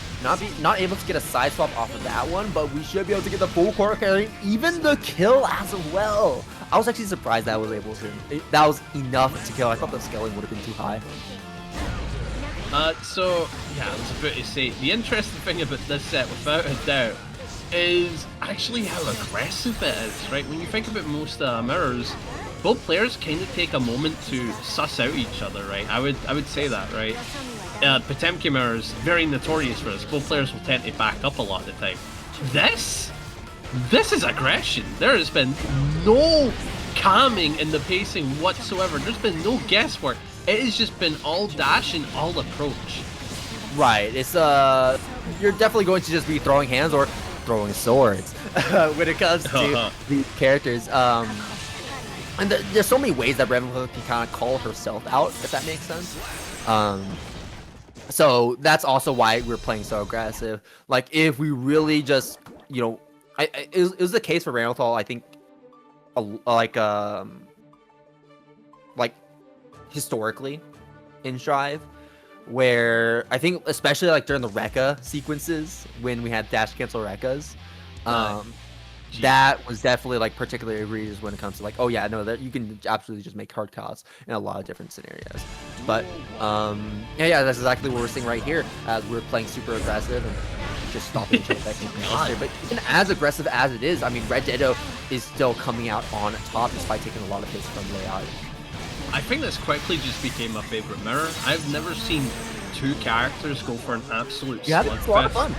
not able to get a side swap off of that one, but we should be able to get the full core carry, even the kill as well. I was actually surprised that I was able to. That was enough to kill. I thought the scaling would have been too high. So yeah, I was about to say, the interesting thing about this set, without a doubt, is actually how aggressive it is, right? When you think about most mirrors, both players kind of take a moment to suss out each other, right? I would say that, right? Potemkin mirrors, very notorious for this. Both players will tend to back up a lot of the time. This is aggression. There has been no calming in the pacing whatsoever. There's been no guesswork. It has just been all dash and all approach. Right. It's you're definitely going to just be throwing hands or throwing swords when it comes to these characters. And there's so many ways that Ramlethal can kind of call herself out, if that makes sense. So that's also why we're playing so aggressive. Like, if we really just, you know, it was the case for Ramlethal, I think, like historically in Strive, where I think especially like during the Rekka sequences when we had dash cancel Rekkas, that was definitely like particularly egregious when it comes to like, oh yeah, no, that you can absolutely just make hard calls in a lot of different scenarios. But yeah, that's exactly what we're seeing right here as we're playing super aggressive and just stopping each other. But even as aggressive as it is, I mean, RedDitto is still coming out on top despite taking a lot of hits from Lēʻahi. I think this quickly just became my favorite mirror. I've never seen two characters go for an absolute slugfest. Yeah, it's a lot of fun.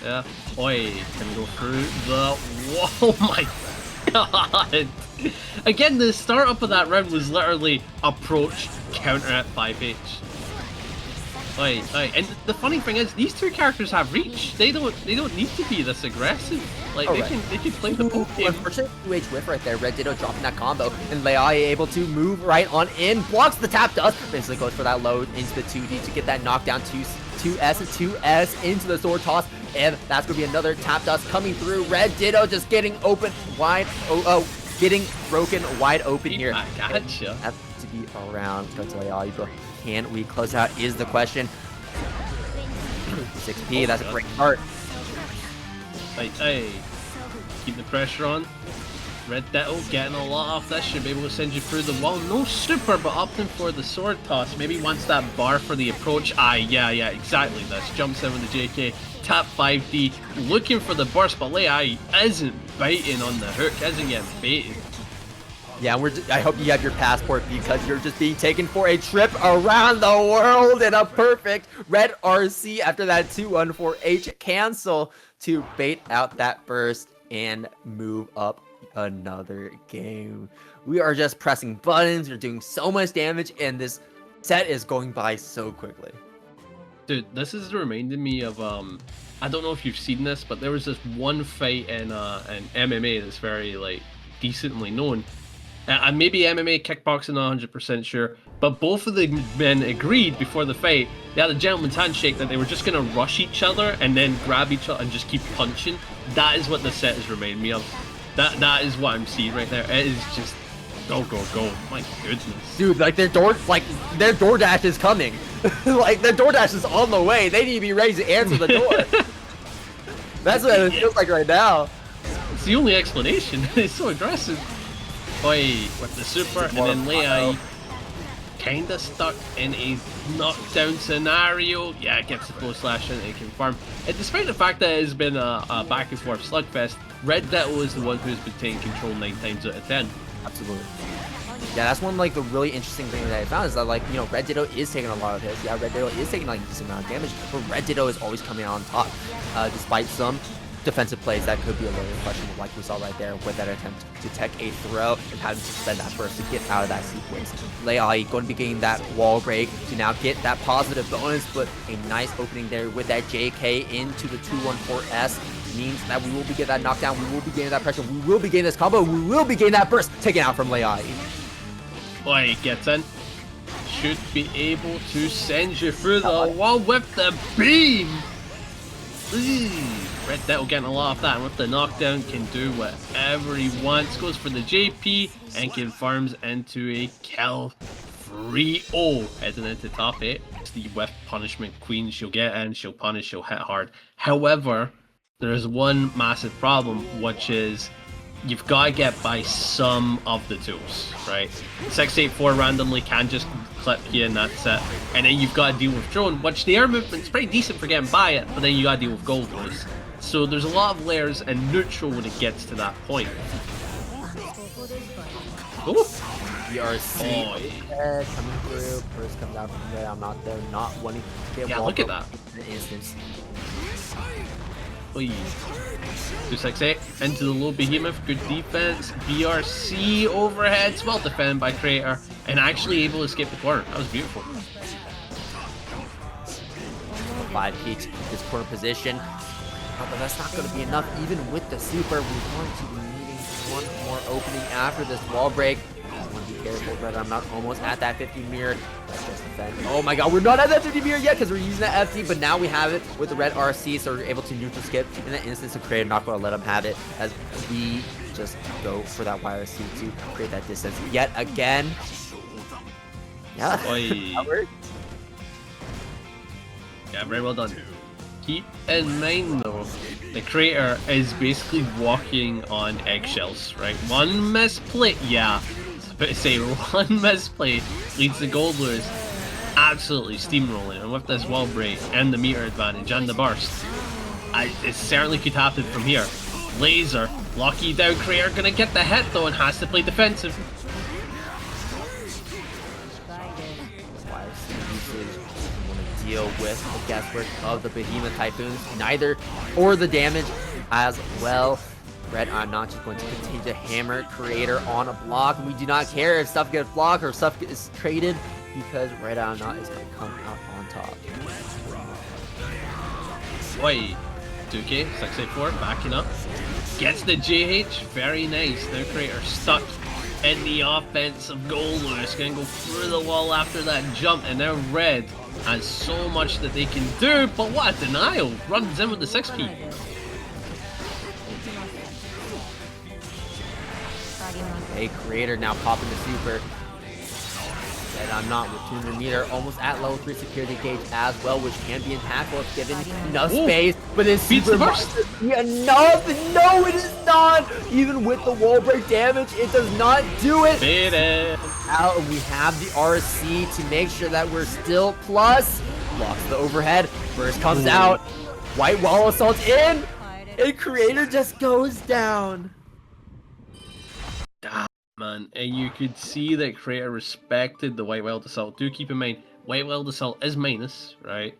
Yeah. Oi, can go through the wall. Oh my god. Again, the startup of that round was literally approach, counter at 5H. Oi, oi. And the funny thing is, these two characters have reach. They don't need to be this aggressive. Like they can play the both game. Unfortunately, 2H whiff right there. RedDitto dropping that combo, and Lēʻahi able to move right on in, blocks the tap dust, basically goes for that load into the 2D to get that knockdown 2S into the sword toss, and that's gonna be another tap dust coming through. RedDitto just getting open wide, getting broken wide open here. I gotcha. Have to be around to Lēʻahi, but can we close out is the question. 6P, that's a great start. Hey, keep the pressure on. RedDitto getting a lot off this, should be able to send you through the wall. No super, but opting for the sword toss. Maybe wants that bar for the approach. Yeah, exactly this. Jumps in with the JK, tap 5D, looking for the burst, but Lēʻahi isn't biting on the hook, isn't getting baited. Yeah, I hope you have your passport because you're just being taken for a trip around the world in a perfect red RC after that 2-1-4H cancel to bait out that burst and move up another game. We are just pressing buttons. We're doing so much damage, and this set is going by so quickly. Dude, this is reminding me of I don't know if you've seen this, but there was this one fight in MMA that's very like decently known. And maybe MMA, kickboxing, not 100% sure, but both of the men agreed before the fight, they had a gentleman's handshake that they were just going to rush each other and then grab each other and just keep punching. That is what the set is reminding me of. That is what I'm seeing right there. It is just go, go, go. My goodness. Dude, like their DoorDash is coming. Like their DoorDash is on the way. They need to be ready to answer the door. That's what it feels like right now. It's the only explanation. It's so aggressive. Oi, with the super, and then Lēʻahi kinda stuck in a knockdown scenario. Yeah, gets the full slash in and confirm. And despite the fact that it's been a back and forth slugfest, RedDitto is the one who's been taking control 9 times out of 10. Absolutely. Yeah, that's one like the really interesting thing that I found is that like, you know, RedDitto is taking a lot of hits. Yeah, RedDitto is taking like a decent amount of damage, but RedDitto is always coming out on top, despite some defensive plays that could be a little questionable, like we saw right there with that attempt to tech a throw and having to spend that burst to get out of that sequence. Lēʻahi going to be getting that wall break to now get that positive bonus, but a nice opening there with that JK into the 2-1-4S means that we will be getting that knockdown, we will be getting that pressure, we will be getting this combo, we will be getting that burst taken out from Lēʻahi. Boy, gets in. Should be able to send you through the wall with the beam. RedDitto getting a lot of that, and with the knockdown can do whatever he wants. Goes for the JP and confirms into a kill. 3-0 heading into top 8. It's the with punishment queen. She'll get in, she'll punish, she'll hit hard. However, there is one massive problem, which is you've got to get by some of the tools, right? 684 randomly can just clip you and that's it. And then you've got to deal with drone, which the air movement's pretty decent for getting by it, but then you got to deal with Goldlewis. So there's a lot of layers and neutral when it gets to that point. Oh! We are seeing coming through. First comes out from there. I'm not there, not wanting to get look at that. In an instance. Please. 268 into the low behemoth, good defense. BRC overheads, well defended by Kreator, and actually able to escape the corner. That was beautiful. 5K to keep this corner position. But that's not going to be enough, even with the super. We're going to be needing one more opening after this wall break. I want to be careful, but I'm not almost at that 50 mirror. Let's just defend. Oh my god, we're not at that 50 mirror yet because we're using that FD, but now we have it with the red RC, so we're able to neutral skip. In that instance, of Kreator not going to let him have it as we just go for that YRC to create that distance yet again. Yeah, that worked. Yeah, very well done. Keep in mind though, the Kreator is basically walking on eggshells, right? One misplay, yeah, I was about to say one misplay leads to Goldlewis absolutely steamrolling, and with this wall break and the meter advantage and the burst, it certainly could happen from here. Laser, lucky down Kreator, gonna get the hit though and has to play defensive. Deal with the guesswork of the Behemoth Typhoons, neither or the damage as well. RedIAmNot just going to continue to hammer Kreator on a block, and we do not care if stuff gets blocked or stuff gets traded because RedIAmNot is going to come out on top. Boy, 2K, 684, backing up. Gets the JH, very nice. Now Kreator stuck in the offense of Goldlewis, gonna go through the wall after that jump, and now Red has so much that they can do, but what a denial! Runs in with the 6P. Hey, Kreator now popping the super. RedIAmNot with 200 meter, almost at level 3 security gauge as well, which can be impactful if given enough space. But then super enough. No, it is not. Even with the wall break damage, it does not do it. Beat it. Out, and we have the RC to make sure that we're still plus. Blocks the overhead. Burst comes out. White wall assault in. And Kreator just goes down. Man, and you could see that Kreator respected the White Wild Assault. Do keep in mind, White Wild Assault is minus, right?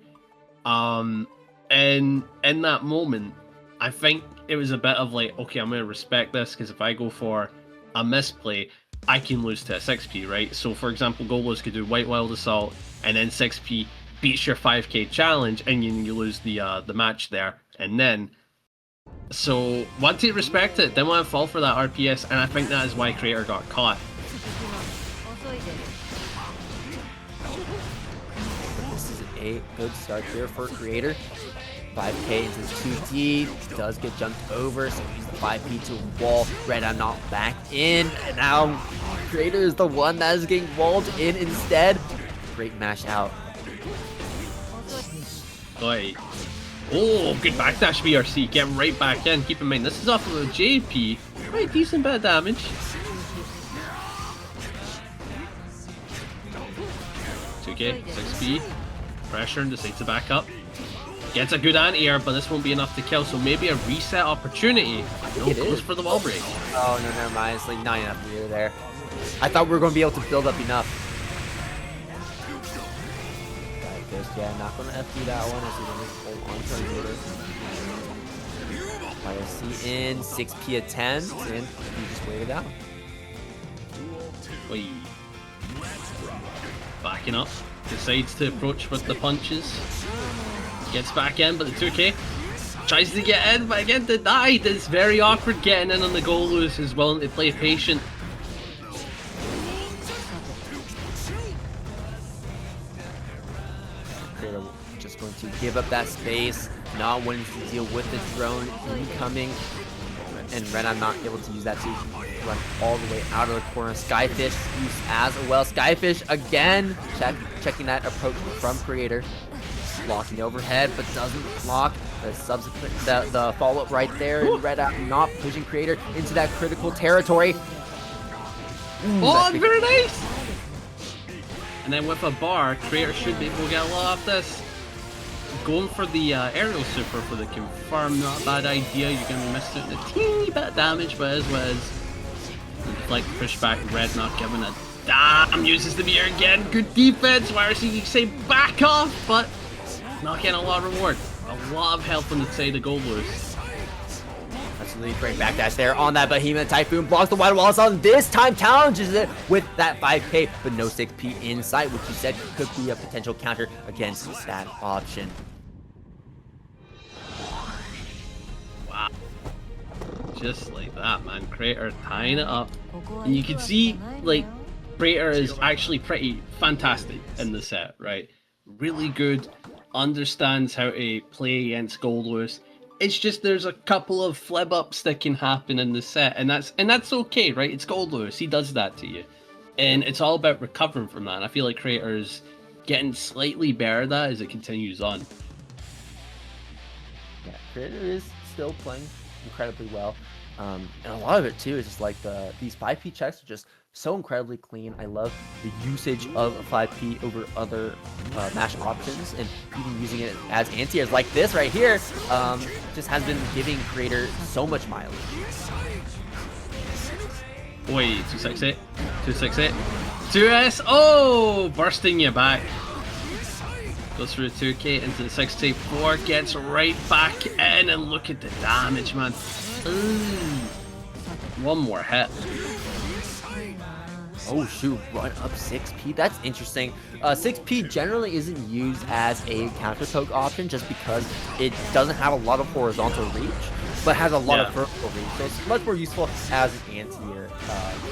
And in that moment, I think it was a bit of like, okay, I'm going to respect this, because if I go for a misplay, I can lose to a 6p, right? So, for example, Goldlewis could do White Wild Assault, and then 6p beats your 5k challenge, and you lose the match there. And then, so, want to respect it, didn't want to fall for that RPS, and I think that is why Kreator got caught. This is a good start here for Kreator. 5k into 2D, does get jumped over, so he's the 5p to wall. RedIAmNot back in, and now Kreator is the one that is getting walled in instead. Great mash out. Right. Oh, good backdash BRC, get right back in. Keep in mind, this is off of a JP. Right, decent bit of damage. 2k, 6p. Pressure and decides to back up. Gets a good anti-air, but this won't be enough to kill, so maybe a reset opportunity. No, goes for the wall break. Oh, no, never mind. It's like not enough meter there. I thought we were going to be able to build up enough. Like this, yeah, not going to FD that one as we hold on to our meter. IRC in, 6p attempt, and you just wait it out. Wait. Backing up, decides to approach with the punches. Gets back in, but the 2k tries to get in, but again denied. It's very awkward getting in on the Goldlewis, is willing to play patient. Kreator just going to give up that space, not wanting to deal with the drone incoming, and RedIAmNot able to use that to run all the way out of the corner. Skyfish used as well. Skyfish again, checking that approach from Kreator. Blocking overhead, but doesn't block the subsequent the follow-up right there. And RedIAmNot pushing Kreator into that critical territory. Oh, very nice! And then with a bar, Kreator should be able to get a lot of this. Going for the aerial super for the confirm, not a bad idea. You're going to miss it a teeny bit of damage, but as well as like pushback, RedIAmNot giving a damn, uses the meter again. Good defense. YRC, you say back off, but not getting a lot of reward. A lot of health on the side of Goldlewis. That's really great backdash there on that Behemoth Typhoon. Blocks the wide wall on. This time challenges it with that 5k, but no 6p inside, which you said could be a potential counter against that option. Wow. Just like that, man. Kreator tying it up. And you can see, like, Kreator is actually pretty fantastic in the set, right? Really good. Understands how to play against Goldlewis. It's just there's a couple of flip ups that can happen in the set, and that's okay, right? It's Goldlewis, he does that to you, and it's all about recovering from that. And I feel like Kreator is getting slightly better at that as it continues on. Yeah, Kreator is still playing incredibly well, and a lot of it too is just like these 5p checks are just so incredibly clean. I love the usage of 5p over other mash options, and even using it as anti-airs like this right here just has been giving Kreator so much mileage. Wait, 268, 268, 2S, oh, bursting you back. Goes through the 2k into the 6-4, gets right back in, and look at the damage, man. Ooh. One more hit. Oh shoot, run up 6p, that's interesting. 6p generally isn't used as a counter poke option just because it doesn't have a lot of horizontal reach, but has a lot of vertical reach, so it's much more useful as an anti-air.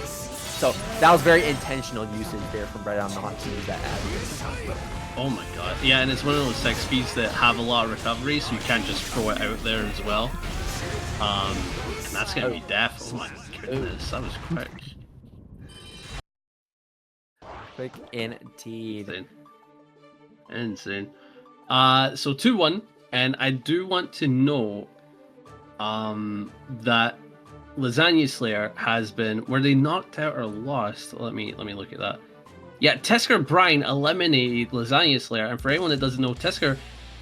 So that was very intentional usage there from RedIAmNot to use that as a counter poke. Oh my god, yeah, and it's one of those 6Ps that have a lot of recovery, so you can't just throw it out there as well. And that's gonna be death. Oh my goodness, that was quick. Quick indeed. Insane. So 2-1, and I do want to know that Lasagna Slayer has been, were they knocked out or lost? Let me look at that. Yeah, Tisker Brine eliminated Lasagna Slayer, and for anyone that doesn't know, Tisker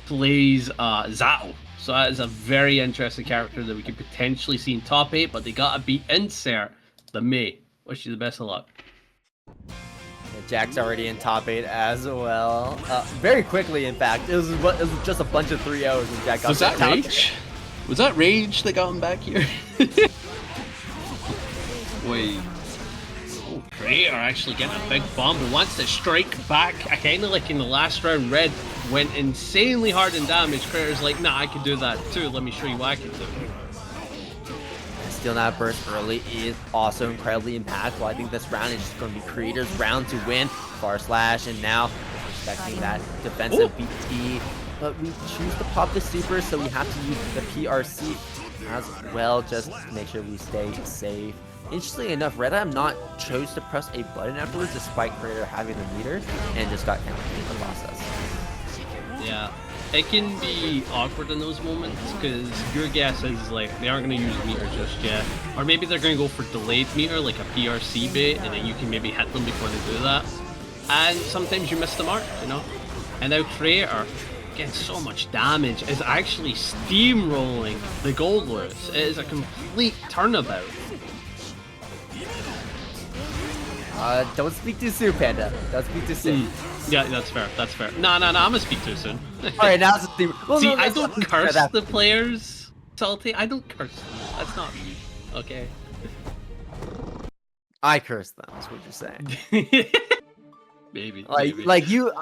plays Zato. So that is a very interesting character that we could potentially see in top 8, but they gotta beat Insert the May. Wish you the best of luck. Jack's already in top 8 as well. Very quickly, in fact. It was just a bunch of 3-0s when Jack got Was that rage? Was that rage that got him back here? Wait. Oh, Kreator actually getting a big bomb, but wants to strike back. Kind of like in the last round, Red went insanely hard in damage. Kreator's like, nah, I can do that too. Let me show you what I can do. Stealing that burst early is also incredibly impactful. I think this round is just going to be Kreator's round to win. Far slash, and now expecting that defensive BT. But we choose to pop the super, so we have to use the PRC as well, just to make sure we stay safe. Interestingly enough, RedIAmNot chose to press a button afterwards, despite Kreator having the meter, and just got counted in the process. Yeah, it can be awkward in those moments, because your guess is like, they aren't going to use meter just yet. Or maybe they're going to go for delayed meter, like a PRC bait, and then you can maybe hit them before they do that. And sometimes you miss the mark, you know? And now Kreator, getting so much damage, is actually steamrolling the Goldlewis. It is a complete turnabout. Don't speak too soon, Panda. Don't speak too soon. Yeah, that's fair. That's fair. Nah, I'm gonna speak too soon. Alright, now it's a theme. Well, See, no, I don't curse the players, Salte. I don't curse them. That's not me. Okay. I curse them, is what you're saying. Maybe. Like you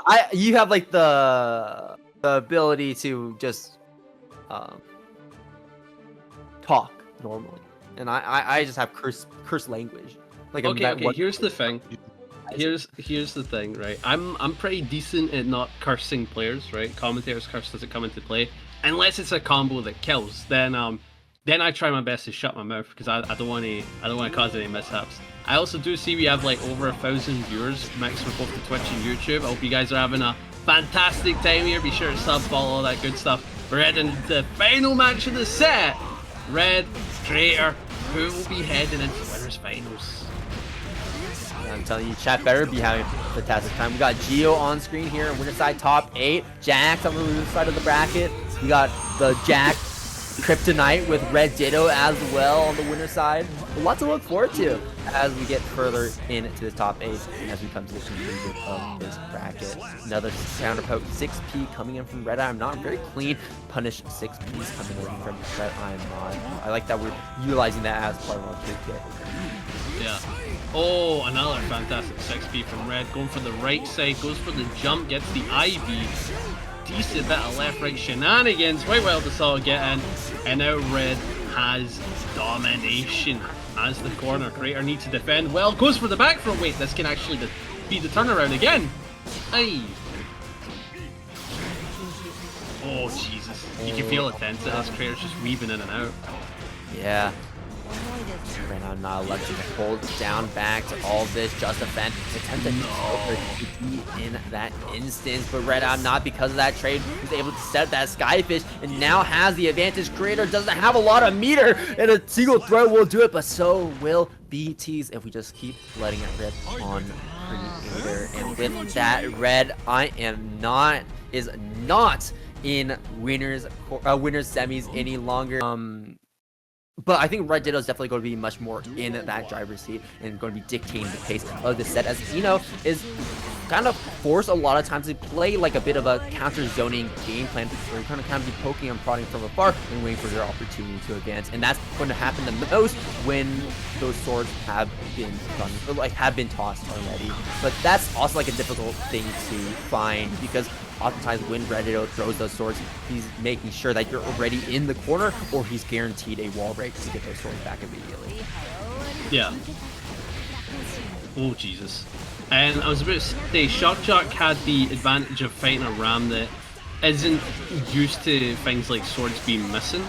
have like the ability to just talk normally, and I just have curse language. Like okay. Here's the thing. Here's the thing, right? I'm pretty decent at not cursing players, right? Commentators curse doesn't come into play unless it's a combo that kills. Then I try my best to shut my mouth because I don't want to cause any mishaps. I also do see we have like over 1,000 viewers max for both the Twitch and YouTube. I hope you guys are having a fantastic time here. Be sure to sub, follow, all that good stuff. We're heading into the final match of the set. Red, Kreator, who will be heading into winners finals. I'm telling you, chat better be having a fantastic time. We got Geo on screen here on winner side, top 8. Jack's on the loser side of the bracket. We got the Jack Kryptonite with RedDitto as well on the winner side. A lot to look forward to as we get further into the top 8 and as we come to the conclusion of this bracket. Another counter poke 6P coming in from RedIAmNot. Very clean punish 6Ps coming in from RedIAmNot. I like that we're utilizing that as part of our kit. Yeah. Oh, another fantastic 6P from Red. Going for the right side, goes for the jump, gets the Ivy. Decent bit of left-right shenanigans. Quite well to saw it get in. And now Red has domination as the corner. Kreator needs to defend. Well, goes for the back throw. Wait, this can actually be the turnaround again. Aye. Oh, Jesus. You can feel it tense as Kreator's just weaving in and out. Yeah. RedIAmNot electing to hold down back to all this, just defend, attempt to in that instance, but RedIAmNot, because of that trade, was able to set that Skyfish and now has the advantage. Kreator doesn't have a lot of meter, and a single throw will do it, but so will BTs if we just keep letting it rip on Kreator. And with that, RedIAmNot is not in winners semis any longer. But I think RedDitto is definitely going to be much more in that driver's seat and going to be dictating the pace of the set, as is kind of forced a lot of times to play like a bit of a counter zoning game plan where you're kind of be poking and prodding from afar and waiting for your opportunity to advance. And that's going to happen the most when those swords have been done, or like have been tossed already. But that's also like a difficult thing to find, because oftentimes when RedDitto throws those swords, he's making sure that you're already in the corner, or he's guaranteed a wall break to get those swords back immediately. Yeah. Oh, Jesus. And I was about to say, Shockjoc had the advantage of fighting a Ram that isn't used to things like swords being missing.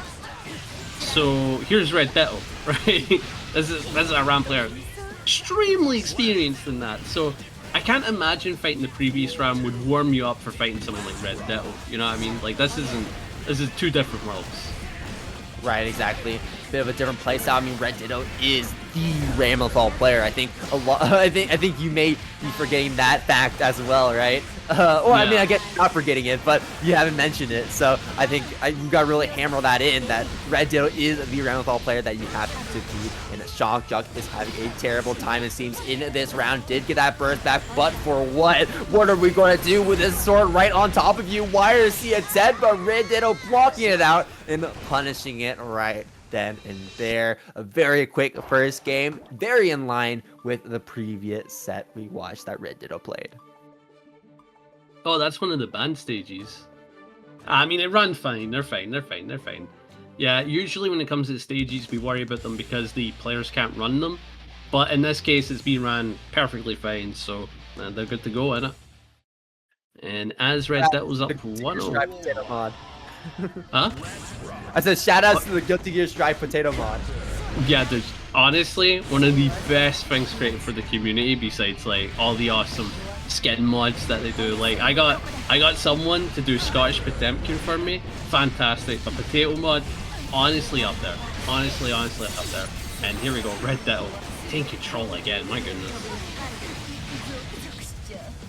So here's RedDitto, right? This is a Ram player extremely experienced in that. So I can't imagine fighting the previous Ram would warm you up for fighting someone like RedDitto. You know what I mean? Like this is two different worlds. Right, exactly. Bit of a different playstyle. I mean, RedDitto is the Ramlethal player. I think you may be forgetting that fact as well, right? I mean, Yeah. I get not forgetting it, but you haven't mentioned it, so I think you got to really hammer that in, that RedDitto is the Ramlethal player that you have to beat, and that Shockjoc is having a terrible time, it seems, in this round. Did get that burst back, but for what? What are we going to do with this sword right on top of you? Why is he dead, but RedDitto blocking it out and punishing it right then and there. A very quick first game, very in line with the previous set we watched that RedDitto played. Oh, that's one of the band stages. I mean, it ran fine. They're fine. They're fine. They're fine. Yeah, usually when it comes to the stages, we worry about them because the players can't run them. But in this case, it's been ran perfectly fine, so they're good to go, innit? And as RedDitto was up 1-0. Huh? I said shout outs to the Guilty Gear Strive potato mod. Yeah, there's honestly one of the best things created for the community besides like all the awesome skin mods that they do. Like I got someone to do Scottish Potemkin for me. Fantastic. A potato mod, honestly up there. Honestly up there. And here we go, RedDitto taking control again. My goodness.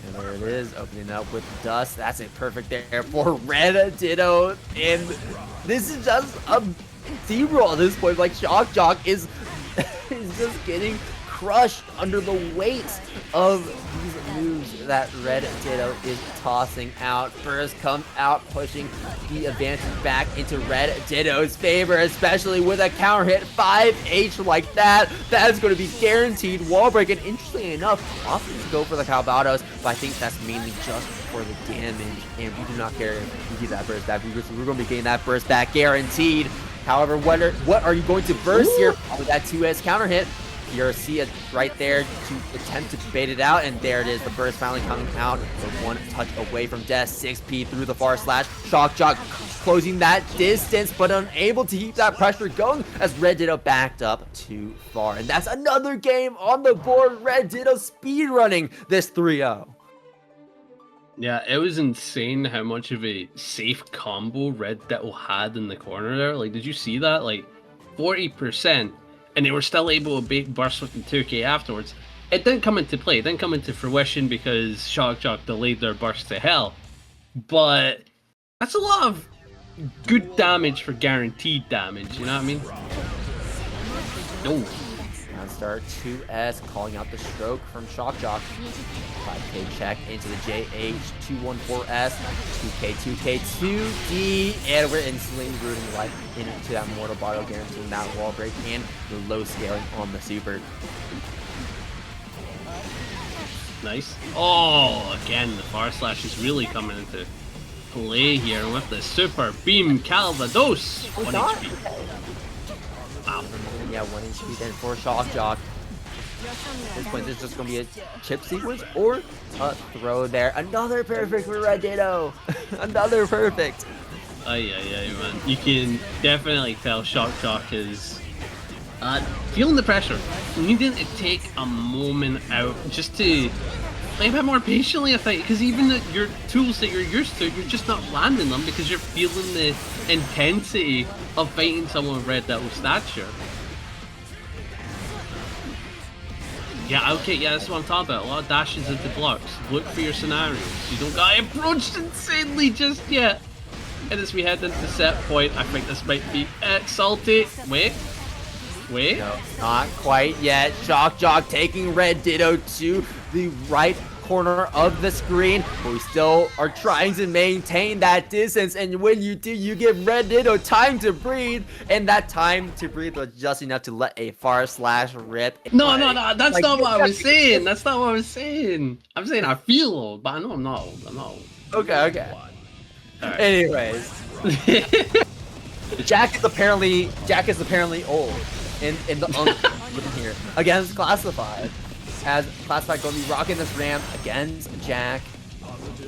And there it is, opening up with dust. That's a perfect there for RedDitto. And this is just a zero at this point. Like Shockjoc is just getting crushed under the weight of these moves that RedDitto is tossing out. First comes out, pushing the advantage back into RedDitto's favor, especially with a counter hit 5H like that. That is going to be guaranteed wall break. And interestingly enough, options go for the Calvados, but I think that's mainly just for the damage, and we do not care if we get that burst back. We're going to be getting that burst back guaranteed. However, what are you going to burst here with that 2S counter hit? You see it right there to attempt to bait it out, and there it is. The burst finally coming out. We're one touch away from death. 6P through the far slash. Shockjoc closing that distance, but unable to keep that pressure going as RedDitto backed up too far. And that's another game on the board. RedDitto speedrunning this 3-0. Yeah, it was insane how much of a safe combo RedDitto had in the corner there. Like, did you see that? Like, 40%. And they were still able to bait burst with the 2K afterwards. It didn't come into play, it didn't come into fruition because Shockjoc delayed their burst to hell. But that's a lot of good damage for guaranteed damage, you know what I mean? No. Round start 2S, calling out the stroke from Shockjoc. 5K check into the JH214S, 2K, 2D, and we're instantly rooting right into that Mortal Bottle, guaranteeing that wall break and the low scaling on the super. Nice. Oh, again, the far slash is really coming into play here with the super beam Calvados. 1 HP. Wow. Yeah, 1 HP then for Shockjoc. At this point, this is just going to be a chip sequence or a throw there. Another perfect for RedDitto. Another perfect. Ay, man. You can definitely tell Shockjoc is feeling the pressure. Needing to take a moment out just to play a bit more patiently, I think, because even your tools that you're used to, you're just not landing them because you're feeling the intensity of fighting someone with RedDitto stature. Yeah, okay, yeah, that's what I'm talking about. A lot of dashes into blocks. Look for your scenarios. You don't got approached insanely just yet. And as we head into set point, I think this might be Salte. Wait. No, not quite yet. Shockjoc taking RedDitto to the right corner of the screen, but we still are trying to maintain that distance, and when you do, you give RedDitto time to breathe, and that time to breathe was just enough to let a far slash rip. No, that's not what I was saying. That's not what I was saying. I'm saying I feel old, but I know I'm not old. I'm not old. Okay. Right. Anyways, Jack is apparently old in the here against Classified. As Classified going to be rocking this ramp against Jack,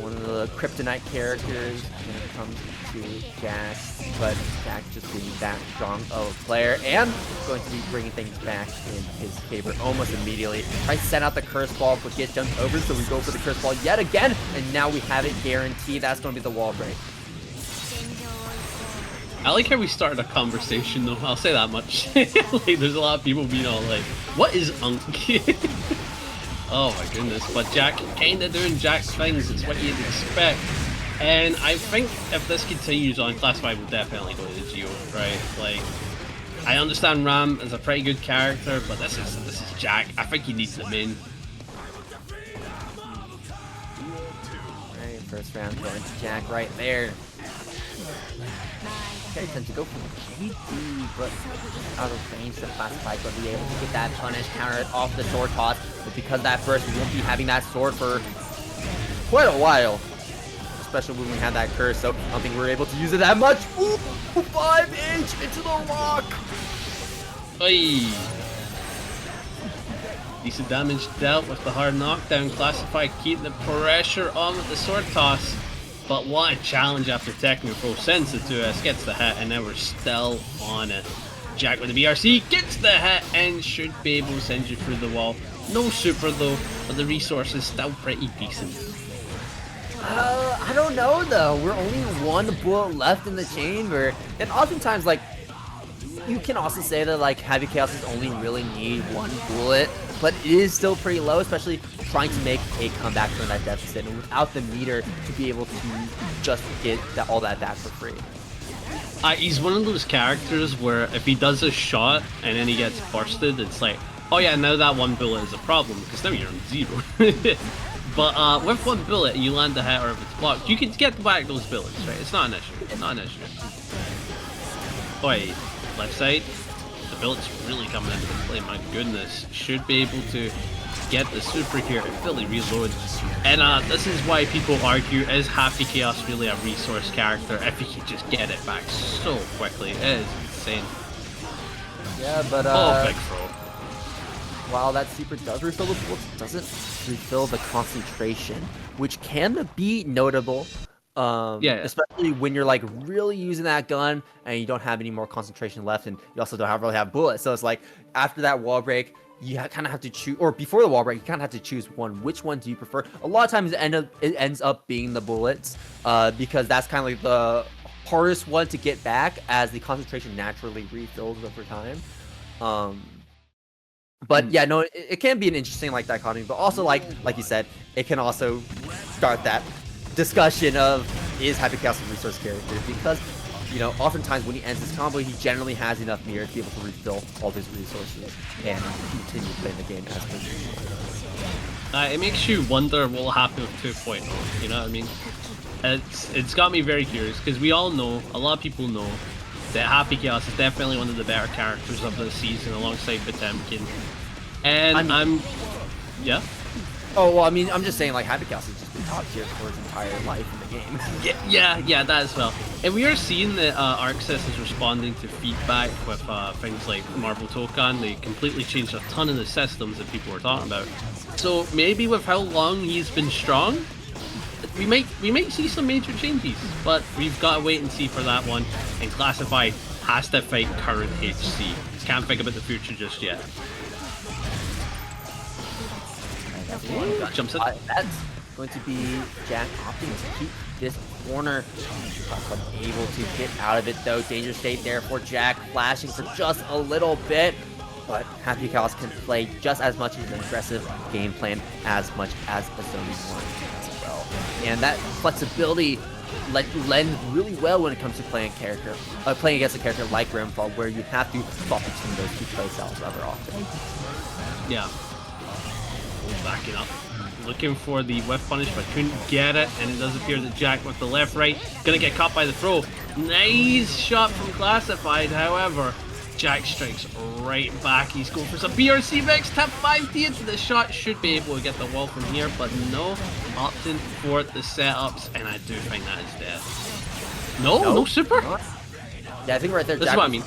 one of the kryptonite characters when it comes to Jack, but Jack just being that strong of a player and going to be bringing things back in his favor almost immediately. Tries to send out the curse ball, but gets jumped over, so we go for the curse ball yet again, and now we have it guaranteed. That's going to be the wall break. I like how we started a conversation though, I'll say that much. Like, there's a lot of people being all like, what is Unk? Oh my goodness, but Jack kinda doing Jack's things, it's what you'd expect. And I think if this continues on, Classified will definitely go to the Geo, right? Like, I understand Ram is a pretty good character, but this is Jack. I think he needs him in. Alright, first round going to Jack right there. Okay, tends to go for the GD, but out of range, the Classified going to be able to get that punish, counter it off the sword toss. But because that burst, we won't be having that sword for quite a while. Especially when we had that curse, so I don't think we're able to use it that much. Ooh, 5H into the rock. Oi. Decent damage dealt with the hard knockdown. Classified keep the pressure on with the sword toss. But what a challenge after Techno sends it to us, gets the hit, and now we're still on it. Jack with the BRC gets the hit and should be able to send you through the wall. No super though, but the resource is still pretty decent. I don't know though. We're only one bullet left in the chamber, and oftentimes, like, you can also say that like Heavy Chaoses only really need one bullet, but it is still pretty low, especially trying to make a comeback from that deficit, and without the meter to be able to just get all that back for free. He's one of those characters where if he does a shot and then he gets bursted, it's like, oh yeah, now that one bullet is a problem because now you're on 0. But with one bullet, you land the hit, or if it's blocked, you can get back those bullets, right? It's not an issue. It's not an issue. Oi, left side. The bullet's really coming into play. My goodness, should be able to get the super here and fully reload. And this is why people argue: is Happy Chaos really a resource character? If he can just get it back so quickly, it is insane. Yeah, but oh, big throw. While that super does refill the bullets, it doesn't refill the concentration, which can be notable. Yeah, especially when you're like really using that gun and you don't have any more concentration left, and you also don't really have bullets. So it's like after that wall break, you kind of have to choose, or before the wall break, you kind of have to choose one. Which one do you prefer? A lot of times it ends up being the bullets, because that's kind of like the hardest one to get back, as the concentration naturally refills over time. But yeah, no, it can be an interesting like dichotomy, but also like you said, it can also start that discussion of, is Happy Chaos a resource character? Because, you know, oftentimes when he ends his combo, he generally has enough meter to be able to refill all his resources and continue playing the game as per usual. It makes you wonder what will happen with 2.0, you know what I mean? It's got me very curious, because we all know, a lot of people know, that Happy Chaos is definitely one of the better characters of the season alongside Potemkin. And yeah? Oh, well, I mean, I'm just saying, like, Happy Chaos has just been top tier for his entire life in the game. Yeah, that as well. And we are seeing that Arxis is responding to feedback with things like Marvel Token. They completely changed a ton of the systems that people were talking about. So maybe with how long he's been strong, we might see some major changes, but we've got to wait and see for that one. And Classified has to fight current HC. Can't think about the future just yet. Jumps it. That's going to be Jack opting to keep this corner. Able to get out of it though. Danger state there for Jack, flashing for just a little bit. But Happy Chaos can play just as much as an aggressive game plan as much as a zone 1 as well. And that flexibility lends really well when it comes to playing against a character like Ramlethal, where you have to swap between those two play styles rather often. Yeah. Backing up, looking for the whiff punish, but couldn't get it, and it does appear that Jack with the left right gonna get caught by the throw. Nice shot from Classified, however, Jack strikes right back. He's going for some BRC mix, tap 5D into the shot, should be able to get the wall from here, but no, opting for the setups, and I do think that is dead. No super? Yeah, I think right there, That's Jack what I mean.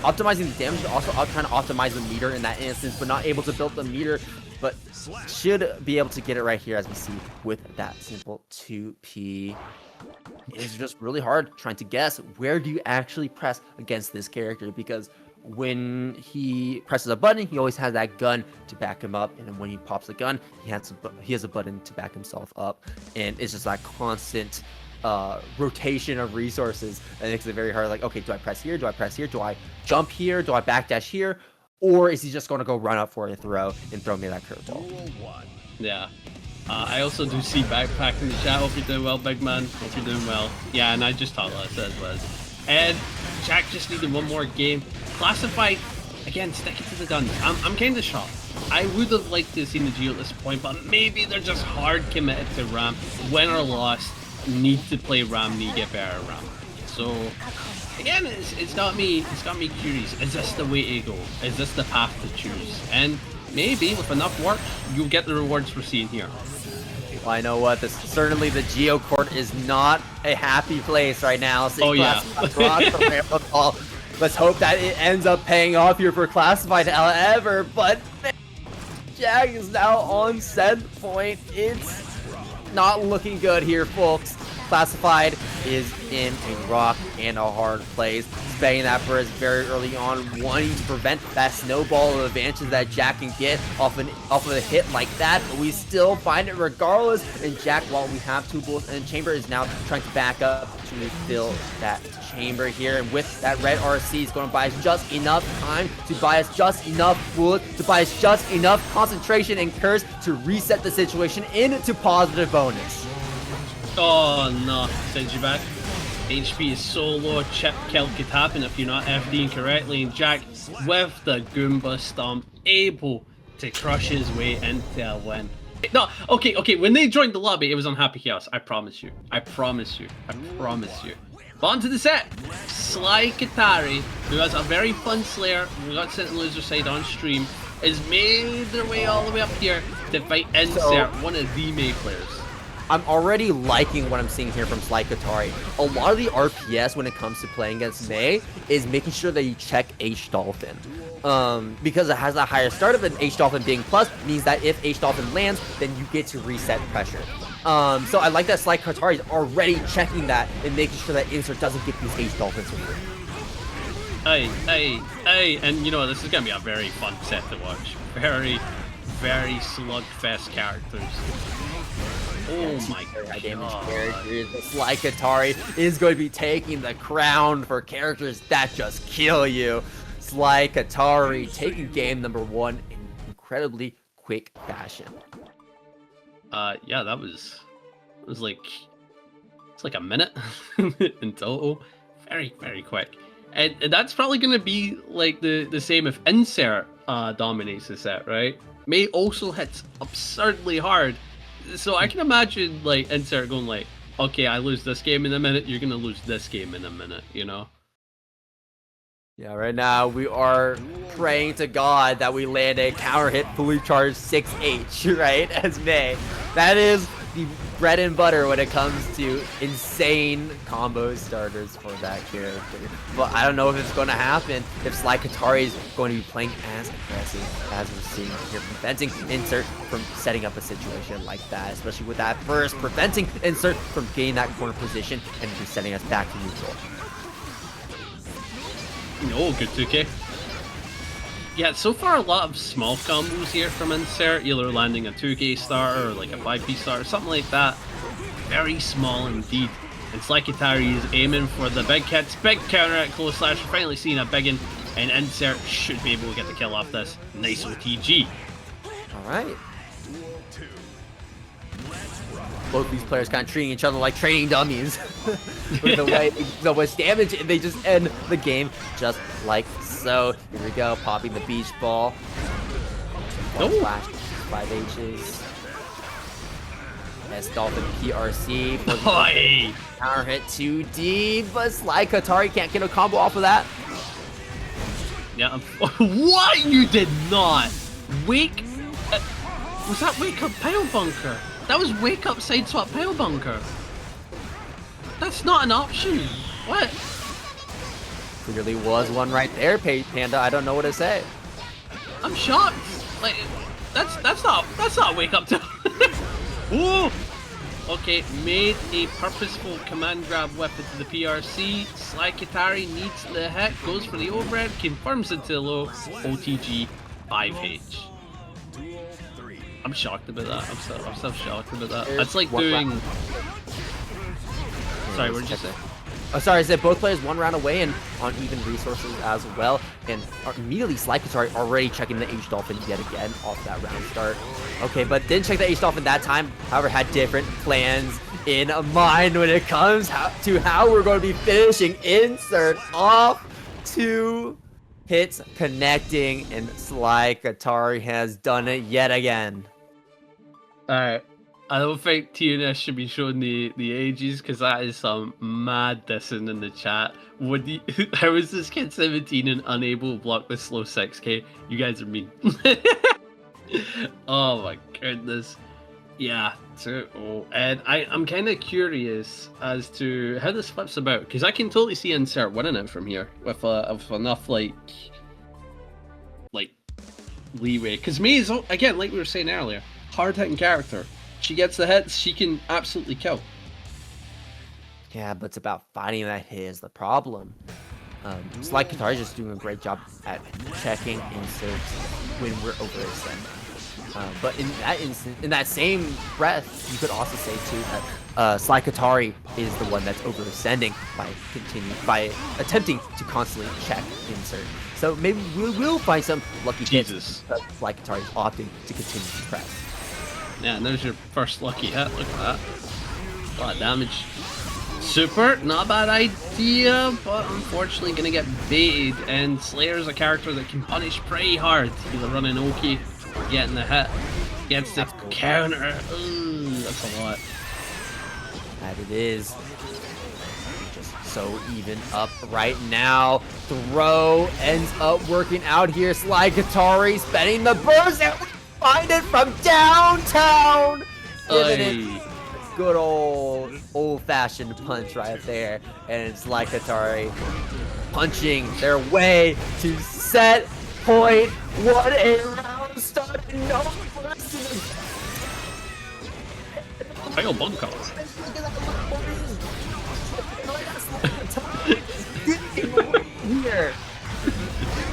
Optimizing the damage, also trying to optimize the meter in that instance, but not able to build the meter, but should be able to get it right here, as we see with that simple 2P. It's just really hard trying to guess where do you actually press against this character, because when he presses a button, he always has that gun to back him up, and then when he pops the gun, he has a button to back himself up, and it's just that constant rotation of resources that makes it very hard. Like, okay, do I press here? Do I press here? Do I jump here? Do I backdash here? Or is he just going to go run up for a throw and throw me that curveball? Yeah. I also do see Backpack in the chat. Hope you're doing well, big man. Hope you're doing well. Yeah, and I just thought what I said was. And Jack just needed one more game. Classified, again, sticking to the guns. I'm kind of shocked. I would have liked to have seen the Geo at this point, but maybe they're just hard committed to Ram. Win or lost, need to play Ram, need to get better at Ram. So, again, it's got me curious. Is this the way to go? Is this the path to choose? And maybe with enough work, you'll get the rewards we're seeing here. Well, I know what, certainly the Geo Court is not a happy place right now. Oh yeah. Let's hope that it ends up paying off here for Classified, however, but Jack is now on set point. It's not looking good here, folks. Classified is in a rock and a hard place. Spending that burst very early on, wanting to prevent that snowball of advantage that Jack can get off of a hit like that, but we still find it regardless. And Jack, while we have 2 bullets in the chamber, is now trying to back up to refill that chamber here. And with that red RC, is going to buy us just enough time to buy us just enough bullets, to buy us just enough concentration and curse to reset the situation into positive bonus. Oh no, sends you back. HP is so low, chip kill could happen if you're not FDing correctly, and Jack with the Goomba Stomp able to crush his way into a win. No, okay, when they joined the lobby, it was Unhappy Chaos, I promise you. But on to the set. Slykatari, who has a very fun Slayer, we got sent to loser side on stream, has made their way all the way up here to fight Insert, one of the May players. I'm already liking what I'm seeing here from slykatari. A lot of the RPS when it comes to playing against May is making sure that you check H-Dolphin. Because it has a higher startup, and H-Dolphin being plus means that if H-Dolphin lands, then you get to reset pressure. So I like that slykatari is already checking that and making sure that Insert doesn't get these H-Dolphins for free. Hey, and you know, this is gonna be a very fun set to watch. Very slugfest characters. Oh my god. Damage characters. The slykatari is going to be taking the crown for characters that just kill you. Slykatari taking game number 1 in incredibly quick fashion. Yeah, it was like, it's like a minute in total. Very quick. And that's probably gonna be like the same if Insert dominates the set, right? May also hits absurdly hard. So I can imagine like Insert going like, okay, I lose this game in a minute, you're gonna lose this game in a minute, you know? Yeah, right now we are praying to God that we land a counter hit fully charged 6H, right? As May. That is the bread and butter when it comes to insane combo starters for that character. But I don't know if it's going to happen if slykatari is going to be playing as aggressive as we're seeing here, preventing Insert from setting up a situation like that, especially with that burst, preventing Insert from getting that corner position and just sending us back to neutral. No, good 2K. Yeah, so far a lot of small combos here from Insert, either landing a 2K starter or like a 5P starter, something like that. Very small indeed. And slykatari is aiming for the big hits, big counter at close slash. We're finally seeing a big one, and Insert should be able to get the kill off this. Nice OTG. Alright. Both these players kind of treating each other like training dummies. With the way so much damage, and they just end the game just like so. Here we go, popping the beach ball. Flash, 5Hs. S-Dolphin PRC. Counter hit 2D, but slykatari can't get a combo off of that. Yeah, what? You did not wake. Was that wake up pile bunker? That was wake up side swap pile bunker. That's not an option. What? Clearly was one right there, Panda. I don't know what to say. I'm shocked. Like, that's not wake up to. Ooh. Okay, made a purposeful command grab weapon to the PRC. slykatari needs the hit, goes for the overhead, confirms it to low. OTG 5H. I'm shocked about that. I'm so shocked about that. That's like doing. Sorry, what did you say? Oh, sorry, I said both players 1 round away and on even resources as well. And immediately slykatari already checking the H-Dolphin yet again off that round start. Okay, but didn't check the H-Dolphin that time. However, had different plans in mind when it comes to how we're going to be finishing insert off 2 hits connecting, and slykatari has done it yet again. Alright. I don't think TNS should be showing the ages, because that is some mad dissing in the chat. How is this kid 17 and unable to block the slow 6k? You guys are mean. Oh my goodness. Yeah, 2-0. And I'm kind of curious as to how this flips about, because I can totally see Insert winning it from here with enough like leeway. Because Mei is, again, like we were saying earlier, hard-hitting character. She gets the hits, she can absolutely kill. Yeah, but it's about finding that hit is the problem. slykatari is just doing a great job at checking inserts when we're overextending. But in that instant, in that same breath, you could also say too that slykatari is the one that's overextending by attempting to constantly check insert. So maybe we will find some lucky hits because slykatari is opting to continue to press. Yeah, and there's your first lucky hit. Look at that. A lot of damage. Super, not a bad idea, but unfortunately gonna get baited. And Slayer's a character that can punish pretty hard, either running Oki or getting the hit. Gets the counter. Ooh, that's a lot. That it is. Just so even up right now. Throw ends up working out here. slykatari spending the burst and we find it from downtown. Giving it good old-fashioned punch right there, and it's slykatari punching their way to set point. What a round start! No question. I got bug calls. Here.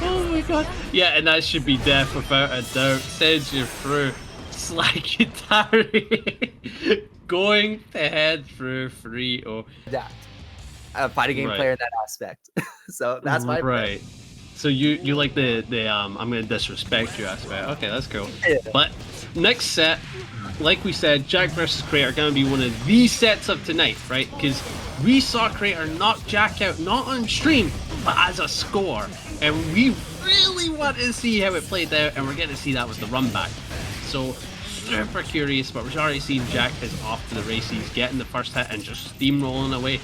Oh my god. Yeah, and that should be death without a doubt. Sends you through. slykatari going to head through 3-0. That a fighting game player in that aspect. So that's my right. So you like the I'm gonna disrespect you aspect. Okay, that's cool. Yeah. But next set, like we said, Jack versus Kreator are gonna be one of the sets of tonight, right? Because we saw Kreator knock Jack out not on stream, but as a score, and we really want to see how it played out, and we're getting to see that with the run back. So super curious, but we've already seen Jack is off to the races, getting the first hit and just steamrolling away.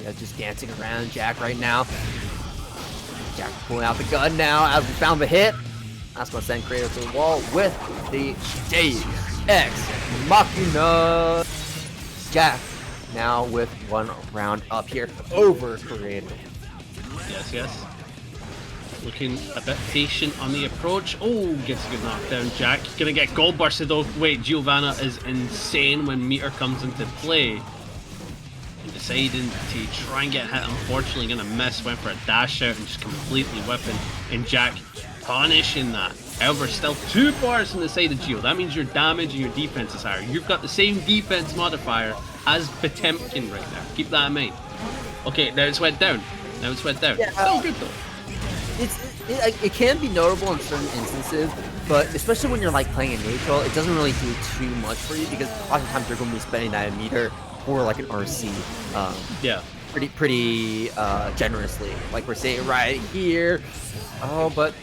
Yeah, just dancing around Jack right now. Jack pulling out the gun now as we found the hit. That's going to send Kreator to the wall with the Deus Ex Machina. Jack now with 1 round up here over Kreator. Yes. Looking a bit patient on the approach. Oh, gets a good knockdown. Jack gonna get gold bursted though. Wait, Giovanna is insane when meter comes into play. And deciding to try and get hit. Unfortunately, gonna miss. Went for a dash out and just completely whipping. And Jack punishing that. However, still 2 bars on the side of Gio. That means your damage and your defense is higher. You've got the same defense modifier as Potemkin right now. Keep that in mind. Okay, now it's went down. Yeah, still good though. It can be notable in certain instances, but especially when you're like playing a neutral, it doesn't really do too much for you because oftentimes you're going to be spending that meter for like an RC. Yeah. Pretty generously, like we're saying right here. Oh, but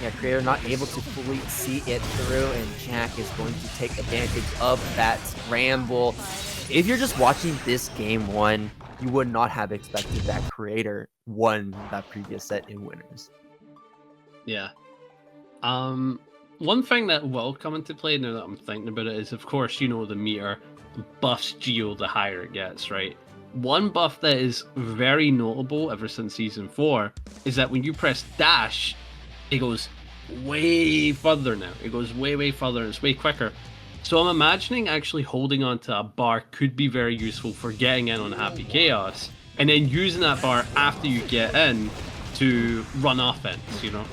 yeah, Kreator not able to fully see it through, and Jack is going to take advantage of that scramble. If you're just watching this game one, you would not have expected that Kreator won that previous set in winners. Yeah. One thing that will come into play now that I'm thinking about it is, of course, you know, the meter buffs Geo the higher it gets, right? One buff that is very notable ever since Season 4 is that when you press dash, it goes way further now. It goes way further and it's way quicker. So I'm imagining actually holding onto a bar could be very useful for getting in on Happy Chaos, and then using that bar after you get in to run offense, you know?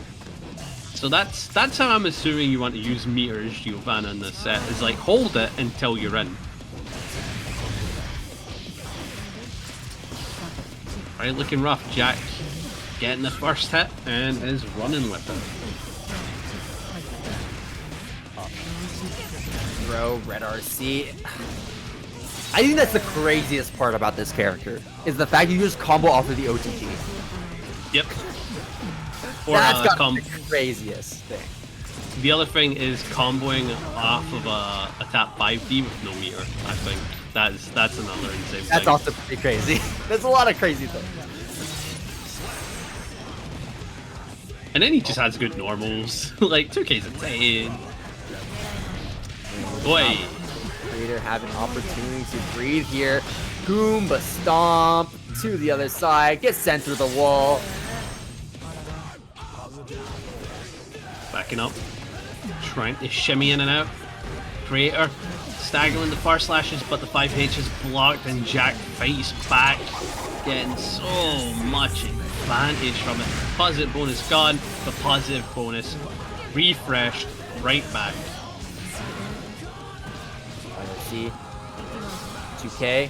So that's how I'm assuming you want to use meters, Giovanna, in this set. Is like hold it until you're in. Right, looking rough. Jack getting the first hit and is running with it. Throw Red RC. I think that's the craziest part about this character is the fact you just combo off of the OTG. Yep. Or That's got to be the craziest thing. The other thing is comboing off of a tap 5D with no meter. I think that's another insane thing. That's also pretty crazy. There's a lot of crazy things. And then he just has good normals. Like 2K's insane. Boy. Creator having opportunity to breathe here. Goomba stomp to the other side. Gets sent through the wall. Backing up. Trying to shimmy in and out. Creator staggering the far slashes, but the 5H is blocked and Jack fights back. Getting so much advantage from it. Positive bonus gone, but positive bonus refreshed right back. Let's see. 2K.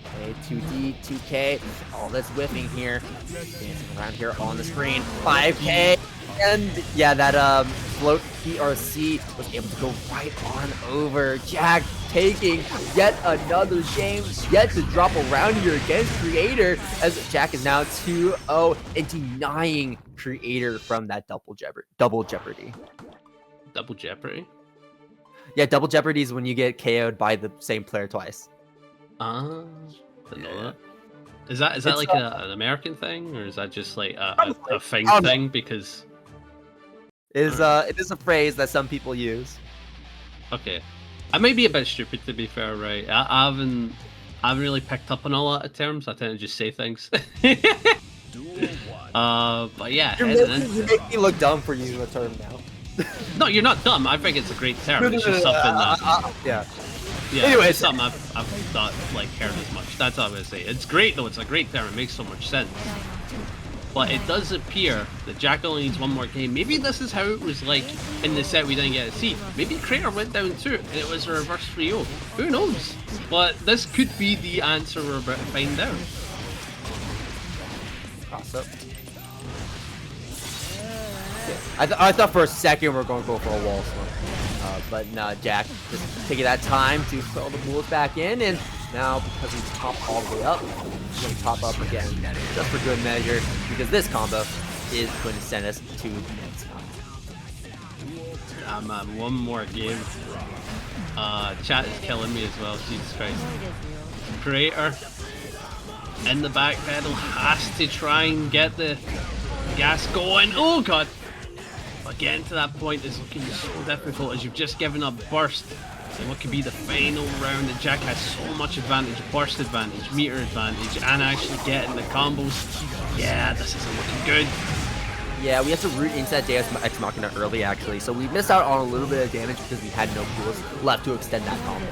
Okay, 2D, 2K. All this whipping here. Dancing around here on the screen. 5K. And yeah, that float PRC was able to go right on over. Jack taking yet another game, yet to drop around here against Creator, as Jack is now 2-0 and denying Creator from that double jeopardy. Double Jeopardy? Yeah, double jeopardy is when you get KO'd by the same player twice. Didn't know that. Is that like an American thing, or is that just like a thing? Because it is a phrase that some people use. Okay, I may be a bit stupid to be fair, right? I haven't really picked up on a lot of terms. I tend to just say things. But yeah, You make me look dumb for using the term now. No, you're not dumb. I think it's a great term. It's just something that. Yeah. Yeah, Anyway, it's something I've not like heard as much. That's all I'm gonna say. It's great though. It's a great term. It makes so much sense. But it does appear that Jack only needs one more game. Maybe this is how it was like in the set we didn't get to see. Maybe Kreator went down too, and it was a reverse 3-0. Who knows? But this could be the answer we're about to find out. Cross up. I thought for a second we were going to go for a wall swing. But no, Jack just taking that time to throw the bullets back in, and now because he's popped all the way up, he's going to pop up again just for good measure, because this combo is going to send us to the next one. One more game. Chat is killing me as well, Jesus Christ. Kreator in the back pedal has to try and get the gas going. Oh god! But getting to that point is looking so difficult as you've just given up burst. And what could be the final round, and Jack has so much advantage, burst advantage, meter advantage, and actually getting the combos. Yeah, this isn't looking good. Yeah, we have to root into that Deus Ex Machina early actually, so we missed out on a little bit of damage because we had no tools left to extend that combo.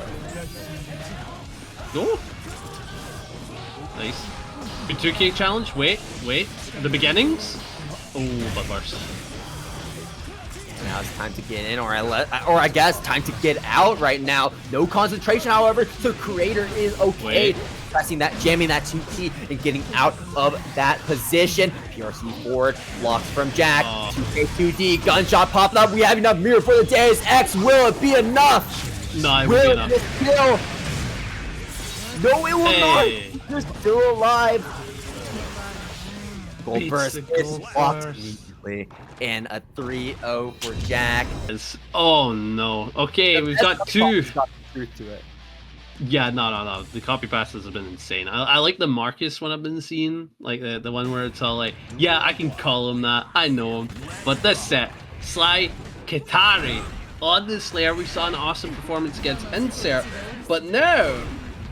Oh! Nice. Good 2K challenge. Wait. The beginnings? Oh, but burst. Now it's time to get in, or I guess time to get out right now. No concentration, however, so Kreator is okay. Pressing that, jamming that 2T, and getting out of that position. PRC forward, blocks from Jack. 2K, 2D, gunshot popped up. We have enough mirror for the Deus Ex. Will it be enough? No, it won't be enough. Kill? No, it will not. You're still alive. Gold burst is blocked immediately. And a 3-0 for Jack. Oh no. Okay, we've got two. Truth to it. Yeah, no. The copy passes have been insane. I like the Marcus one I've been seeing. Like the one where it's all like, yeah, I can call him that. I know him. But this set, slykatari on the Slayer, we saw an awesome performance against Insert. But now,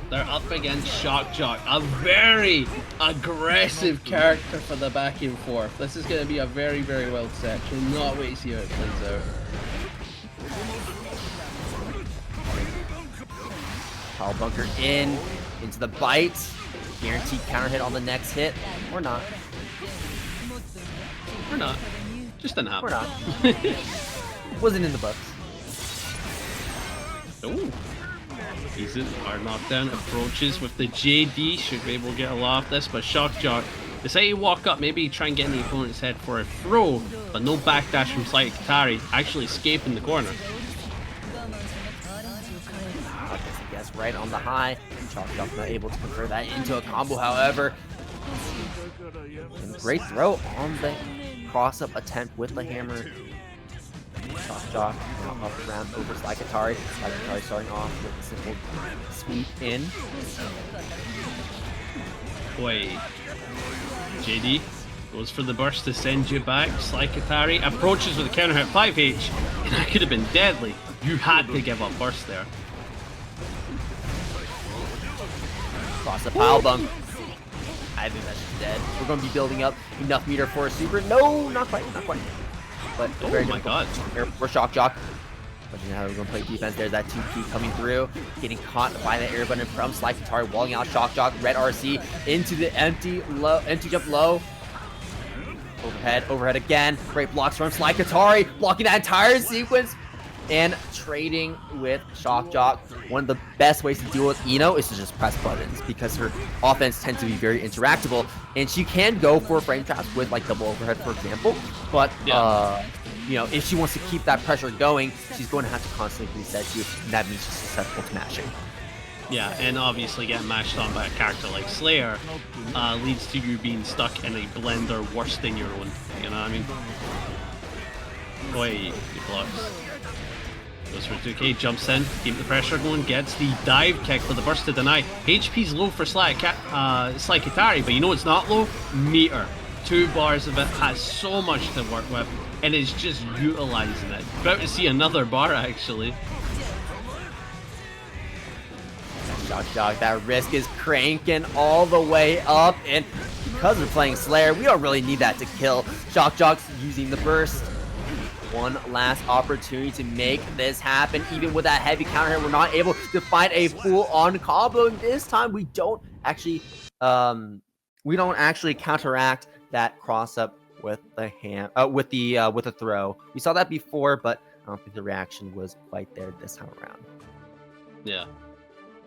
they're up against Shockjoc, a very aggressive character for the back and forth. This is going to be a very, very wild set. Cannot wait to see how it plays out. Power bunker into the bite. Guaranteed counter hit on the next hit, or not. Or not. Just didn't happen. Or not. Wasn't in the books. Oh. Decent. Our knockdown approaches with the JD. Should be able to get a lot of this, but Shockjoc decided to walk up, maybe try and get in the opponent's head for a throw, but no backdash from slykatari, actually escaping the corner. I guess right on the high. Shockjoc not able to convert that into a combo, however. And great throw on the cross-up attempt with the hammer. Shockjoc now up around over slykatari. Slykatari starting off with a simple sweep in. Boy. JD goes for the burst to send you back. slykatari approaches with a counter hit 5H, and that could have been deadly. You had to give up burst there. Cross the pile bump. I think that's just dead. We're going to be building up enough meter for a super. No, not quite, not quite. But Oh my god. For Shockjoc. But you know how we're going to play defense. There's that 2P coming through. Getting caught by the air button from slykatari, walling out Shockjoc. Red RC into the empty jump low. Overhead again. Great blocks from slykatari, blocking that entire sequence. And trading with Shockjoc. One of the best ways to deal with Ino is to just press buttons, because her offense tends to be very interactable, and she can go for frame traps with like double overhead, for example. But you know, if she wants to keep that pressure going, she's going to have to constantly reset you, and that means she's susceptible to mashing. Yeah, and obviously getting mashed on by a character like Slayer leads to you being stuck in a blender worse than your own. You know what I mean? Boy, he blocks. Goes for 2K, jumps in, keep the pressure going, gets the dive kick for the burst to deny. HP's low for slykatari, but you know it's not low? Meter. 2 bars of it, has so much to work with, and is just utilizing it. About to see another bar, actually. Shockjoc, that risk is cranking all the way up, and because we're playing Slayer, we don't really need that to kill. Shockjoc's using the burst. One last opportunity to make this happen. Even with that heavy counter hit, we're not able to find a full-on combo. And this time, we don't actually counteract that cross-up with the with the throw. We saw that before, but I don't think the reaction was quite there this time around. Yeah.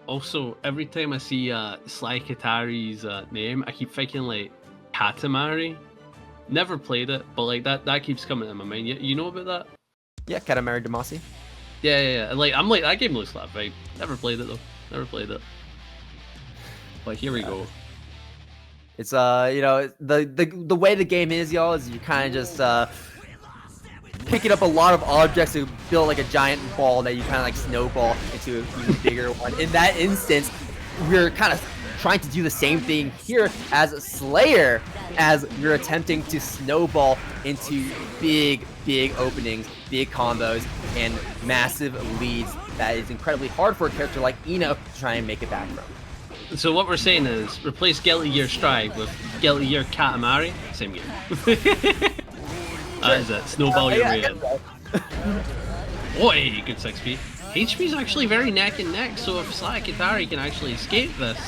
Also, every time I see slykatari's name, I keep thinking like Katamari. Never played it, but like that keeps coming in my mind. You know about that? Yeah, Katamari Damacy. Yeah. Like I'm like, that game looks like right. Never played it though. Never played it. But here we go. It's you know, the way the game is, y'all, is you kind of just picking up a lot of objects to build like a giant ball that you kind of like snowball into an even bigger one. In that instance, we're kind of trying to do the same thing here as Slayer, as we're attempting to snowball into big openings, big combos, and massive leads that is incredibly hard for a character like Ino to try and make it back from. So what we're saying is, replace Guilty Gear Strive with Guilty Gear Katamari, same game. That is it, snowball your way in. Boy, good 6P. HP is actually very neck and neck, so if slykatari can actually escape this,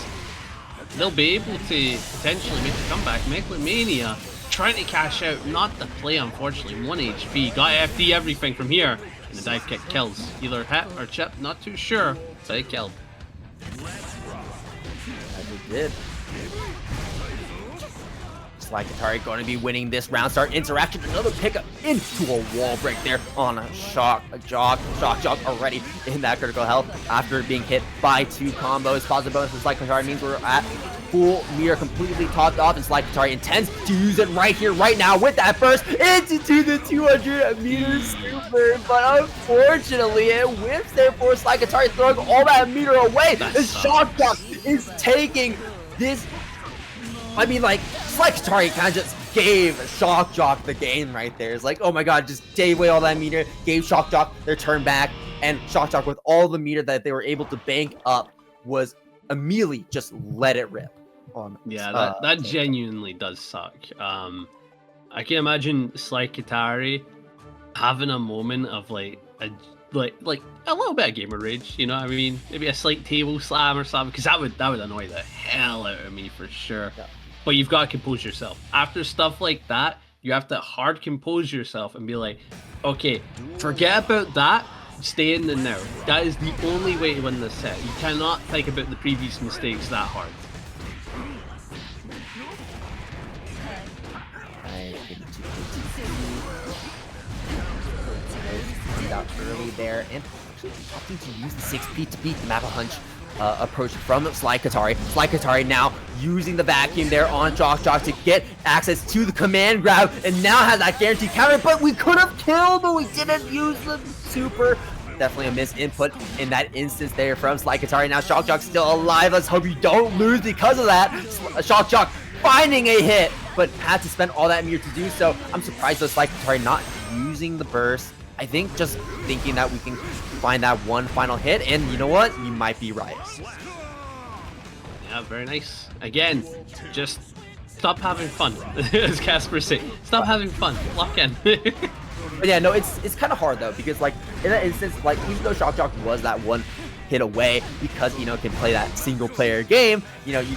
they'll be able to potentially make a comeback. Megalomania trying to cash out, not the play unfortunately, 1 HP. Got FD everything from here, and the dive kick kills. Either hit or chip, not too sure, but it killed. As it did. slykatari going to be winning this round. Start interaction, another pickup into a wall break there on a Shockjoc already in that critical health after being hit by 2 combos. Positive bonus for slykatari means we're at full meter, completely topped off, and slykatari intends to use it right here, right now with that burst into the 200 meter super, but unfortunately it whips there for slykatari, throwing all that meter away. The Shockjoc is taking this. I mean, like, slykatari kind of just gave Shockjoc the game right there. It's like, oh my god, just gave away all that meter, gave Shockjoc their turn back, and Shockjoc, with all the meter that they were able to bank up, was immediately just let it rip. Yeah, that genuinely does suck. I can imagine slykatari having a moment of like a little bit of gamer rage, you know what I mean? Maybe a slight table slam or something, because that would annoy the hell out of me for sure. Yeah. But you've got to compose yourself. After stuff like that, You have to hard compose yourself and be like, okay, forget about that, stay in the now. That is the only way to win this set. You cannot think about the previous mistakes that hard. Out early there and actually opting to use the 6P to beat the map hunch approach from slykatari. slykatari now using the vacuum there on Shockjoc to get access to the command grab and now has that guaranteed counter, but we could have killed, but we didn't use the super. Definitely a miss input in that instance there from slykatari. Now Shockjoc still alive. Let's hope you don't lose because of that. Shockjoc finding a hit, but had to spend all that meter to do so. I'm surprised though slykatari not using the burst. I think just thinking that we can find that one final hit, and you know what? You might be right. Yeah, very nice. Again, just stop having fun, as Casper say. Stop having fun. Lock in. But yeah, no, it's kind of hard though, because like in that instance, like even though Shockjoc was that one hit away, because you know can play that single player game, you know you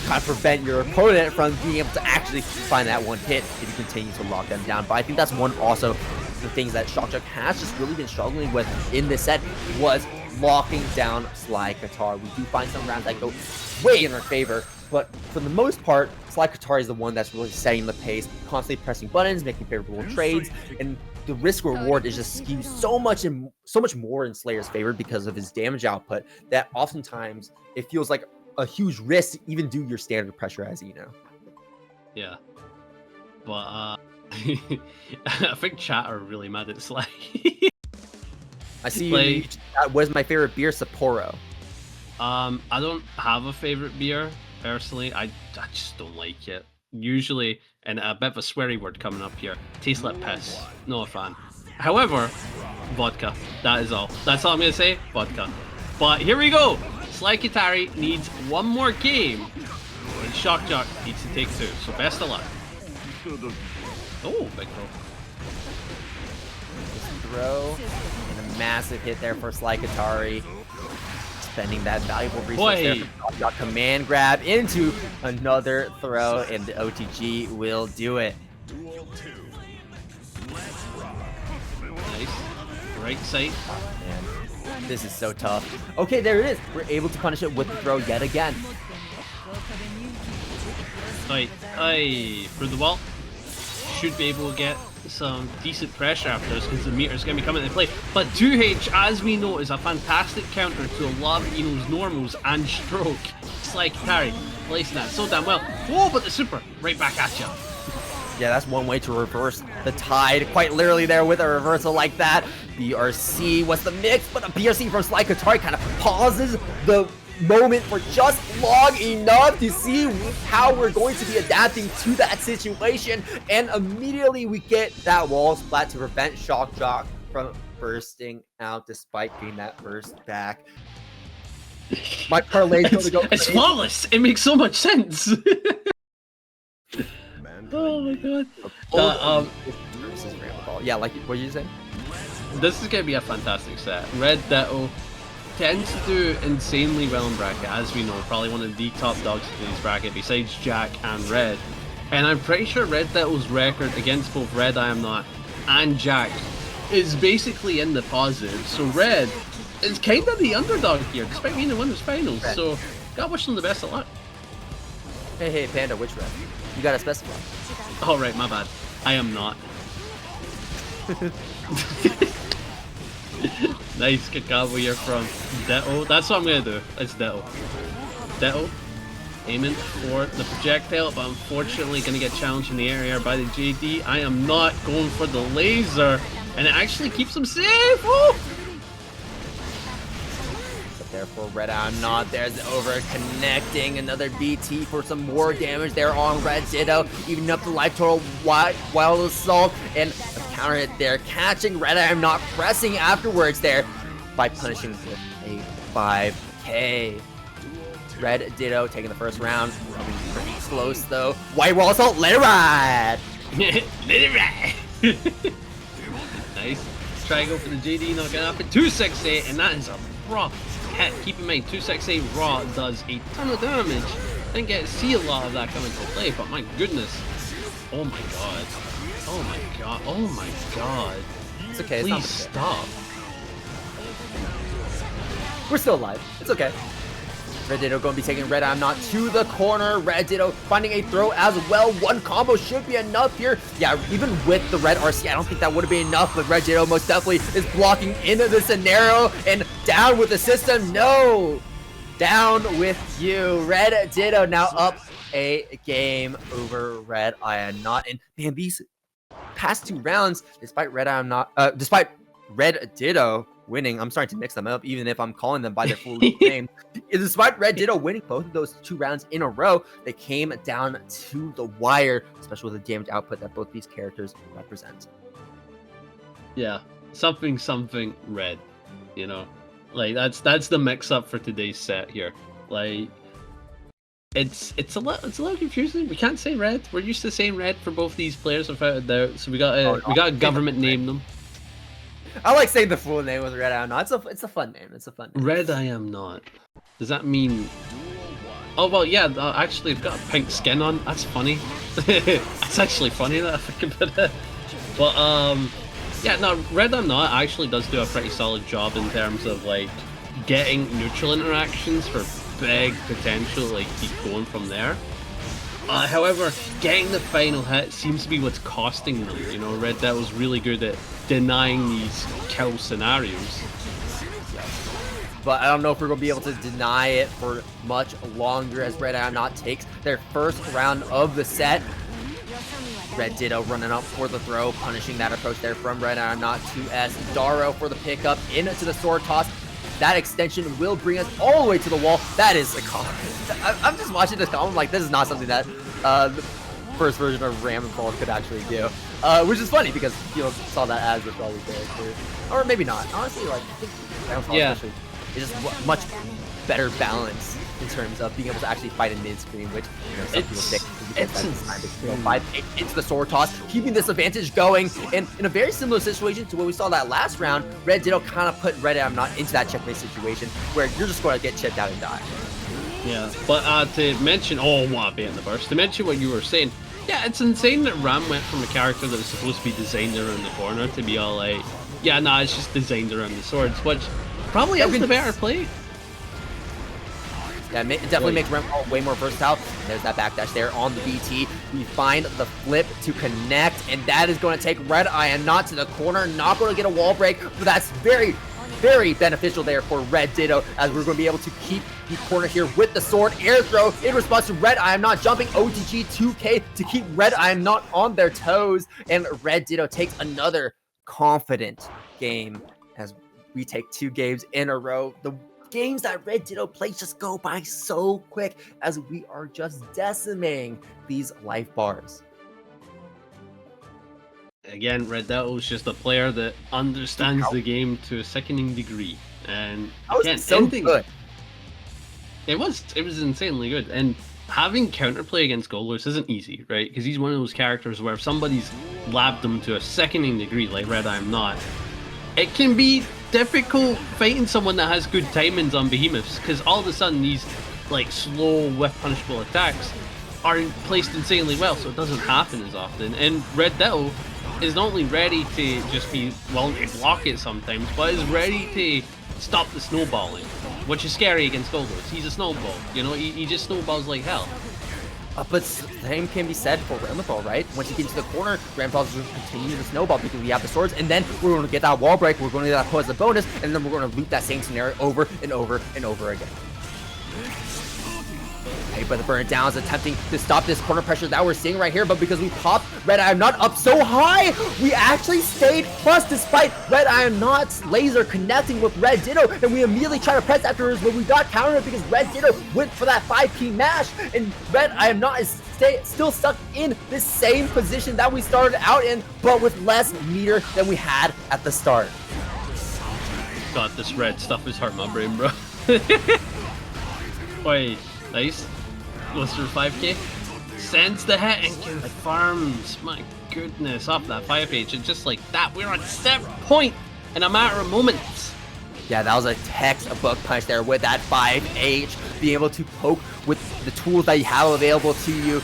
kind of prevent your opponent from being able to actually find that one hit if you continue to lock them down. But I think that's one also the things that Shockjoc has just really been struggling with in this set was locking down slykatari. We do find some rounds that go way in our favor, but for the most part, slykatari is the one that's really setting the pace, constantly pressing buttons, making favorable trades, and the risk reward is just skewed so much more in Slayer's favor because of his damage output that oftentimes it feels like a huge risk to even do your standard pressure as you know. Yeah, but I think chat are really mad at Sly. I see you. That was my favorite beer, Sapporo. I don't have a favorite beer personally. I just don't like it. Usually, and a bit of a sweary word coming up here. Tastes like piss. Not a fan. However, vodka. That is all. That's all I'm gonna say. Vodka. But here we go. slykatari needs one more game, and Shockjoc needs to take two. So best of luck. Oh, big throw. Throw and a massive hit there for slykatari. Spending that valuable resource there for Shockjoc. Command grab into another throw, and the OTG will do it. Nice. Right side. Man, this is so tough. Okay, there it is. We're able to punish it with the throw yet again. Aye, through the wall. Should be able to get some decent pressure after this because the meter's going to be coming into play. But 2H, as we know, is a fantastic counter to a lot of Eno's normals and stroke. slykatari placing that so damn well. Whoa, but the super right back at you. Yeah, that's one way to reverse the tide, quite literally there with a reversal like that. BRC was the mix, but a BRC from slykatari kind of pauses the moment for just long enough to see how we're going to be adapting to that situation, and immediately we get that wall splat to prevent Shockjoc from bursting out despite getting that burst back. My parlay is going to go it's flawless. It makes so much sense. Oh my god. Yeah, like what did you say? This is going to be a fantastic set. RedDitto tends to do insanely well in bracket, as we know, probably one of the top dogs in this bracket besides Jack and Red. And I'm pretty sure RedDitto's record against both RedIAmNot and Jack is basically in the positive. So Red is kind of the underdog here, despite being in the winners finals. Red. So gotta wish them the best of luck. Hey, Panda, which Red? You gotta specify. Oh right, my bad. I am not. Nice, good combo here from Ditto. That's what I'm gonna do. It's Ditto. Ditto aiming for the projectile, but unfortunately gonna get challenged in the area by the JD. I am not going for the laser, and it actually keeps him safe. Oh! Therefore, RedIAmNot, there's over connecting another BT for some more damage there on RedDitto, even up the life total wild assault, and a counter hit there, catching RedIAmNot, pressing afterwards there by punishing with a 5k. RedDitto taking the first round, probably pretty close though. White wall assault, let it ride! Let it ride! Nice. Try to go for the JD, not gonna happen. 268, and that is a raw hit. Keep in mind, 268 raw does a ton of damage. Didn't get to see a lot of that come into play, but my goodness. Oh my god. Oh my god. Oh my god. It's okay. It's Please not stop. We're still alive. It's okay. RedDitto going to be taking RedIAmNot to the corner. RedDitto finding a throw as well. One combo should be enough here. Yeah, even with the red RC, I don't think that would have been enough, but RedDitto most definitely is blocking into the scenario and down with the system. No! Down with you. RedDitto now up a game over RedIAmNot. And man, these past 2 rounds, despite RedDitto winning, I'm starting to mix them up, even if I'm calling them by their full name. Despite RedDitto winning both of those 2 rounds in a row, they came down to the wire, especially with the damage output that both these characters represent. Yeah, something red, you know, like that's the mix-up for today's set here. Like, it's a little confusing. We can't say red. We're used to saying red for both these players without a doubt. So we got a government name them. I like saying the full name with RedIAmNot. It's a fun name. It's a fun name. RedIAmNot. Does that mean? Oh well, yeah. Actually, I've got a pink skin on. That's funny. That's actually funny that I think about it. But yeah, no. RedIAmNot actually does do a pretty solid job in terms of like getting neutral interactions for big potential. Like keep going from there. However, getting the final hit seems to be what's costing them. You know, RedDitto was really good at denying these kill scenarios. But I don't know if we're going to be able to deny it for much longer as RedIAmNot takes their first round of the set. RedDitto running up for the throw, punishing that approach there from RedIAmNot to S. Daro for the pickup into the sword toss. That extension will bring us all the way to the wall. That is a combo. I'm just watching this combo. I'm like, this is not something that the first version of Ramlethal could actually do. Which is funny because you saw that as the Brownie character. Or maybe not. Honestly, like, I think Ramlethal especially is just much better balance in terms of being able to actually fight in mid-screen, which, you know, some people think into the sword toss, keeping this advantage going. And in a very similar situation to what we saw that last round, RedDitto kind of put RedIAmNot into that checkmate situation where you're just going to get chipped out and die. Yeah, but to mention, what bait in the burst, to mention what you were saying, yeah, it's insane that Ram went from a character that was supposed to be designed around the corner to be all like, yeah, nah, it's just designed around the swords, which probably is the better play. Yeah, it definitely makes Ramlethal way more versatile. And there's that backdash there on the BT. We find the flip to connect, and that is going to take RedIAmNot to the corner. Not going to get a wall break, but that's very, very beneficial there for RedDitto, as we're going to be able to keep the corner here with the sword air throw in response to RedIAmNot jumping OTG 2K to keep RedIAmNot on their toes. And RedDitto takes another confident game as we take 2 games in a row. The games that RedDitto plays just go by so quick as we are just decimating these life bars. Again, RedDitto is just a player that understands the game to a sickening degree, and again, so good. It was insanely good, and having counterplay against Goldlewis isn't easy, right? Because he's one of those characters where if somebody's labbed him to a sickening degree, like RedIAmNot, it can be difficult fighting someone that has good timings on behemoths, because all of a sudden these like slow whiff punishable attacks are placed insanely well, so it doesn't happen as often. And RedDitto is not only ready to just be willing to block it sometimes, but is ready to stop the snowballing, which is scary against Goldlewis. He's a snowball, you know, he just snowballs like hell. But same can be said for Ramlethal, right? Once you get into the corner, Ramlethal's going to continue to snowball because we have the swords, and then we're going to get that wall break, we're going to get that pose as a bonus, and then we're going to loop that same scenario over and over and over again. But the burn down is attempting to stop this corner pressure that we're seeing right here, but because we popped RedIAmNot up so high, we actually stayed plus despite RedIAmNot's laser connecting with RedDitto, and we immediately try to press afterwards, but we got countered because RedDitto went for that 5-key mash, and RedIAmNot is still stuck in the same position that we started out in, but with less meter than we had at the start. God, this red stuff is hurting my brain, bro. Wait, nice. Goes through 5k, sends the hit and confirms. My goodness, off that 5H, and just like that, we're on set point in a matter of moments. Yeah, that was a textbook punch there with that 5H, being able to poke with the tools that you have available to you.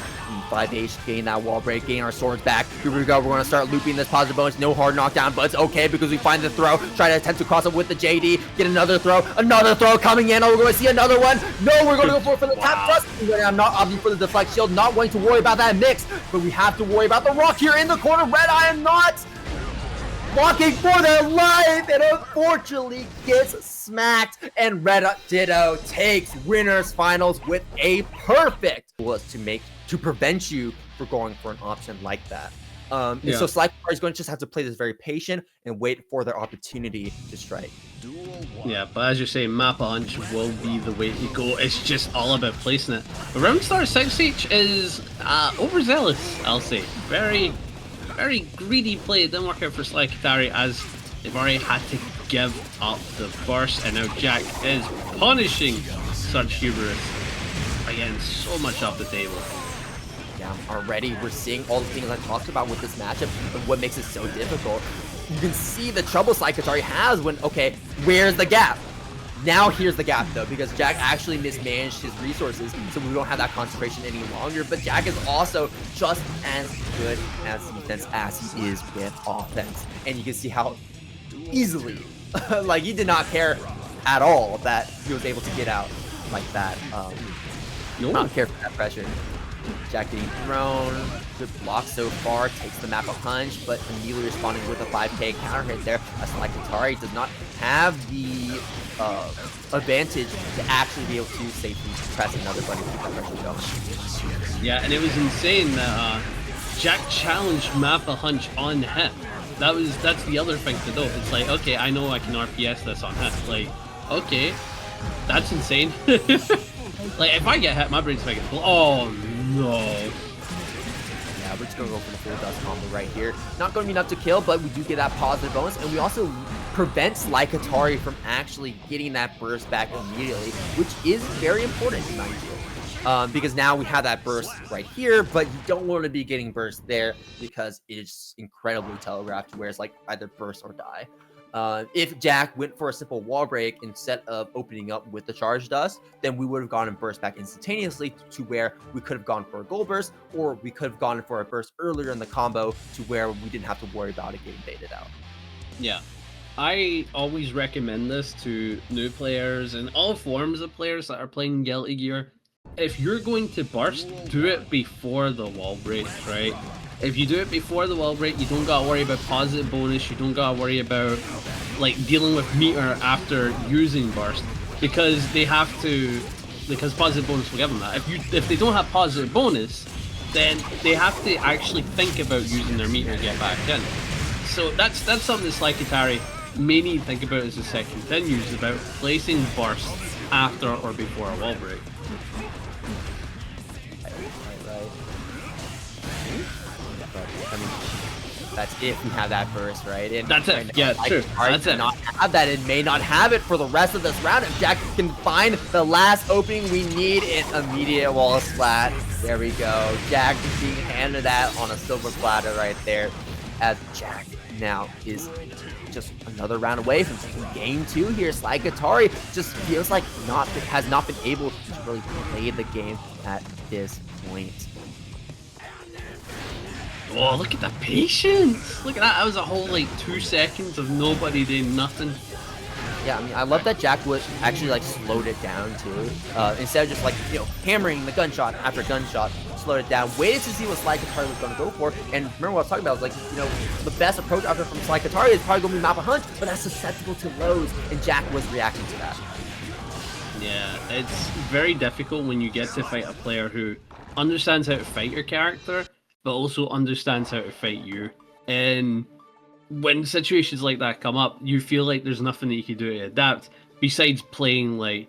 5H, gain that wall break, gain our swords back. Here we go. We're going to start looping this positive bonus. No hard knockdown, but it's okay because we find the throw. Try to attempt to cross up with the JD. Get another throw coming in. Oh, we're going to see another one. No, we're going to go for the tap thrust. I'm not opting for the deflect shield. Not going to worry about that mix, but we have to worry about the rock here in the corner. RedIAmNot walking for their life, and unfortunately gets smacked, and RedDitto takes winners finals with a perfect was to prevent you from going for an option like that. And so slykatari is going to just have to play this very patient and wait for their opportunity to strike. Yeah, but as you say, map hunch will be the way to go. It's just all about placing it. But Roundstar 6H is overzealous, I'll say. Very greedy play. It didn't work out for slykatari as they've already had to give up the burst, and now Jack is punishing such hubris. Again, so much off the table. Yeah, already we're seeing all the things I talked about with this matchup and what makes it so difficult. You can see the trouble slykatari has when, okay, where's the gap? Now here's the gap though, because Jack actually mismanaged his resources, so we don't have that concentration any longer. But Jack is also just as good as defense as he is with offense. And you can see how easily, like he did not care at all that he was able to get out like that. Not care for that pressure. Jack getting thrown, good block so far, takes the map a punch, but immediately responding with a 5k counter hit there. As slykatari does not have the advantage to actually be able to safely press another button to keep that pressure going. Yeah, and it was insane that Jack challenged map a hunch on hit. That's the other thing to do. It's like, okay, I know I can RPS this on hit. Like, okay, that's insane. Like, if I get hit, my brain's like, oh no. Yeah, we're just gonna go for the full dust combo right here. Not gonna be enough to kill, but we do get that positive bonus, and we also prevent slykatari from actually getting that burst back immediately, which is very important, mind you. Because now we have that burst right here, but you don't want to be getting burst there because it's incredibly telegraphed, where it's like either burst or die. If Jack went for a simple wall break instead of opening up with the charge dust, then we would have gone and burst back instantaneously to where we could have gone for a gold burst, or we could have gone for a burst earlier in the combo to where we didn't have to worry about it getting baited out. Yeah. I always recommend this to new players and all forms of players that are playing Guilty Gear. If you're going to burst, do it before the wall break, right? If you do it before the wall break, you don't gotta worry about positive bonus, you don't gotta worry about like dealing with meter after using burst, because positive bonus will give them that. If they don't have positive bonus, then they have to actually think about using their meter to get back in. So that's something that slykatari may need to think about as the set continues, about placing bursts after or before a wall break. I mean, that's if we have that burst, right? And that's it. Yeah, true. That's it. Not have that. It may not have it for the rest of this round. If Jack can find the last opening, we need an immediate wall splat. There we go. Jack is being handed that on a silver platter right there. As Jack now is just another round away from taking game 2 here. slykatari just feels like has not been able to really play the game at this point. Oh, look at the patience! Look at that. That was a whole like 2 seconds of nobody doing nothing. Yeah, I mean, I love that Jack would actually like slowed it down too. Instead of just like, you know, hammering the gunshot after gunshot, slowed it down, waited to see what slykatari was going to go for. And remember what I was talking about? I was like, you know, the best approach after from slykatari is probably going to be map a hunch, but that's susceptible to lows, and Jack was reacting to that. Yeah, it's very difficult when you get to fight a player who understands how to fight your character, but also understands how to fight you. And when situations like that come up, you feel like there's nothing that you can do to adapt besides playing like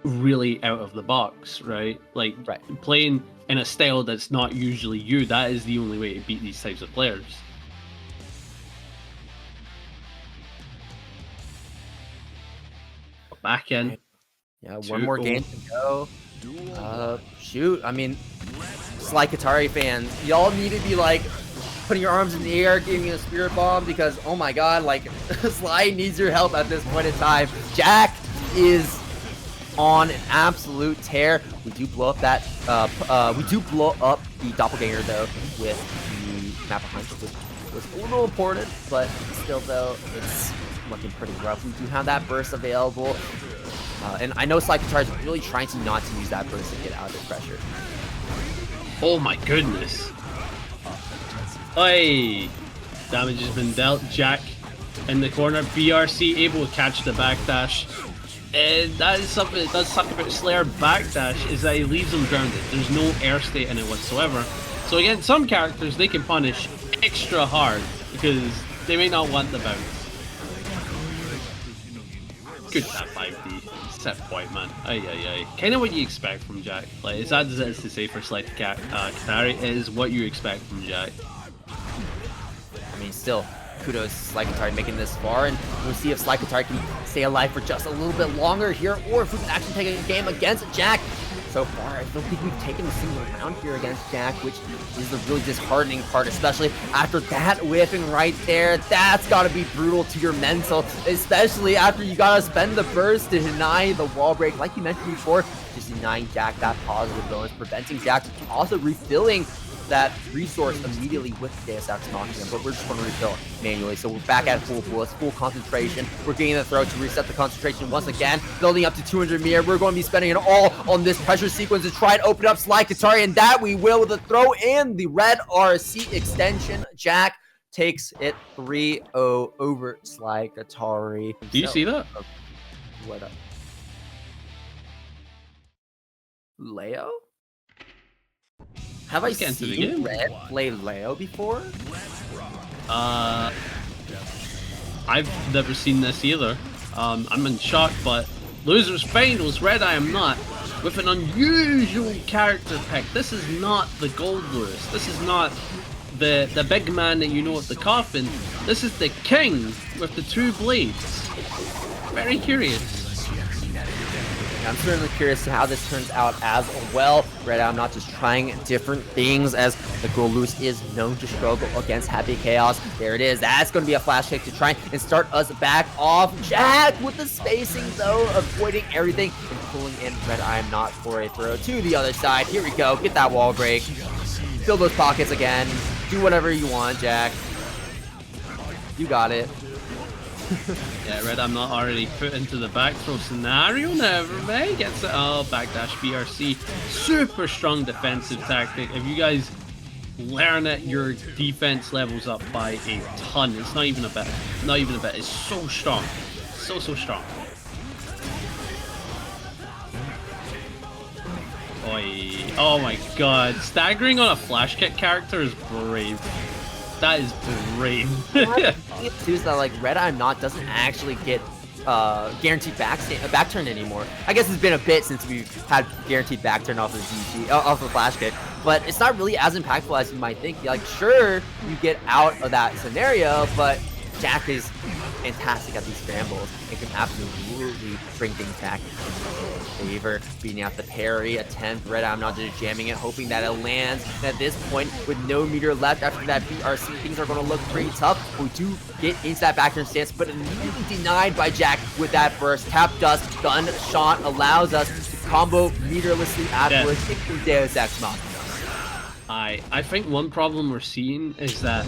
really out of the box, right? Like playing in a style that's not usually you. That is the only way to beat these types of players. Back in. Yeah, one more game to go. Shoot, I mean, slykatari fans, y'all need to be like putting your arms in the air, giving a spirit bomb, because oh my god, like Sly needs your help at this point in time. Jack is on an absolute tear. We do blow up that the doppelganger though with the map behind us, which was a little important, but still though, it's looking pretty rough. We do have that burst available. And I know slykatari is really trying to not to use that burst to get out of the pressure. Oh my goodness. Oi! Damage has been dealt. Jack in the corner. BRC able to catch the backdash. And that is something that does suck about Slayer backdash, is that he leaves him grounded. There's no air state in it whatsoever. So again, some characters they can punish extra hard because they may not want the bounce. Good that 5D. Set point, man. Ay. Kind of what you expect from Jack. Like, as sad as it is to say for slykatari, it is what you expect from Jack. I mean, still, kudos to slykatari making this far, and we'll see if slykatari can stay alive for just a little bit longer here, or if we can actually take a game against Jack. So far, I don't think we've taken a single round here against Jack, which is the really disheartening part, especially after that whiffing right there. That's got to be brutal to your mental, especially after you got to spend the burst to deny the wall break. Like you mentioned before, just denying Jack that positive bonus, preventing Jack from also refilling that resource immediately with Deus Ex Machina, but we're just going to refill manually. So we're back at full bullets, full concentration. We're getting the throw to reset the concentration once again, building up to 200 meter. We're going to be spending it all on this pressure sequence to try and open up slykatari, and that we will with the throw and the red RC extension. Jack takes it 3-0 over slykatari. Do you see that? What up? Leo? Have I seen Red play Leo before? I've never seen this either. I'm in shock, but Losers Finals, RedIAmNot, with an unusual character pick. This is not the Goldlewis. This is not the big man that you know at the coffin. This is the king with the two blades. Very curious. I'm certainly curious to how this turns out as well. RedIAmNot just trying different things, as the Goldlewis is known to struggle against Happy Chaos. There it is. That's going to be a flash kick to try and start us back off. Jack with the spacing though, avoiding everything and pulling in RedIAmNot for a throw to the other side. Here we go. Get that wall break. Fill those pockets again. Do whatever you want, Jack. You got it. Yeah, RedIAmNot already put into the back throw scenario. Never gets it. Oh, backdash BRC. Super strong defensive tactic. If you guys learn it, your defense levels up by a ton. It's not even a bit. Not even a bit. It's so strong. So strong. Oi. Oh my god. Staggering on a flash kick character is brave. That is brave. Is that like RedIAmNot doesn't actually get guaranteed back turn anymore. I guess it's been a bit since we've had guaranteed back turn off of GG, off of flash kick, but it's not really as impactful as you might think. Like, sure, you get out of that scenario, but Jack is fantastic at these scrambles and can absolutely bring things back in his favor. Beating out the parry attempt, RedIAmNot just jamming it, hoping that it lands. And at this point, with no meter left after that BRC, things are going to look pretty tough. We do get into that backturn stance, but immediately denied by Jack with that burst. Tap dust, gun shot allows us to combo meterlessly afterwards into Deus Ex Machina. I think one problem we're seeing is that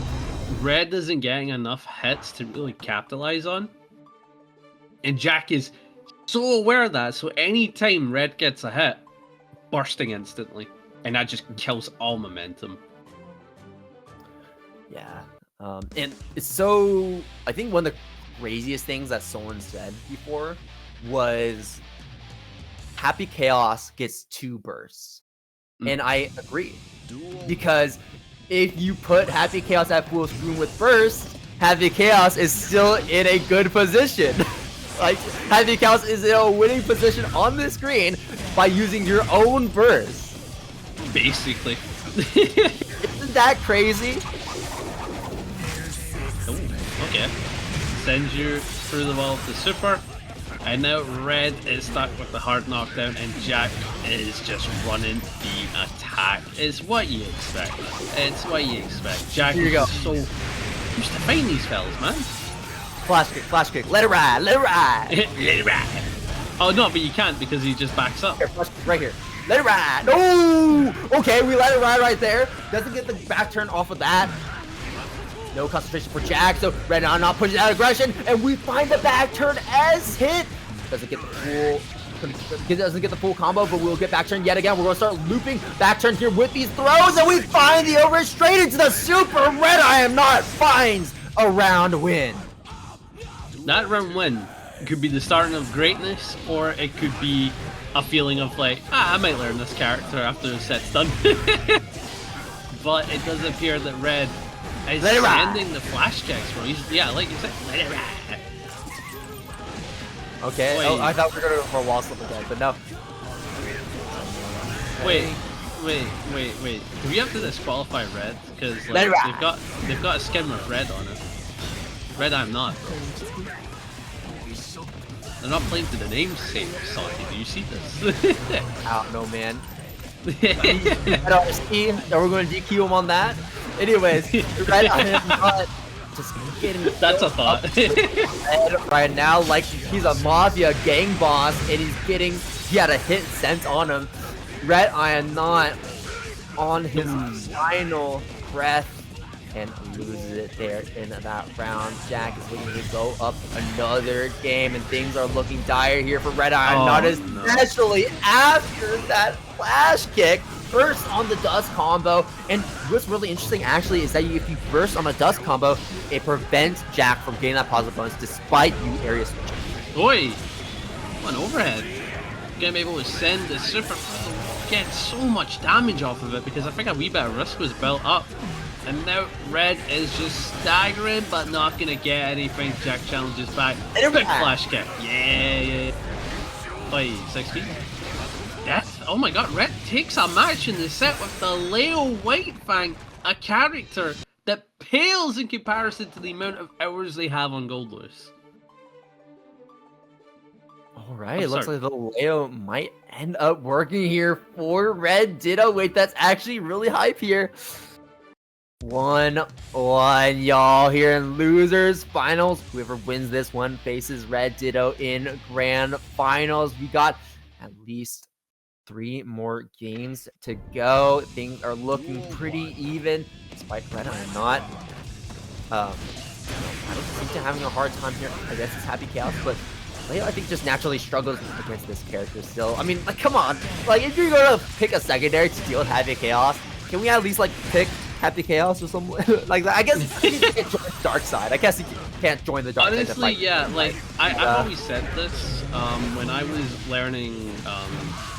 Red isn't getting enough hits to really capitalize on, and Jack is so aware of that, so anytime Red gets a hit, bursting instantly, and that just kills all momentum. Yeah, and it's so, I think one of the craziest things that someone said before was Happy Chaos gets 2 bursts, and I agree, because if you put Happy Chaos at full screen with burst, Happy Chaos is still in a good position. Like, Happy Chaos is in a winning position on the screen by using your own burst. Basically. Isn't that crazy? Oh, okay. Sends you through the wall to super. And now Red is stuck with the hard knockdown, and Jack is just running the attack. It's what you expect. It's what you expect. Jack is so used to fighting these fellas, man. Flash kick, let it ride, let it ride. Let it ride. Oh no, but you can't because he just backs up. Here, flash kick right here. Let it ride. Oh, okay, we let it ride right there. Doesn't get the back turn off of that. No concentration for Jack, so RedIAmNot pushes out aggression, and we find the back turn as hit. Doesn't get the full combo, but we'll get back turn yet again. We're gonna start looping back turn here with these throws, and we find the over straight into the super. RedIAmNot finds a round win. That round win could be the starting of greatness, or it could be a feeling of like, I might learn this character after the set's done. But it does appear that Red is sending the flash kicks, bro. Yeah, like you said, let it ride. Okay, oh, I thought we were gonna go for a wall slip again, but no. Wait. Do we have to disqualify Red? Because like, they've got a skin with Red on it. RedIAmNot. They're not playing to the namesake, Salte. Do you see this? I don't know, man. I don't see. Are we going to DQ him on that? Anyways, RedIAmNot just getting. That's a thought. Right now, like he's a mafia gang boss, and he had a hit sent on him. RedIAmNot on his final breath and loses it there in that round. Jack is looking to go up another game, and things are looking dire here for RedIAmNot, especially after that flash kick. Burst on the dust combo, and what's really interesting actually is that if you burst on a dust combo, it prevents Jack from getting that positive bonus despite you area switching. Boy, one overhead. Gonna be able to send the super, get so much damage off of it because I think a wee bit of risk was built up. And now Red is just staggering, but not gonna get anything. Jack challenges back. Quick flash kick. Yeah. Boy, 60. Death. Oh my god, Red takes a match in the set with the Leo Whitefang, a character that pales in comparison to the amount of hours they have on Goldlewis. Alright, it looks like the Leo might end up working here for RedDitto. Wait, that's actually really hype here. 1-1, y'all, here in losers finals. Whoever wins this one faces RedDitto in grand finals. We got at least 3 more games to go. Things are looking pretty even, despite RedIAmNot. I don't seem to having a hard time here. I guess it's Happy Chaos, but Leo, I think, just naturally struggles against this character still. I mean, like, come on. Like, if you're gonna pick a secondary to deal with Happy Chaos, can we at least, like, pick Happy Chaos or something like that? I guess you can't join the dark side. I guess you can't join the dark side. Honestly, yeah, like, I've always said this when I was learning,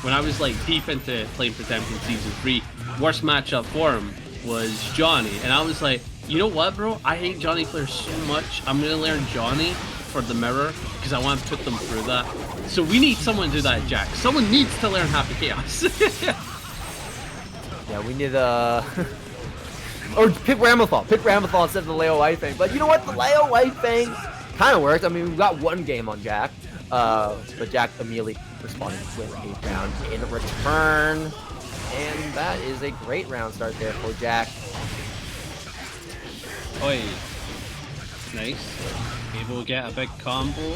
when I was, like, deep into playing for Temple Season 3, worst matchup for him was Johnny. And I was like, you know what, bro? I hate Johnny players so much. I'm gonna learn Johnny for the mirror because I want to put them through that. So we need someone to do that, Jack. Someone needs to learn Happy Chaos. Yeah, we need or pick Ramlethal. Pick Ramlethal instead of the Leo Whitefang. But you know what? The Leo Whitefang kind of worked. I mean, we got 1 game on Jack. But Jack immediately responded with a round in return. And that is a great round start there for Jack. Oi. Nice. Able to get a big combo.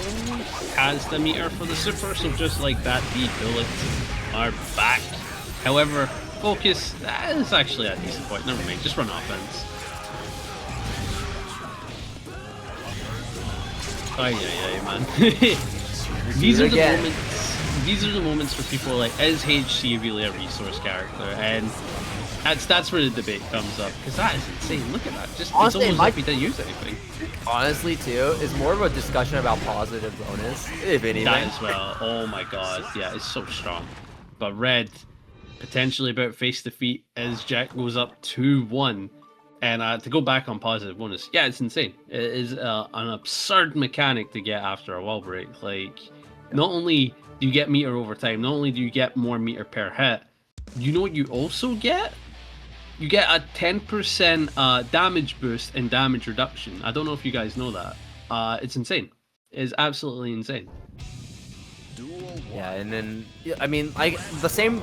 Has the meter for the super, so just like that, the bullets are back. However, focus, that is actually a decent point. Never mind, just run offense. Ay, man. These are the moments for people like, is HC really a resource character? And that's where the debate comes up, because that is insane. Look at that. Just honestly, it's almost like he didn't use anything. Honestly, too, it's more of a discussion about positive bonus, if anything. That as well. Oh my god. Yeah, it's so strong. But Red, potentially about face defeat as Jack goes up 2-1. And to go back on positive bonus, yeah, it's insane. It is an absurd mechanic to get after a wall break. Like, not only do you get meter over time, not only do you get more meter per hit, you know what you also get? You get a 10% damage boost and damage reduction. I don't know if you guys know that. It's insane. It's absolutely insane. Yeah, and then, I mean, the same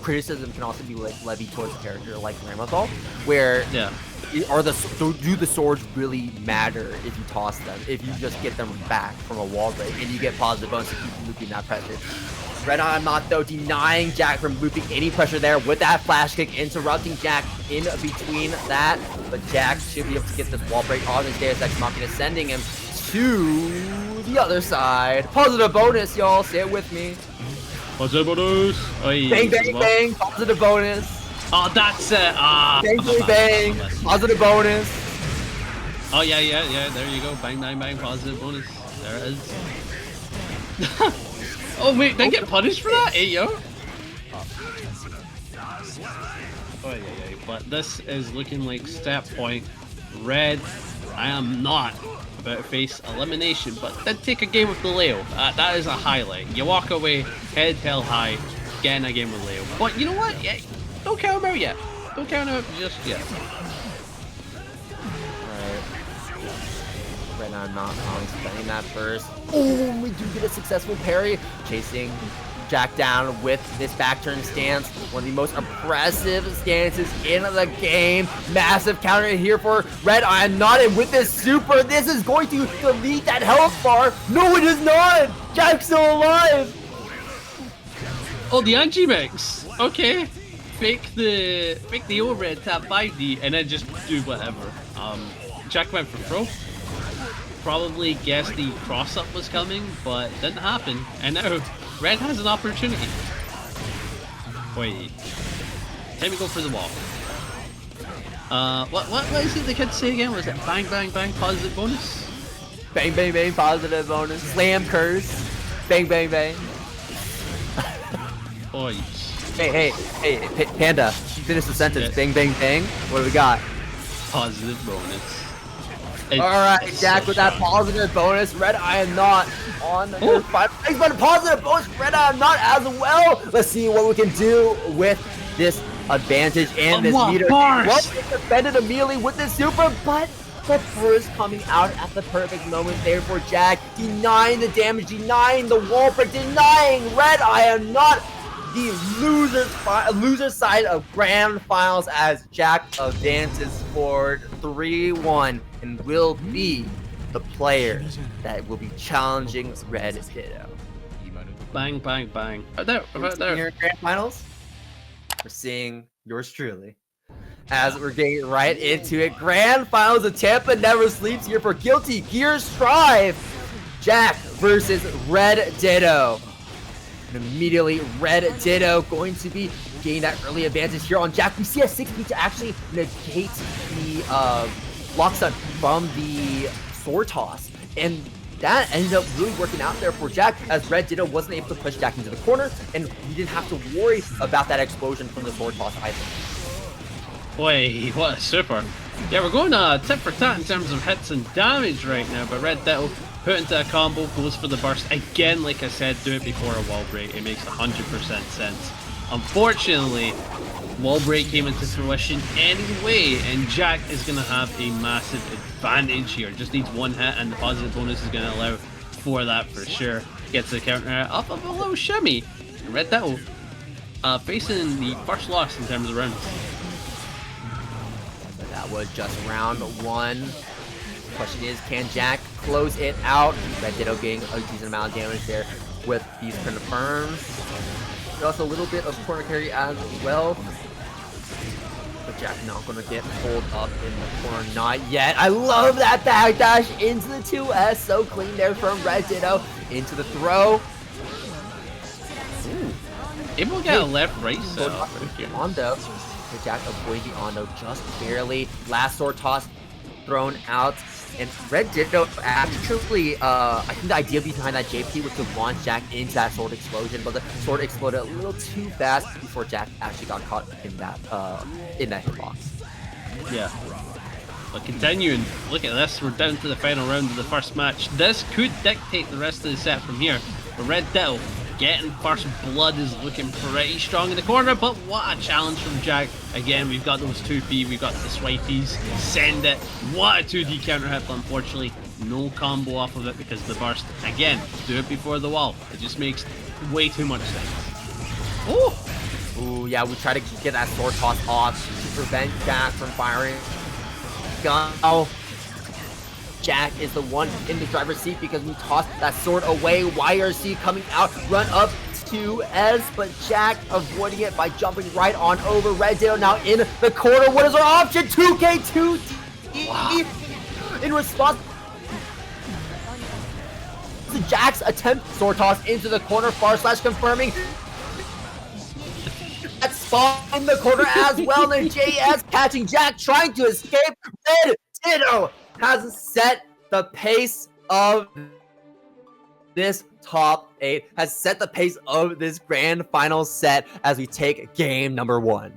criticism can also be levied towards a character like Ramlethal, where do the swords really matter if you toss them, if you just get them back from a wall break and you get positive bonus to keep looping that pressure? RedIAmNot though denying Jack from looping any pressure there with that flash kick, interrupting Jack in between that. But Jack should be able to get this wall break on his Deus Ex Machina, sending him to the other side. Positive bonus, y'all. Say it with me. Positive bonus. Oy, bang, bang, bang. Positive bonus. Oh, that's it. Bang, bang, bang. Positive bonus. Oh, yeah. There you go. Bang, bang, bang. Positive bonus. There it is. Oh, wait. Did I get punished for that? Hey, yo. Oh, yeah. But this is looking like step point. Red, I am not about to face elimination, but did take a game with the Lēʻahi. That is a highlight. You walk away, head held high, getting a game with Lēʻahi. But you know what? Yeah, don't count him out yet. Don't count him out just yet. Right now, I'm not spending that first. Oh, we do get a successful parry. Chasing Jack down with this back turn stance. One of the most impressive stances in the game. Massive counter here for RedIAmNot. And with this super, this is going to delete that health bar. No, it is not. Jack's still alive. Oh, the Anji mix. Okay. Fake the overhead tap 5D and then just do whatever. Jack went for throw. Probably guessed the cross up was coming, but didn't happen. And now Red has an opportunity. Wait. Time to go for the wall. What is it the kids say again? Was it bang bang bang positive bonus? Bang bang bang positive bonus. Slam curse. Bang bang bang. Oi. Hey, Panda, finish the sentence. Bang, bang, bang. What do we got? Positive bonus. Alright, Jack with that positive bonus. RedIAmNot on the final. Thanks for the positive bonus. RedIAmNot as well. Let's see what we can do with this advantage and this meter. Well, defended immediately with this super, but the burst coming out at the perfect moment there for Jack. Denying the damage, denying the wall break, denying RedIAmNot. The loser side of grand finals as Jack advances forward 3-1 and will be the player that will be challenging RedDitto. Bang bang bang. About there. Here in grand finals, we're seeing yours truly. As we're getting right into it, grand finals of TampaNeverSleeps here for Guilty Gear Strive. Jack versus RedDitto. And immediately, RedDitto going to be gaining that early advantage here on Jack. We see a 6P to actually negate the block stun from the sword toss. And that ended up really working out there for Jack, as RedDitto wasn't able to push Jack into the corner, and we didn't have to worry about that explosion from the sword toss either. Boy, what a super. Yeah, we're going tit for tat in terms of hits and damage right now, but RedDitto put into a combo, goes for the burst. Again, like I said, do it before a wall break. It makes 100% sense. Unfortunately, wall break came into fruition anyway, and Jack is going to have a massive advantage here. Just needs one hit, and the positive bonus is going to allow for that for sure. Gets the counter up of a little shimmy. RedDitto facing the first loss in terms of rounds. That was just round one. Question is, can Jack close it out? RedDitto getting a decent amount of damage there with these confirms. There's also a little bit of corner carry as well. But Jack not going to get pulled up in the corner. Not yet. I love that backdash into the 2S. So clean there from RedDitto. Into the throw. Ooh. Able to get a left-right set up. Ondo. Jack avoiding the Ondo just barely. Last sword toss thrown out. And RedDitto actually, I think the idea behind that JP was to launch Jack into that sword explosion, but the sword exploded a little too fast before Jack actually got caught in that hitbox. Yeah. But continuing, look at this, we're down to the final round of the first match. This could dictate the rest of the set from here. But RedDitto getting first blood is looking pretty strong in the corner, but what a challenge from Jack. Again, we've got those 2P, we've got the swipeys, send it. What a 2D counter hit, but unfortunately, no combo off of it because the burst, again, do it before the wall. It just makes way too much sense. Oh! Ooh, yeah, we try to get that sword toss off to prevent Jack from firing. Go. Jack is the one in the driver's seat because we tossed that sword away. YRC coming out, run up, 2S, but Jack avoiding it by jumping right on over. RedDitto now in the corner. What is our option? 2K2 in response to Jack's attempt. Sword toss into the corner. Far slash confirming. That spot in the corner as well. And JS catching Jack, trying to escape. RedDitto has set the pace of this top 8, has set the pace of this grand final set as we take game number 1.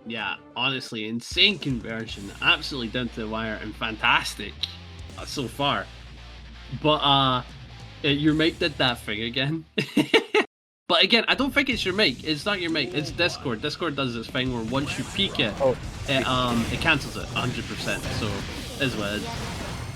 Yeah, honestly, insane conversion, absolutely down to the wire, and fantastic so far. But your mic did that thing again. But again, I don't think it's your mic. It's not your mic. It's Discord. Discord does this thing where once you peek it, it cancels it 100%. So is what it is.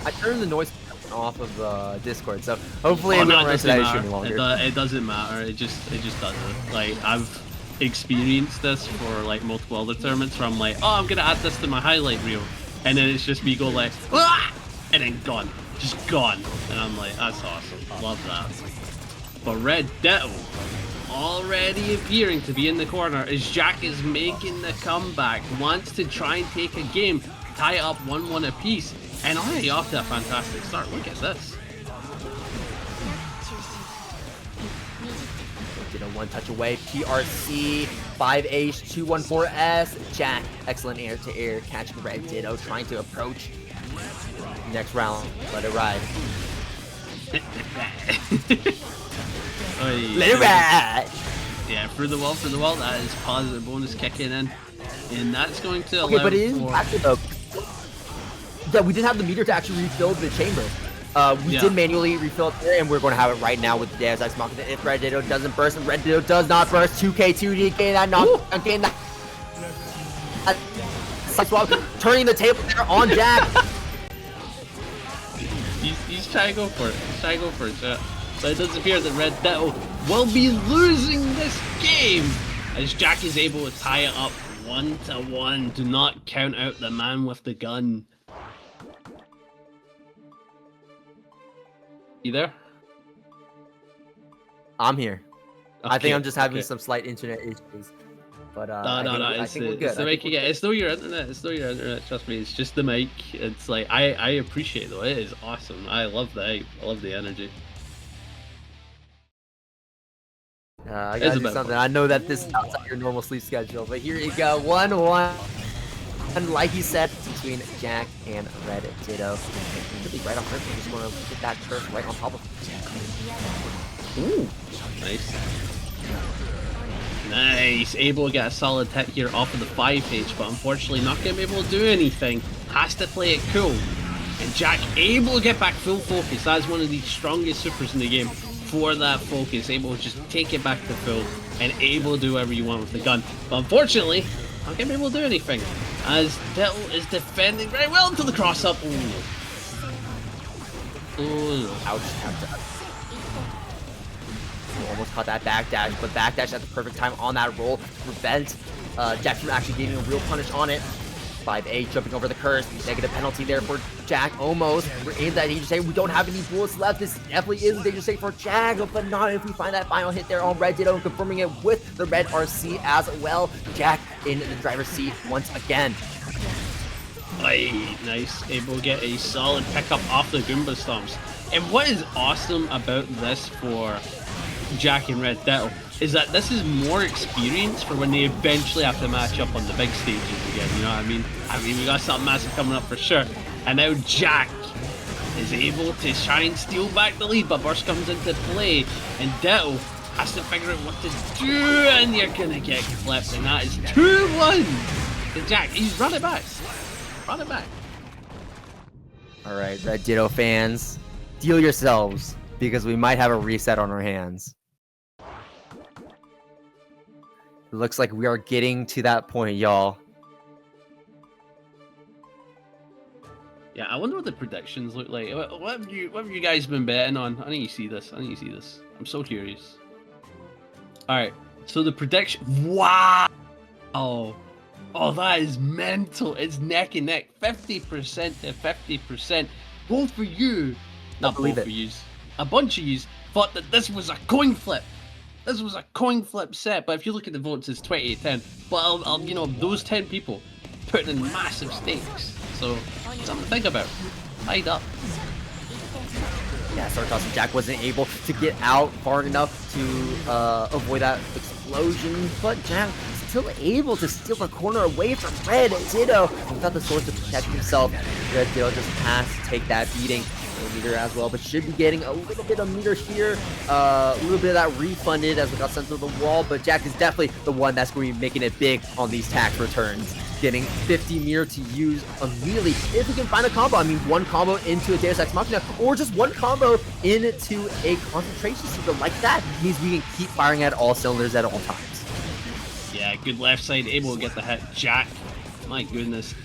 I turned the noise off of Discord, so hopefully it won't run into that issue any longer. It doesn't matter. It just does it. Like, I've experienced this for like multiple other tournaments where I'm like, oh, I'm gonna add this to my highlight reel, and then it's just me go like, ah! And then gone, just gone, and I'm like, that's awesome. Love that. But RedDitto already appearing to be in the corner as Jack is making the comeback, wants to try and take a game, tie it up 1-1 apiece, and already off to a fantastic start. Look at this. Did a one touch away. PRC 5H 214S. Jack, excellent air to air, catching RedDitto, trying to approach. Next round, let it ride. Let it ride. Yeah, for the wall. That is positive bonus kicking in, and that's going to allow. Okay, but it is actually the. Yeah, we didn't have the meter to actually refill the chamber. We did manually refill it there, and we're going to have it right now with the Deus Ex Machina. If RedDitto doesn't burst, and RedDitto does not burst, 2K2D, gain that knock, gain that. Turning the table there on Jack. He's trying to go for it. So it does appear that RedDitto will be losing this game as Jack is able to tie it up 1-1. Do not count out the man with the gun. You there? I'm here. Okay, I think I'm just having some slight internet issues. But no, I think we're good. It's the mic again. It's still your internet. Trust me. It's just the mic. It's like I appreciate it though. It is awesome. I love the hype. I love the energy. I gotta do something. I know that this is outside your normal sleep schedule, but here you go. 1-1. And like he said, between Jack and RedDitto. Should be right on purpose. Just want to get that curve right on top of him. Ooh, nice. Nice. Able to get a solid hit here off of the 5H, but unfortunately not going to be able to do anything. Has to play it cool. And Jack able to get back full focus. That's one of the strongest supers in the game. For that focus, able to just take it back to full and able to do whatever you want with the gun. But unfortunately, not going to be able to do anything as Ditto is defending very well until the cross up. Ooh. Ouch. Almost caught that backdash, but backdash at the perfect time on that roll to prevent Jack from actually getting a real punish on it. 5A jumping over the curse, negative penalty there for Jack. Almost, we're in that danger state. We don't have any bullets left. This definitely is a danger state for Jack, but not if we find that final hit there on RedDitto, and confirming it with the red RC as well. Jack in the driver's seat once again. Aye, nice. Able to get a solid pickup off the Goomba Stomps. And what is awesome about this for Jack and RedDitto is that this is more experience for when they eventually have to match up on the big stages again, you know what I mean? We got something massive coming up for sure. And now Jack is able to try and steal back the lead, but Burst comes into play, and Ditto has to figure out what to do, and you're gonna get clipped, and that is 2-1 to Jack. He's run it back. Run it back. Alright, RedDitto fans, deal yourselves, because we might have a reset on our hands. It looks like we are getting to that point, y'all. Yeah, I wonder what the predictions look like. What have you guys been betting on? I need to see this. I'm so curious. Alright, so the prediction... Wow! Oh, that is mental. It's neck and neck. 50% to 50%. Both for you. Not both for yous. A bunch of yous thought that this was a coin flip. This was a coin flip set, but if you look at the votes, it's 28-10. But you know, those 10 people putting in massive stakes. So something to think about. Tied up. Yeah, Sartos and Jack wasn't able to get out far enough to avoid that explosion, but Jack still able to steal the corner away from RedDitto without the sword to protect himself. RedDitto just has to take that beating. No meter as well, but should be getting a little bit of meter here. A little bit of that refunded as we got sent to the wall, but Jack is definitely the one that's going to be making it big on these tax returns. Getting 50 meter to use immediately if we can find a combo. I mean, one combo into a Deus Ex Machina, or just one combo into a concentration super like that means we can keep firing at all cylinders at all times. Yeah, good left side, able to get the hit. Jack, my goodness,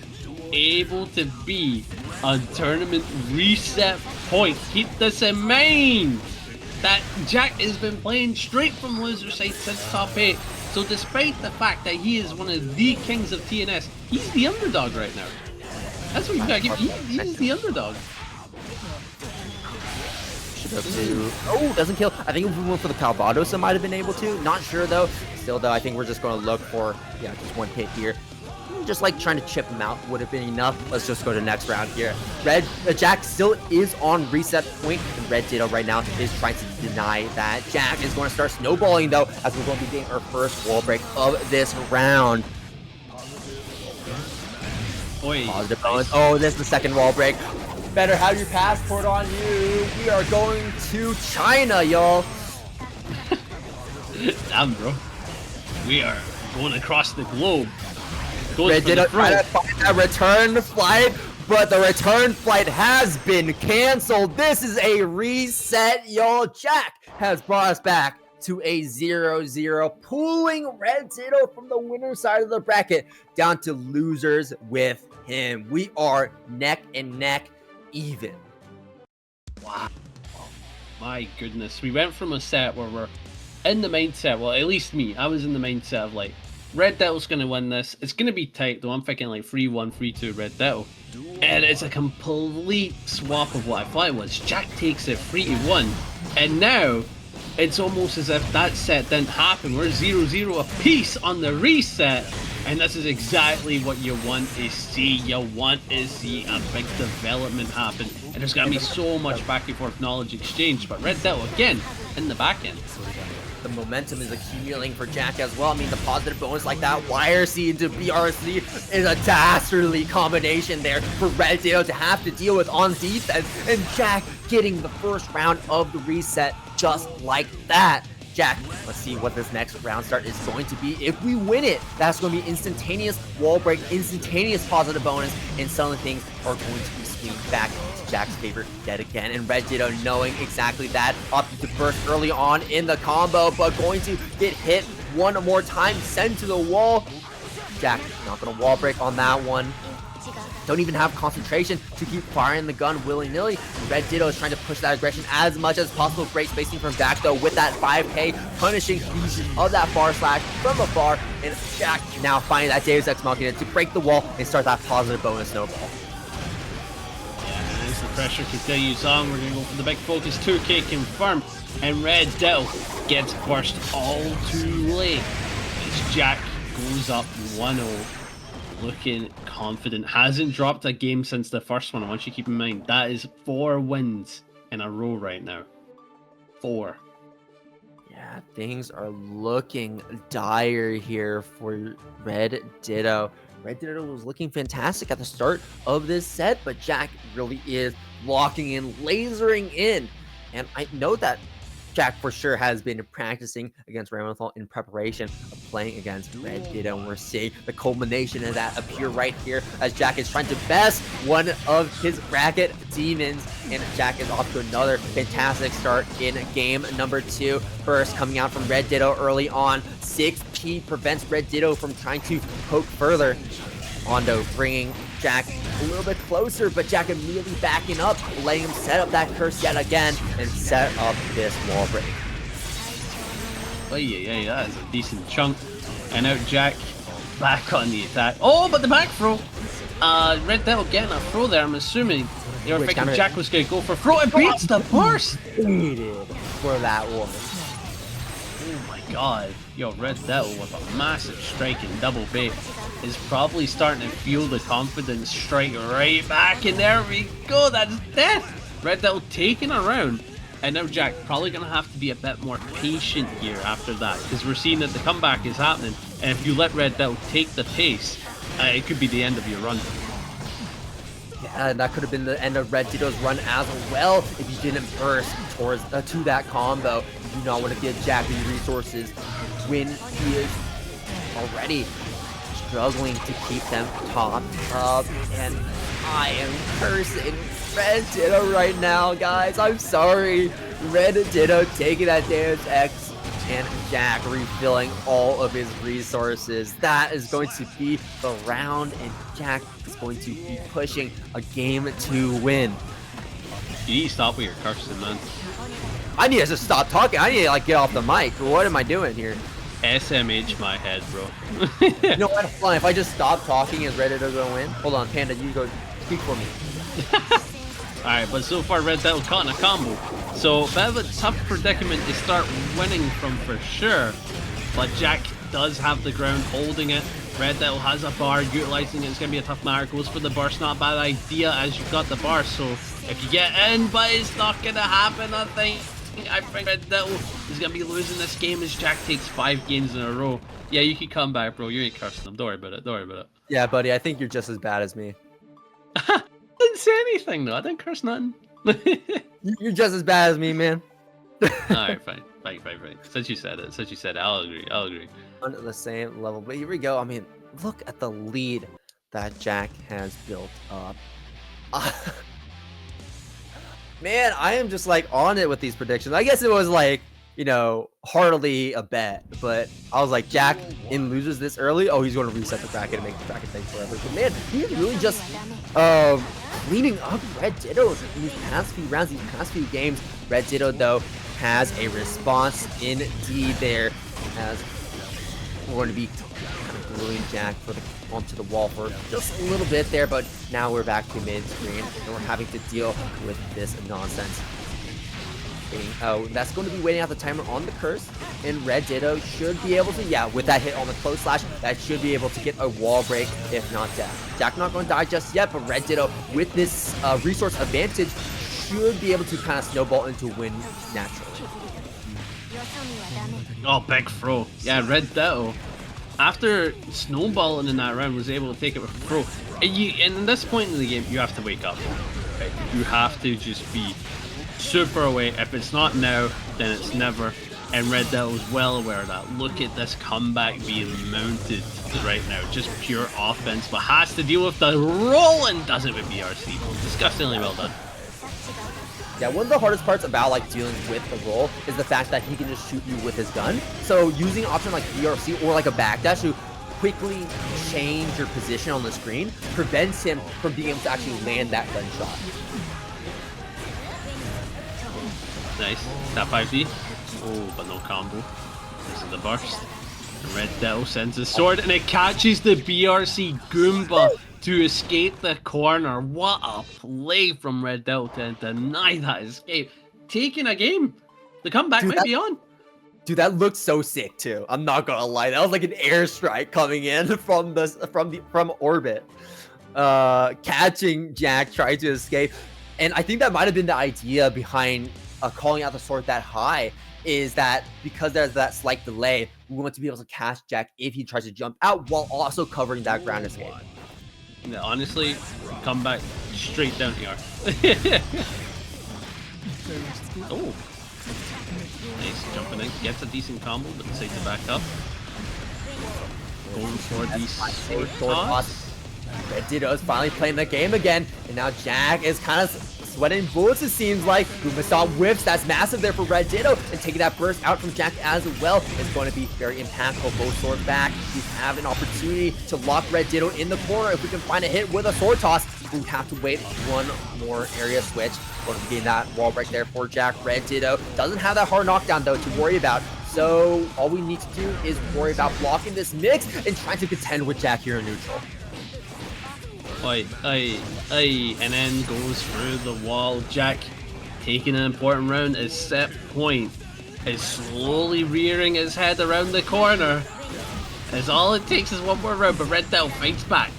able to be a tournament reset point. Keep this in mind that Jack has been playing straight from loser side since top 8. So despite the fact that he is one of the kings of TNS, he's the underdog right now. That's what you gotta give. He's the underdog. Oh, doesn't kill. I think if we went for the Calvados, it might have been able to. Not sure though. Still though, I think we're just going to look for, yeah, just one hit here. Just like trying to chip him out would have been enough. Let's just go to the next round here. Jack still is on reset point, and RedDitto right now is trying to deny that. Jack is going to start snowballing though, as we're going to be getting our first wall break of this round. Positive bonus. Oh, this is the second wall break. Better have your passport on you. We are going to China, y'all. Damn, bro. We are going across the globe. RedDitto trying to find that return flight, but the return flight has been canceled. This is a reset, y'all. Jack has brought us back to a 0-0, pulling RedDitto from the winner side of the bracket down to losers with him. We are neck and neck even. Wow. My goodness. We went from a set where we're in the mindset, well, at least me, I was in the mindset of like, RedDitto's going to win this. It's going to be tight though. I'm thinking like 3-1, 3-2 RedDitto. And it's a complete swap of what I thought it was. Jack takes it 3-1. And now, it's almost as if that set didn't happen. We're 0-0 apiece on the reset. And this is exactly what you want to see. You want to see a big development happen. And there's going to be so much back and forth knowledge exchange. But RedDitto, again, in the back end. The momentum is accumulating for Jack as well. I mean, the positive bonus like that YRC into BRC is a dastardly combination there for RedDitto to have to deal with on defense, and Jack getting the first round of the reset just like that. Jack, let's see what this next round start is going to be. If we win it, that's going to be instantaneous wall break, instantaneous positive bonus, and suddenly things are going to be swinging back to Jack's favorite dead again. And RedDitto knowing exactly that, opted to burst early on in the combo, but going to get hit one more time, sent to the wall. Jack not going to wall break on that one. Don't even have concentration to keep firing the gun willy-nilly. RedDitto is trying to push that aggression as much as possible. Great spacing from Jack though with that 5K, punishing the use of that far slash from afar. And Jack now finding that Deus Ex Machina to break the wall and start that positive bonus snowball. Yeah, as the pressure continues on, we're going to go for the big focus. 2K confirmed. And RedDitto gets burst all too late as Jack goes up 1-0. Looking confident. Hasn't dropped a game since the first one. I want you to keep in mind that is 4 wins in a row right now. 4. Yeah, things are looking dire here for RedDitto. RedDitto was looking fantastic at the start of this set, but Jack really is locking in, lasering in. And I know that Jack for sure has been practicing against Ramlethal in preparation of playing against RedDitto, and we're seeing the culmination of that appear right here as Jack is trying to best one of his bracket demons, and Jack is off to another fantastic start in game number 2. First coming out from RedDitto early on, 6P prevents RedDitto from trying to poke further. Mondo bringing Jack a little bit closer, but Jack immediately backing up, letting him set up that curse yet again and set up this wall break. Oh yeah, that is a decent chunk. And out Jack back on the attack. Oh, but the back throw. RedDitto getting a throw there. I'm assuming they were thinking Jack was going to go for throw. It beats the burst. Needed for that one. Oh my god. Yo, RedDitto with a massive strike in double bait is probably starting to feel the confidence strike right back, and there we go, that's death! RedDitto taking a round, and now Jack probably going to have to be a bit more patient here after that, because we're seeing that the comeback is happening, and if you let RedDitto take the pace, it could be the end of your run. Yeah, and that could have been the end of RedDitto's run as well if you didn't burst towards to that combo. You do not want to give Jack these resources when he is already struggling to keep them topped up. And I am cursing RedDitto right now, guys. I'm sorry. RedDitto taking that damage X, and Jack refilling all of his resources. That is going to be the round, and Jack is going to be pushing a game to win. You need to stop with your cursing, man. I need to just stop talking. I need to like get off the mic. What am I doing here? SMH my head, bro. You know what? Hold on. If I just stop talking, is RedDitto gonna win? Hold on, Panda, you go speak for me. Alright, but so far RedDitto caught in a combo. So, bit of a tough predicament to start winning from for sure. But Jack does have the ground holding it. RedDitto has a bar, utilizing it. It's going to be a tough matter. Goes for the burst, not a bad idea as you've got the bar. So, if you get in, but it's not going to happen, I think RedDitto is going to be losing this game as Jack takes 5 games in a row. Yeah, you can come back, bro. You ain't cursing them. Don't worry about it. Don't worry about it. Yeah, buddy, I think you're just as bad as me. I didn't say anything, though. I didn't curse nothing. You're just as bad as me, man. Alright, fine. Since you said it, I'll agree. On the same level, but here we go. I mean, look at the lead that Jack has built up. Man, I am just like on it with these predictions. I guess it was like, you know, hardly a bet, but I was like, Jack in loses this early. Oh, he's going to reset the bracket and make the bracket take forever. But man, he's really just cleaning up RedDitto in these past few rounds, these past few games. RedDitto, though, has a response indeed there, as we're going to be kind of gluing Jack onto the wall for just a little bit there, but now we're back to mid-screen, and we're having to deal with this nonsense. Oh, that's going to be waiting out the timer on the curse, and RedDitto should be able to, yeah, with that hit on the close slash, that should be able to get a wall break, if not death. Jack not going to die just yet, but RedDitto, with this resource advantage, should be able to kind of snowball into win naturally. Oh, big throw. Yeah, RedDitto, after snowballing in that round, was able to take it with throw. And at this point in the game, you have to wake up. Right? You have to just be super away. If it's not now, then it's never. And RedDitto is well aware of that. Look at this comeback being mounted right now. Just pure offense, but has to deal with the roll and does it with BRC. Disgustingly well done. Yeah, one of the hardest parts about like dealing with the roll is the fact that he can just shoot you with his gun. So using an option like BRC or like a backdash to quickly change your position on the screen prevents him from being able to actually land that gunshot. Nice. That 5D. Oh, but no combo. This is the burst. And RedDitto sends his sword and it catches the BRC Goomba to escape the corner. What a play from RedDitto to deny that escape. Taking a game. The comeback might be on. Dude, that looked so sick too. I'm not gonna lie. That was like an airstrike coming in from orbit. Catching Jack, trying to escape. And I think that might have been the idea behind calling out the sword that high, is that because there's that slight delay, we want to be able to catch Jack if he tries to jump out while also covering that ground escape. Yeah, honestly, come back straight down here. Oh, nice, jumping in, gets a decent combo, but decides to back up. Going for the sword toss. RedDitto is finally playing the game again, and now Jack is kind of sweating bullets, it seems like. Goomba whiffs, that's massive there for RedDitto, and taking that burst out from Jack as well is going to be very impactful. Both swords back, we have an opportunity to lock RedDitto in the corner. If we can find a hit with a sword toss, we have to wait one more area switch. Going to be getting that wall break there for Jack. RedDitto doesn't have that hard knockdown though to worry about, so all we need to do is worry about blocking this mix and trying to contend with Jack here in neutral. And then goes through the wall. Jack taking an important round is set point. is slowly rearing his head around the corner. As all it takes is one more round, but RedDitto fights back,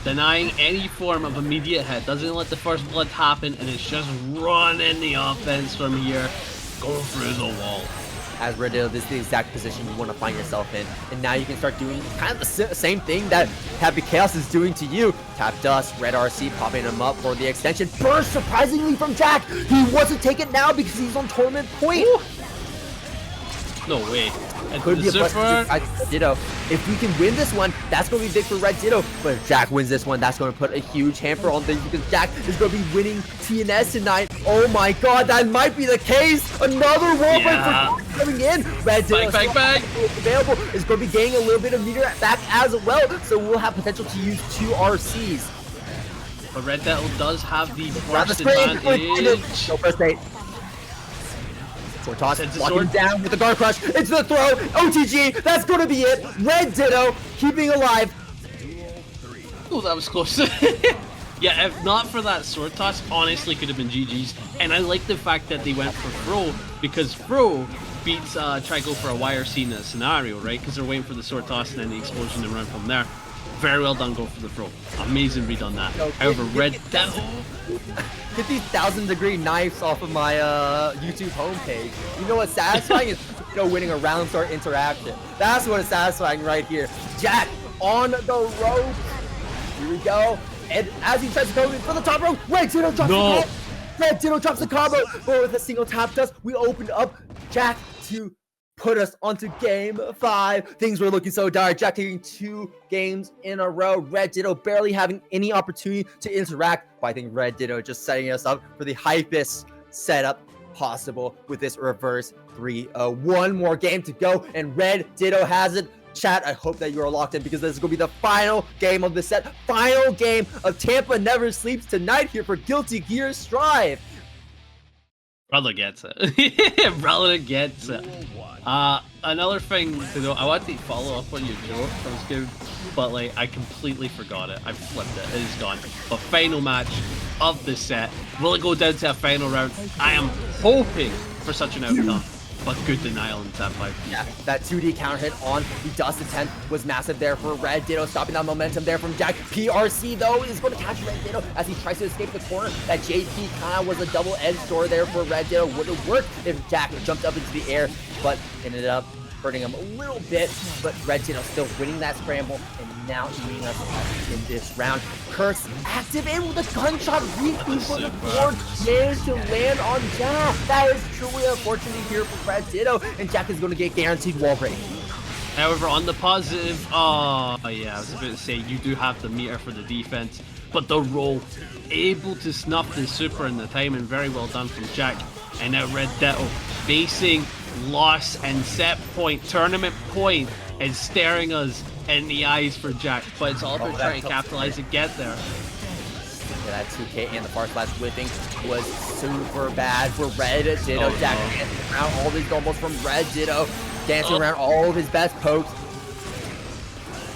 denying any form of immediate hit, doesn't let the first blood happen, and it's just running the offense from here, going through the wall. As RedDitto, this is the exact position you want to find yourself in, and now you can start doing kind of the same thing that Happy Chaos is doing to you. Tap Dust, Red RC popping him up for the extension. Burst surprisingly from Jack. He wasn't taken now because he's on tournament point. Ooh. No way. And Could be a super. RedDitto. If we can win this one, that's going to be big for RedDitto. But if Jack wins this one, that's going to put a huge hamper on things because Jack is going to be winning TNS tonight. Oh my god, that might be the case. Another wall break for coming in. RedDitto bang. available is going to be gaining a little bit of meter back as well. So we'll have potential to use 2 RCs. But RedDitto does have the Grab the burst screen. advantage. No first date. Sword toss, locking down with the guard crush. It's the throw. OTG. That's going to be it. RedDitto keeping alive. Oh, that was close. Yeah, if not for that sword toss, honestly could have been GG's. And I like the fact that they went for Fro, because Fro beats try go for a YRC in a scenario, right? Because they're waiting for the sword toss and then the explosion and run from there. Very well done, go for the Fro. Amazing read on that. However, RedDitto. Get these 1,000-degree knives off of my YouTube homepage. You know what's satisfying is winning a round start interaction. That's what is satisfying right here. Jack on the rope. Here we go. And as he tries to go for the top rope, RedDitto drops the combo. RedDitto drops the combo. But with a single tap dust, we opened up Jack to put us onto game 5. Things were looking so dire. Jack taking 2 games in a row. RedDitto barely having any opportunity to interact. But I think RedDitto just setting us up for the hypest setup possible with this reverse 3-0. One more game to go, and RedDitto has it. Chat, I hope that you are locked in because this is going to be the final game of the set. Final game of Tampa Never Sleeps tonight here for Guilty Gear Strive. Brother gets it. Brother gets it. Another thing to know, I want to follow up on your joke from this game, but like I completely forgot it. I flipped it. It is gone. But final match of the set. Will it go down to a final round? I am hoping for such an outcome. But good denial in Tap 5. Yeah, that 2D counter hit on the Dust attempt was massive there for RedDitto, stopping that momentum there from Jack. PRC, though, is going to catch RedDitto as he tries to escape the corner. That JP kind of was a double-edged sword there for RedDitto. Would have worked if Jack jumped up into the air, but ended up hurting him a little bit. But RedDitto still winning that scramble and now eating us up in this round. Curse active in with a gunshot weakly for the board. Managed to land on Jack. That is truly unfortunate here for RedDitto, and Jack is going to get guaranteed wall break. However, on the positive, oh yeah, I was about to say you do have the meter for the defense, but the roll, able to snuff the super in the time, and very well done from Jack. And now RedDitto facing loss and set point, tournament point, is staring us in the eyes for Jack, but it's all about trying to capitalize and get there. Yeah, that 2K and the far slash whipping was super bad for RedDitto. Jack dancing around all these combos from RedDitto, dancing around all of his best pokes.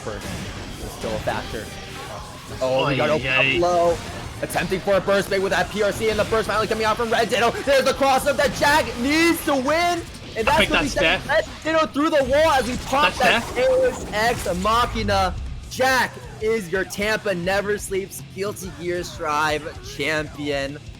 First, still a factor. Oh, we got open up low. Attempting for a burst bait with that PRC, and the burst finally coming out from RedDitto. There's the cross-up that Jack needs to win. And that's what we said. RedDitto through the wall as we pop that Deus Ex Machina. Jack is your Tampa Never Sleeps Guilty Gear Strive champion.